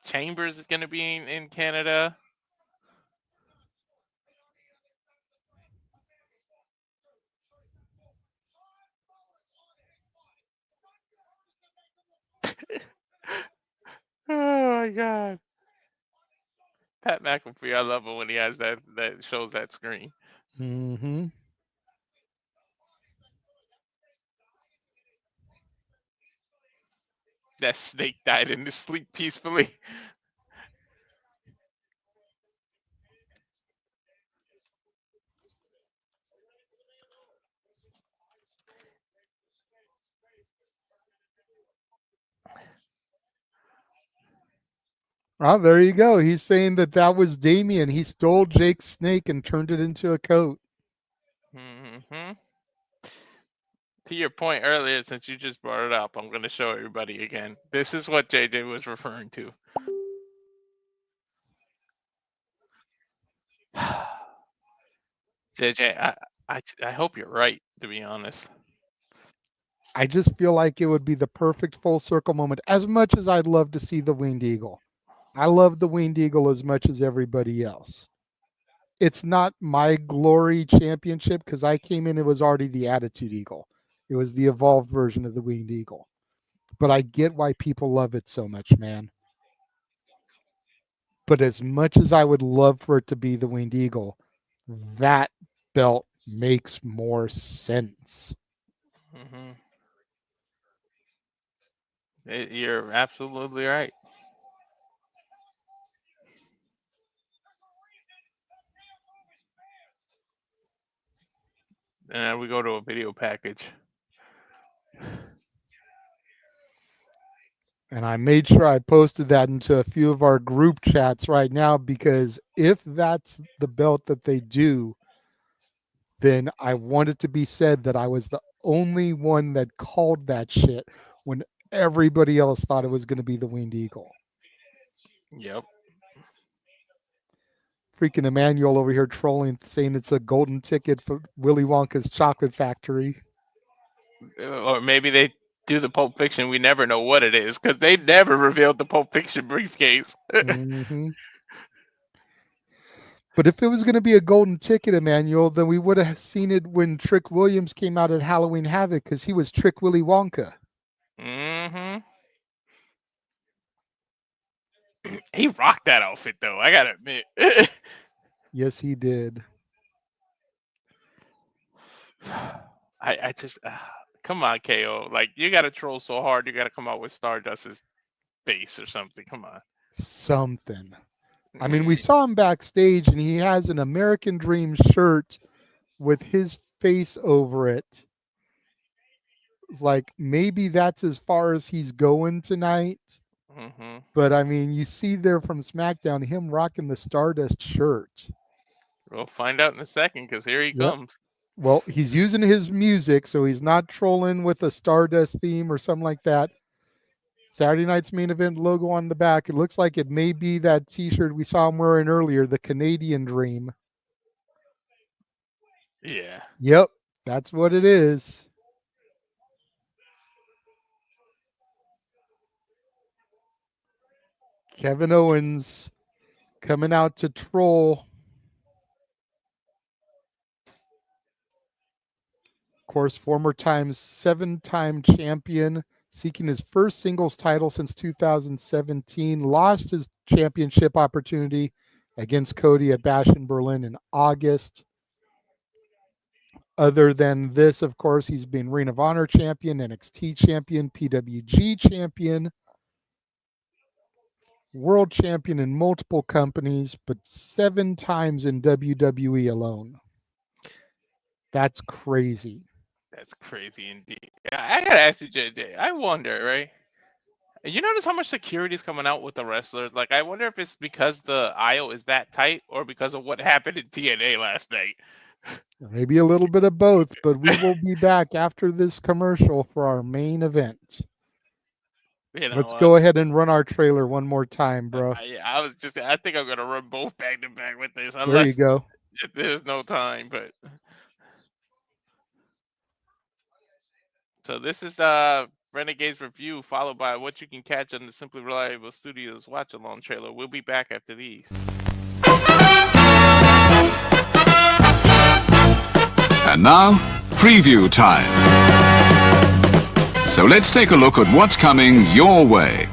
Chambers is going to be in Canada. Oh my God. Pat McAfee, I love it when he has that shows that screen. Mm-hmm. That snake died in his sleep peacefully. Oh, there you go. He's saying that was Damien. He stole Jake's snake and turned it into a coat. Hmm. To your point earlier, since you just brought it up, I'm going to show everybody again. This is what JJ was referring to. JJ, I hope you're right, to be honest. I just feel like it would be the perfect full circle moment. As much as I'd love to see the Winged Eagle, I love the Winged Eagle as much as everybody else. It's not my glory championship because I came in, it was already the Attitude Eagle. It was the evolved version of the Winged Eagle. But I get why people love it so much, man. But as much as I would love for it to be the Winged Eagle, that belt makes more sense. Hmm. You're absolutely right. And then we go to a video package. And I made sure I posted that into a few of our group chats right now because if that's the belt that they do, then I want it to be said that I was the only one that called that shit when everybody else thought it was going to be the Winged Eagle. Yep. Freaking Emmanuel over here trolling, saying it's a golden ticket for Willy Wonka's chocolate factory. Or maybe they do the Pulp Fiction. We never know what it is because they never revealed the Pulp Fiction briefcase. Mm-hmm. But if it was going to be a golden ticket, Emmanuel, then we would have seen it when Trick Williams came out at Halloween Havoc because he was Trick Willy Wonka. Hmm. He rocked that outfit though. I gotta admit. Yes, he did. I just come on, KO. Like, you gotta troll so hard, you gotta come out with Stardust's face or something. Come on. Something. I mean, we saw him backstage and he has an American Dream shirt with his face over it. It's like maybe that's as far as he's going tonight. Hmm. But I mean, you see there from SmackDown him rocking the Stardust shirt. We'll find out in a second because here he Yep. comes. Well, he's using his music, so he's not trolling with a Stardust theme or something like that. Saturday night's main event logo on the back. It looks like it may be that T-shirt we saw him wearing earlier, the Canadian Dream. Yeah. Yep, that's what it is. Kevin Owens coming out to troll. Of course, former times 7-time champion, seeking his first singles title since 2017. Lost his championship opportunity against Cody at Bash in Berlin in August. Other than this, of course, he's been Ring of Honor champion, NXT champion, PWG champion, world champion in multiple companies, but 7 times in WWE alone. That's crazy. That's crazy indeed. Yeah, I gotta ask you, JJ. I wonder, right? You notice how much security is coming out with the wrestlers? Like, I wonder if it's because the aisle is that tight or because of what happened in TNA last night. Maybe a little bit of both, but we will be back after this commercial for our main event. You know, Let's go ahead and run our trailer one more time, bro. I think I'm gonna run both back to back with this, There you unless go. if there's no time. But so this is the Renegades review, followed by what you can catch on the Simply Reliable Studios watch along trailer. We'll be back after these. And now, preview time. So let's take a look at what's coming your way.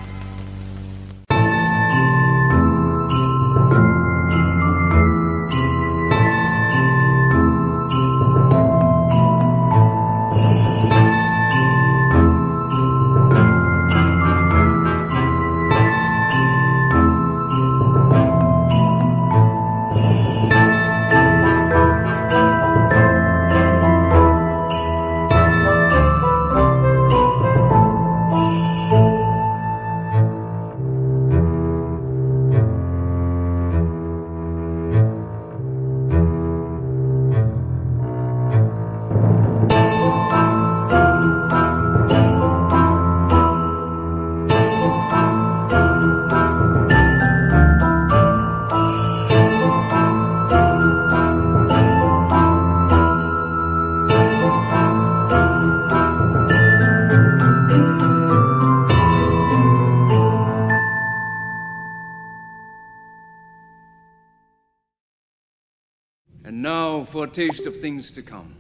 And now for a taste of things to come.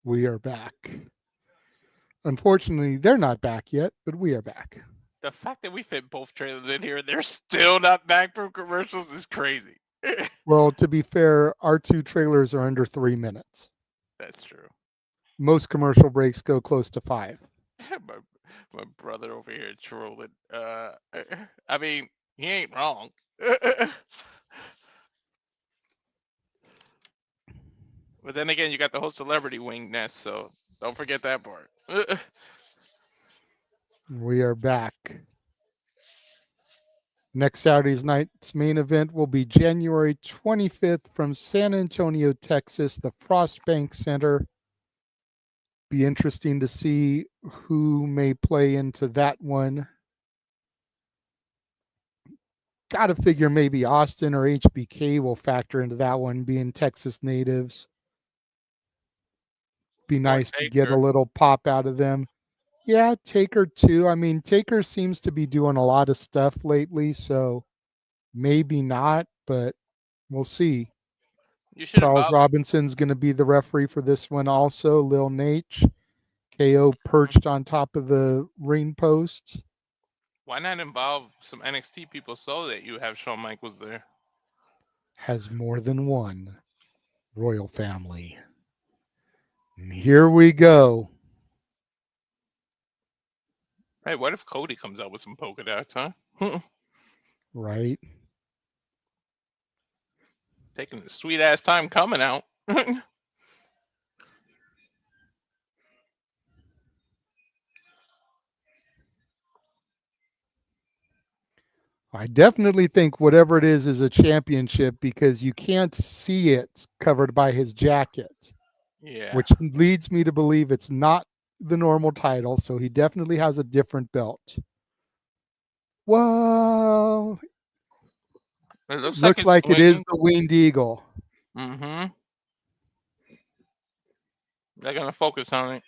We are back. Unfortunately, they're not back yet, but we are back. The fact that we fit both trailers in here and they're still not back from commercials is crazy. Well, to be fair, our 2 trailers are under 3 minutes. That's true. Most commercial breaks go close to 5. my brother over here trolling. I mean, he ain't wrong. But then again, you got the whole celebrity wing nest, so Don't forget that part. We are back. Next Saturday's night's main event will be January 25th from San Antonio, Texas, the Frostbank Center. Be interesting to see who may play into that one. Got to figure maybe Austin or HBK will factor into that one, being Texas natives. Be nice to get a little pop out of them. Yeah, Taker too. I mean, Taker seems to be doing a lot of stuff lately, so maybe not, but we'll see. Charles Robinson's going to be the referee for this one also. Lil Nate. KO perched on top of the ring post. Why not involve some NXT people so that you have Shawn Michaels there? Has more than one royal family. And here we go. Hey, what if Cody comes out with some polka dots, huh? Right. Taking a sweet ass time coming out. I definitely think whatever it is a championship because you can't see it covered by his jacket. Yeah. Which leads me to believe it's not the normal title, so he definitely has a different belt. Whoa. It looks like it is the Winged Eagle. Mm-hmm. They're going to focus on it.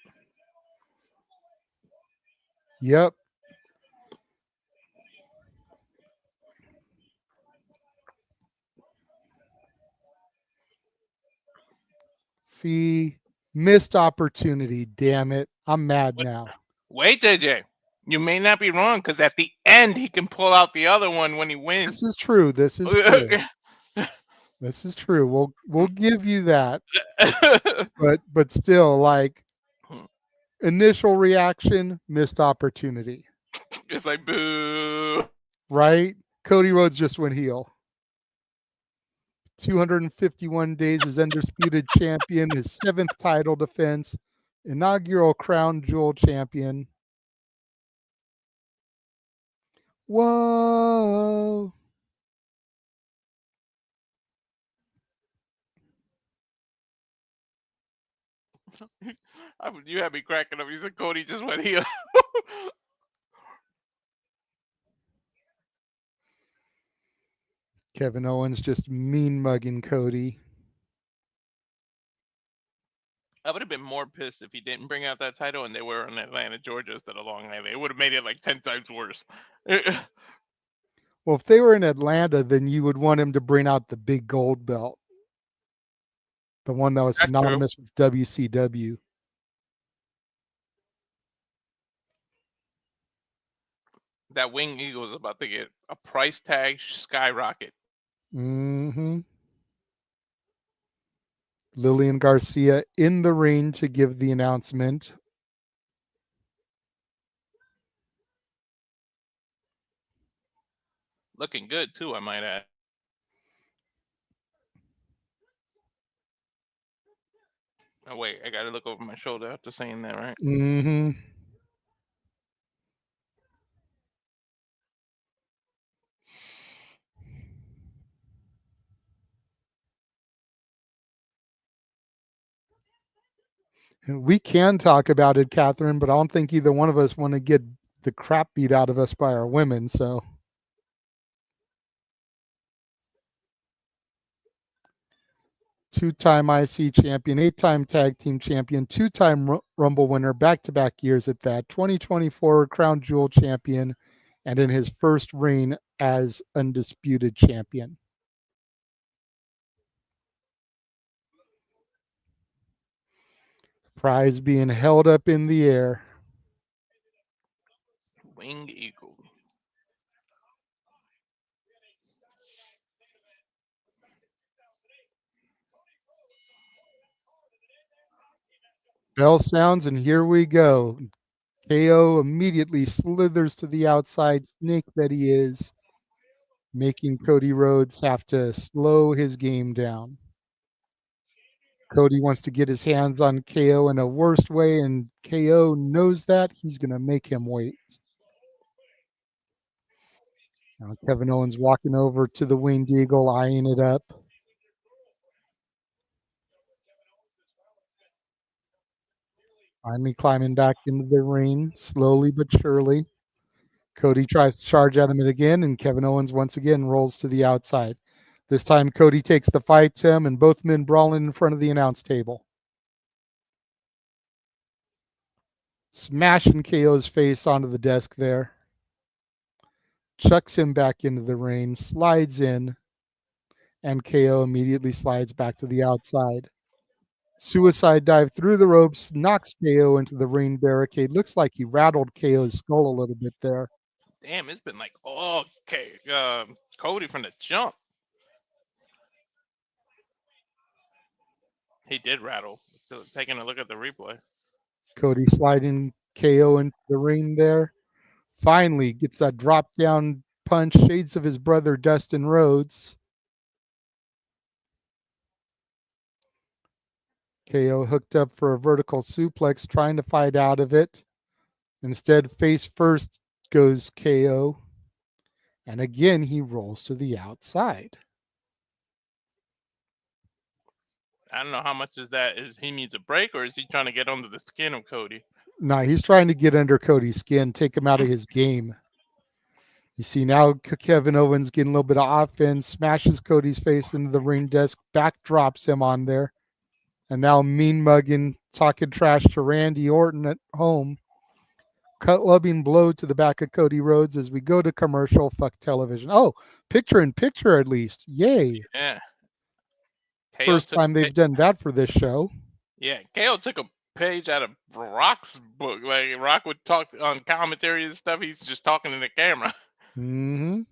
Yep. See, missed opportunity. Damn it. I'm mad now. Wait, JJ. You may not be wrong because at the end he can pull out the other one when he wins. This is true. This is true. This is true. We'll give you that. but still, like, initial reaction, missed opportunity. It's like, boo. Right? Cody Rhodes just went heel. 251 days as undisputed champion, his 7th title defense, inaugural crown jewel champion. Whoa. You had me cracking up. You said Cody just went heel. Kevin Owens just mean mugging Cody. I would have been more pissed if he didn't bring out that title and they were in Atlanta, Georgia instead of Long Island. It would have made it like 10 times worse. Well, if they were in Atlanta, then you would want him to bring out the big gold belt. The one that was synonymous with WCW. That Winged Eagle is about to get a price tag skyrocket. Mm-hmm. Lillian Garcia in the ring to give the announcement. Looking good, too, I might add. Oh, wait, I got to look over my shoulder after saying that, right? Mm-hmm. We can talk about it, Catherine, but I don't think either one of us want to get the crap beat out of us by our women, so. Two-time IC champion, 8-time tag team champion, 2-time Rumble winner, back-to-back years at that, 2024 Crown Jewel champion, and in his first reign as undisputed champion. Prize being held up in the air. Winged Eagle. Bell sounds, and here we go. KO immediately slithers to the outside, snake that he is, making Cody Rhodes have to slow his game down. Cody wants to get his hands on KO in a worst way, and KO knows that. He's going to make him wait. Now Kevin Owens walking over to the Winged Eagle, eyeing it up. Finally climbing back into the ring, slowly but surely. Cody tries to charge at him again, and Kevin Owens once again rolls to the outside. This time Cody takes the fight to him, and both men brawling in front of the announce table. Smashing KO's face onto the desk there. Chucks him back into the ring, slides in, and KO immediately slides back to the outside. Suicide dive through the ropes, knocks KO into the ring barricade. Looks like he rattled KO's skull a little bit there. Damn, it's been like, okay, Cody from the jump. He did rattle. Still taking a look at the replay. Cody sliding KO into the ring there. Finally gets that drop down punch, shades of his brother Dustin Rhodes. KO hooked up for a vertical suplex, trying to fight out of it. Instead, face first goes KO. And again, he rolls to the outside. I don't know how much is that. Is he needs a break, or is he trying to get under the skin of Cody? No, he's trying to get under Cody's skin, take him out of his game. You see now Kevin Owens getting a little bit of offense, smashes Cody's face into the ring desk, backdrops him on there. And now mean mugging, talking trash to Randy Orton at home. Cut-lubbing blow to the back of Cody Rhodes as we go to commercial. Fuck television. Oh, picture in picture at least. Yay. Yeah. First time they've done that for this show. Yeah, KO took a page out of Rock's book. Like, Rock would talk on commentary and stuff. He's just talking to the camera. Mm-hmm.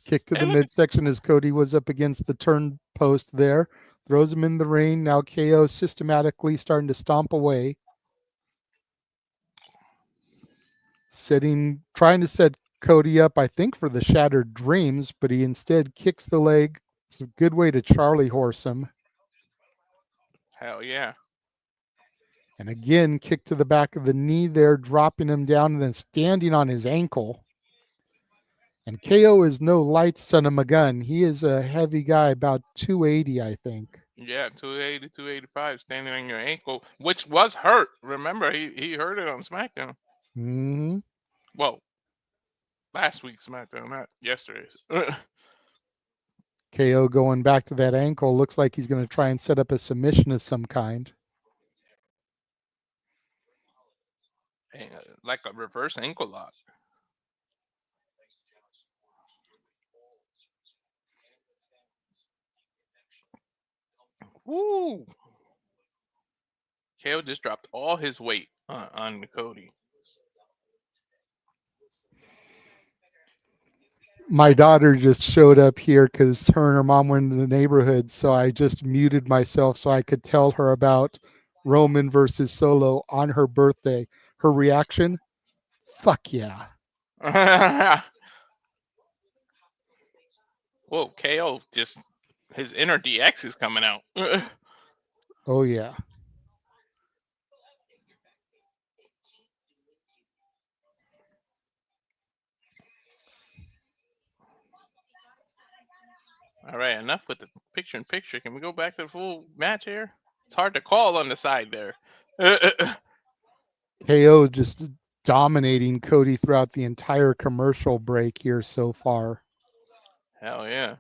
Kick to the midsection as Cody was up against the turn post there. Throws him in the ring. Now KO systematically starting to stomp away. Trying to set Cody up, I think, for the shattered dreams, but he instead kicks the leg. It's a good way to Charlie horse him. Hell yeah. And again, kick to the back of the knee there, dropping him down and then standing on his ankle. And KO is no light son of a gun. He is a heavy guy, about 280, I think. Yeah, 280, 285, standing on your ankle, which was hurt. Remember, he hurt it on SmackDown. Mm-hmm. Well, last week's SmackDown, not yesterday's. KO going back to that ankle. Looks like he's going to try and set up a submission of some kind. Like a reverse ankle lock. Woo! KO just dropped all his weight on Cody. My daughter just showed up here because her and her mom went in the neighborhood, so I just muted myself so I could tell her about Roman versus Solo on her birthday. Her reaction? Fuck yeah. Whoa, KO just, his inner DX is coming out. Oh yeah. All right, enough with the picture in picture. Can we go back to the full match here? It's hard to call on the side there. KO just dominating Cody throughout the entire commercial break here so far. Hell yeah.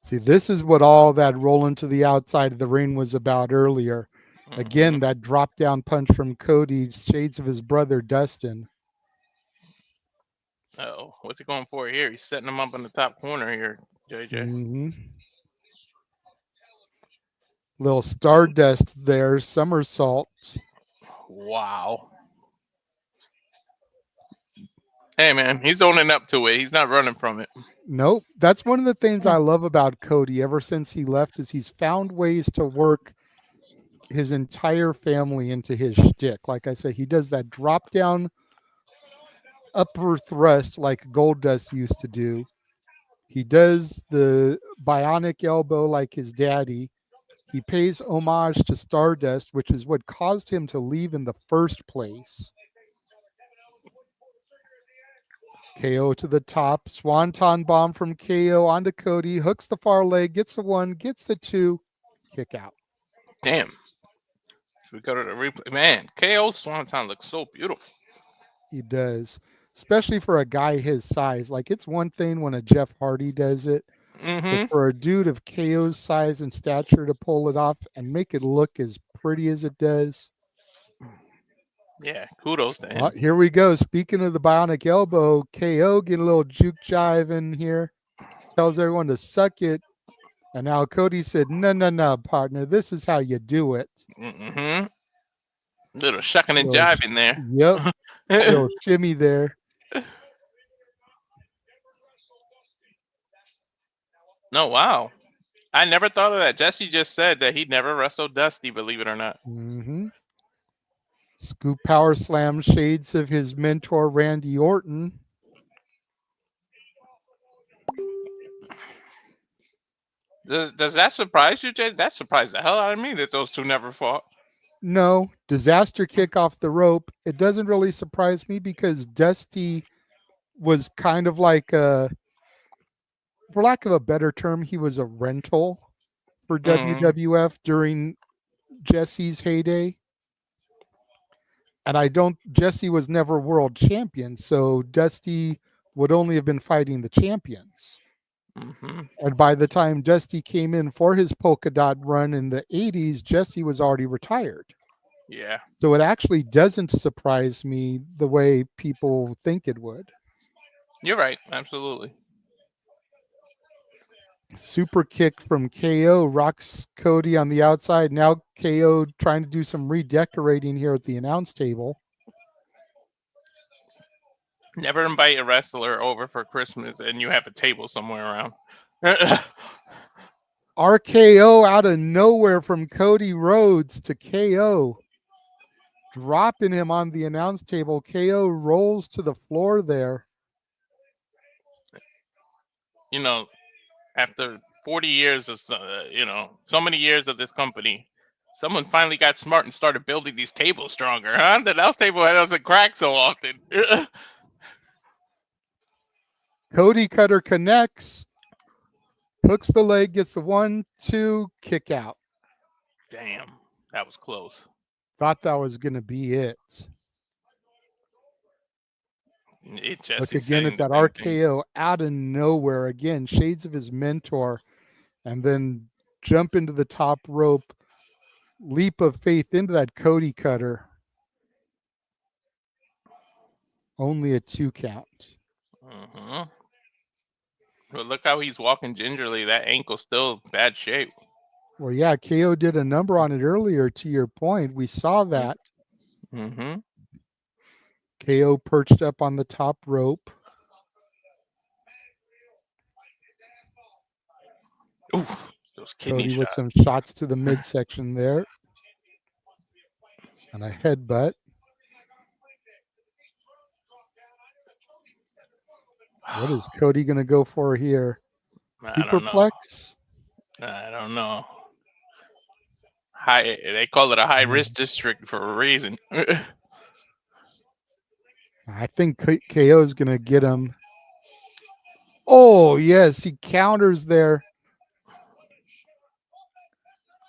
See, this is what all that rolling to the outside of the ring was about earlier. Again, that drop down punch from Cody, shades of his brother Dustin. Oh, what's he going for here? He's setting him up in the top corner here, JJ. Mm-hmm. Little Stardust there, somersault. Wow. Hey, man, he's owning up to it. He's not running from it. Nope. That's one of the things I love about Cody ever since he left is he's found ways to work his entire family into his shtick. Like I said, he does that drop down upper thrust like Goldust used to do. He does the bionic elbow like his daddy. He pays homage to Stardust, which is what caused him to leave in the first place. KO to the top. Swanton bomb from KO onto Cody. Hooks the far leg. Gets the 1. Gets the 2. Kick out. Damn. So we go to the replay. Man, KO's Swanton looks so beautiful. He does. Especially for a guy his size. Like, it's one thing when a Jeff Hardy does it. But for a dude of KO's size and stature to pull it off and make it look as pretty as it does. Yeah, kudos to him. Well, here we go. Speaking of the bionic elbow, KO getting a little juke jive in here. Tells everyone to suck it. And now Cody said, no, partner. This is how you do it. Little shucking and jiving there. Yep. Little shimmy there. No, wow. I never thought of that. Jesse just said that he never wrestled Dusty, believe it or not. Scoop power slam, shades of his mentor Randy Orton. Does that surprise you, Jay? That surprised the hell out of me that those two never fought. No, disaster kick off the rope. It doesn't really surprise me because Dusty was kind of like a, for lack of a better term, he was a rental for WWF during Jesse's heyday. And Jesse was never world champion, so Dusty would only have been fighting the champions. And by the time Dusty came in for his polka dot run in the 80s, Jesse was already retired. Yeah. So it actually doesn't surprise me the way people think it would. You're right. Absolutely. Super kick from KO rocks Cody on the outside. Now KO trying to do some redecorating here at the announce table. Never invite a wrestler over for Christmas and you have a table somewhere around. RKO out of nowhere from Cody Rhodes to KO. Dropping him on the announce table. KO rolls to the floor there. You know, after 40 years of, so many years of this company, someone finally got smart and started building these tables stronger, huh? The announce table doesn't crack so often. Cody cutter connects. Hooks the leg, gets the 1, 2, kick out. Damn, that was close. Thought that was going to be it. Look again at that RKO out of nowhere. Again, shades of his mentor. And then jump into the top rope. Leap of faith into that Cody cutter. Only a 2 count. Well, look how he's walking gingerly. That ankle's still bad shape. Well, yeah, KO did a number on it earlier, to your point. We saw that. KO perched up on the top rope. Ooh, those kidney Cody shots. with some shots to the midsection there. And a headbutt. What is Cody going to go for here? Superplex? I don't know. They call it a high risk district for a reason. I think KO is going to get him. Oh, yes, he counters there.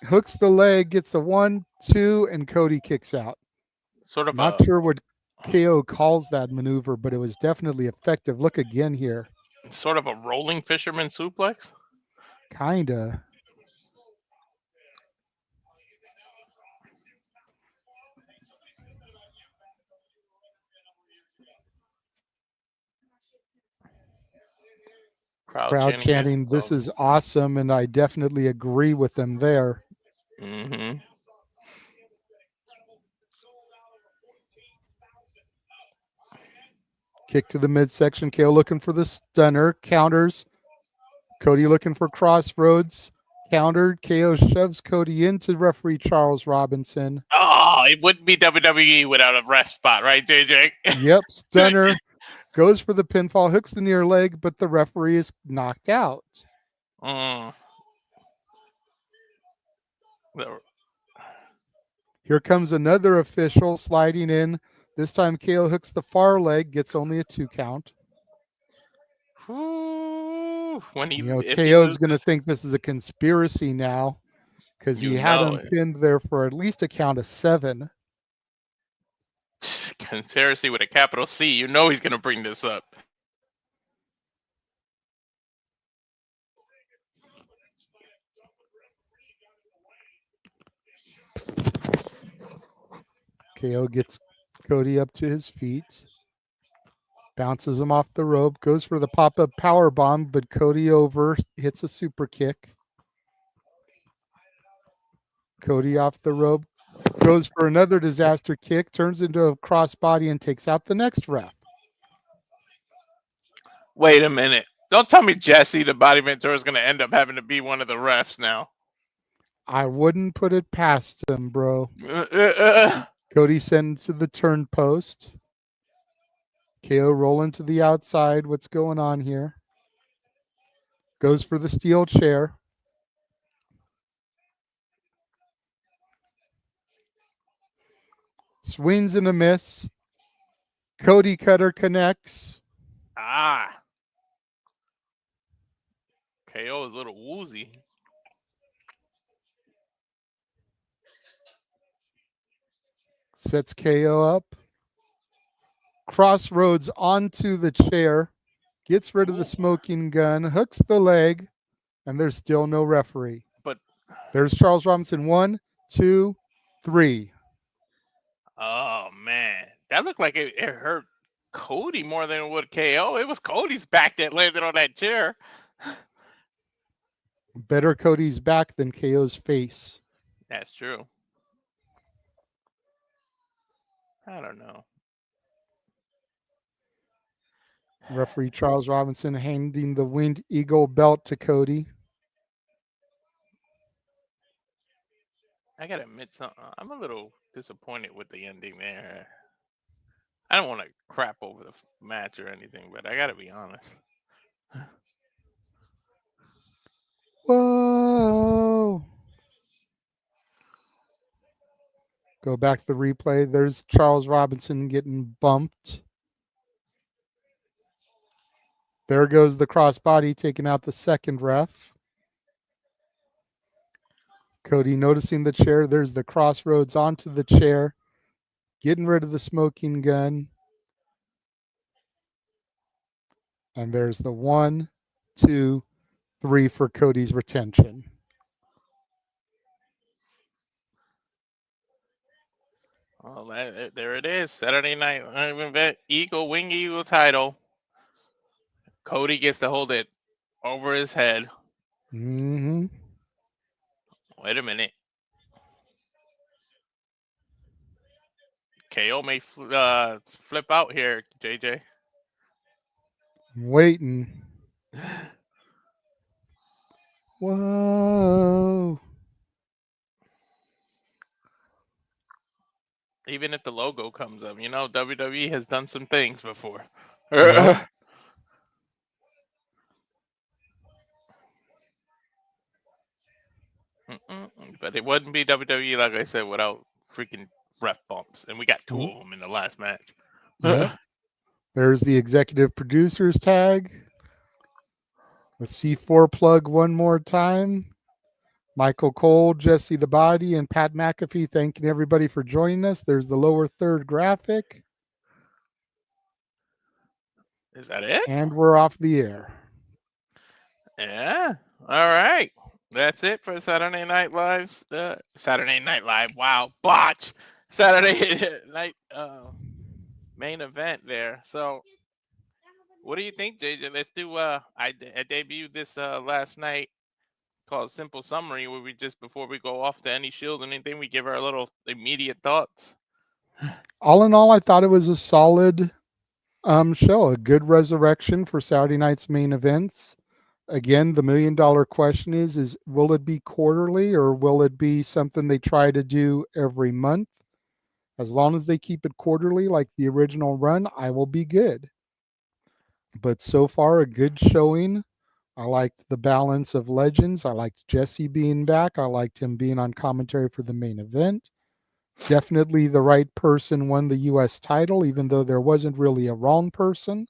Hooks the leg, gets a 1, 2, and Cody kicks out. Sort of. Not sure what KO calls that maneuver, but it was definitely effective. Look again here. Sort of a rolling fisherman suplex? Kinda. Crowd chanting, this is awesome, and I definitely agree with them there. Kick to the midsection. KO looking for the stunner. Counters. Cody looking for crossroads. Countered. KO shoves Cody into referee Charles Robinson. Oh, it wouldn't be WWE without a ref spot, right, JJ? Yep. Stunner. Goes for the pinfall. Hooks the near leg, but the referee is knocked out. Mm. The- Here comes another official sliding in. This time KO hooks the far leg, gets only a 2 count. Whew. When he, You know, if he KO is going to loses, think this is a conspiracy now because he you had know him it. pinned there for at least a count of 7. Conspiracy with a capital C. You know he's gonna bring this up. KO gets Cody up to his feet, bounces him off the rope, goes for the pop-up power bomb, but Cody over hits a super kick. Cody off the rope, goes for another disaster kick, turns into a crossbody and takes out the next ref. Wait a minute. Don't tell me Jesse, the Body Ventura, is gonna end up having to be one of the refs now. I wouldn't put it past him, bro. Uh, uh, uh. Cody sent to the turn post. KO rolling to the outside. What's going on here? Goes for the steel chair. Swings and a miss. Cody cutter connects. Ah. KO is a little woozy. Sets KO up. Crossroads onto the chair. Gets rid of the smoking gun. Hooks the leg. And there's still no referee. But There's Charles Robinson. 1, 2, 3. oh man, that looked like it hurt Cody more than it would KO. It was Cody's back that landed on that chair. Better Cody's back than KO's face. That's true. I don't know. Referee Charles Robinson handing the Winged Eagle belt to Cody. I gotta admit something. I'm a little disappointed with the ending there. I don't want to crap over the match or anything, but I gotta be honest. Whoa. Go back to the replay. There's Charles Robinson getting bumped. There goes the crossbody taking out the second ref. Cody noticing the chair. There's the crossroads onto the chair. Getting rid of the smoking gun. And there's the 1, 2, 3 for Cody's retention. Well, there it is. Saturday night event, Wing Eagle title. Cody gets to hold it over his head. Mm-hmm. Wait a minute. KO may flip out here, JJ. Waiting. Whoa. Even if the logo comes up, you know, WWE has done some things before. Yep. But it wouldn't be WWE, like I said, without freaking ref bumps. And we got 2 Mhm. of them in the last match. Yep. There's the executive producers tag. The C4 plug one more time. Michael Cole, Jesse the Body, and Pat McAfee thanking everybody for joining us. There's the lower third graphic. Is that it? And we're off the air. Yeah. All right. That's it for Saturday Night Live's Saturday Night Live. Wow, botch. Saturday night main event there. So, what do you think, JJ? Let's do. I debuted this last night called Simple Summary, where we just before we go off to any Shield, anything, we give our little immediate thoughts. All in all, I thought it was a solid show, a good resurrection for Saturday night's main events. Again, the $1 million question is will it be quarterly or will it be something they try to do every month? As long as they keep it quarterly like the original run, I will be good. But so far, a good showing. I liked the balance of legends. I liked Jesse being back. I liked him being on commentary for the main event. Definitely the right person won the U.S. title, even though there wasn't really a wrong person.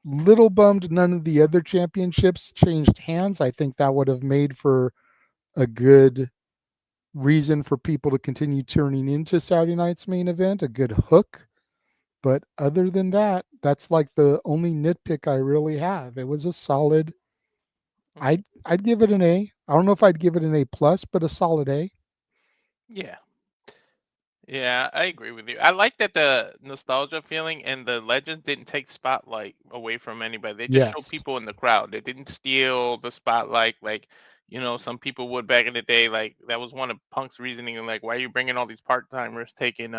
Little bummed none of the other championships changed hands. I think that would have made for a good reason for people to continue tuning into Saturday night's main event, a good hook. But other than that, that's like the only nitpick I really have. It was a solid. I'd give it an A. I don't know if I'd give it an A plus, but a solid A. Yeah. Yeah, I agree with you. I like that the nostalgia feeling and the legends didn't take spotlight away from anybody. They just showed Yes. people in the crowd. They didn't steal the spotlight like, some people would back in the day. Like that was one of Punk's reasoning. Like, why are you bringing all these part timers taking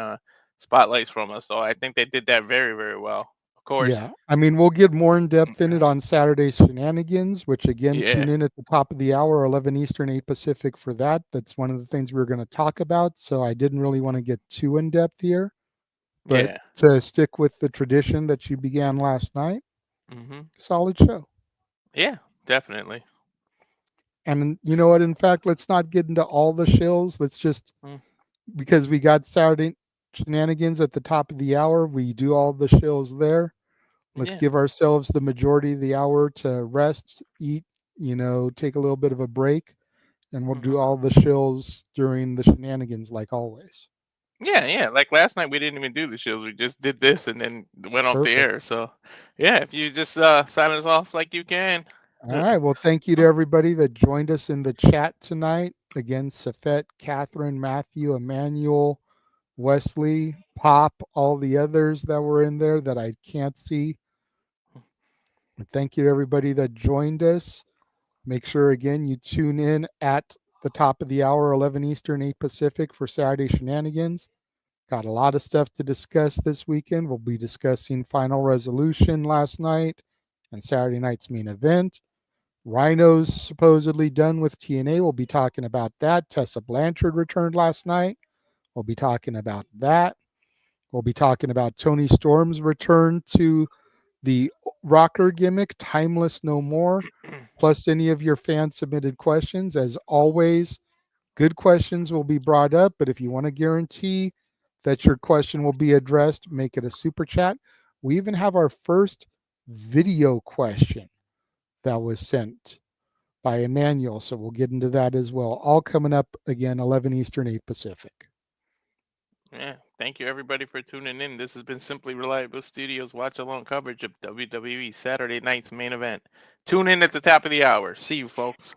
spotlights from us? So I think they did that very, very well. Of course. Yeah. I mean, we'll get more in depth in it on Saturday's Shenanigans, which again, Yeah. tune in at the top of the hour, 11 Eastern, 8 Pacific for that. That's one of the things we were going to talk about. So I didn't really want to get too in depth here. But Yeah. to stick with the tradition that you began last night, Hmm. solid show. Yeah, definitely. And you know what? In fact, let's not get into all the shills. Let's just, because we got Saturday Shenanigans at the top of the hour, we do all the shills there. Let's Yeah. give ourselves the majority of the hour to rest, eat, take a little bit of a break, and we'll do all the shills during the Shenanigans like always. Yeah. Like last night, we didn't even do the shows. We just did this and then went off the Perfect. air. So, yeah, if you just sign us off like you can. All right. Well, thank you to everybody that joined us in the chat tonight. Again, Safet, Catherine, Matthew, Emmanuel, Wesley, Pop, all the others that were in there that I can't see. And thank you to everybody that joined us. Make sure, again, you tune in at the top of the hour, 11 Eastern, 8 Pacific for Saturday Shenanigans. Got a lot of stuff to discuss this weekend. We'll be discussing Final Resolution last night and Saturday night's main event. Rhino's supposedly done with TNA. We'll be talking about that. Tessa Blanchard returned last night. We'll be talking about that. We'll be talking about Tony Storm's return to the rocker gimmick, Timeless No More, plus any of your fan submitted questions. As always, good questions will be brought up, but if you want to guarantee that your question will be addressed, make it a super chat. We even have our first video question that was sent by Emmanuel, so we'll get into that as well. All coming up again, 11 Eastern, 8 Pacific. Yeah. Thank you, everybody, for tuning in. This has been Simply Reliable Studios watch-along coverage of WWE Saturday night's main event. Tune in at the top of the hour. See you, folks.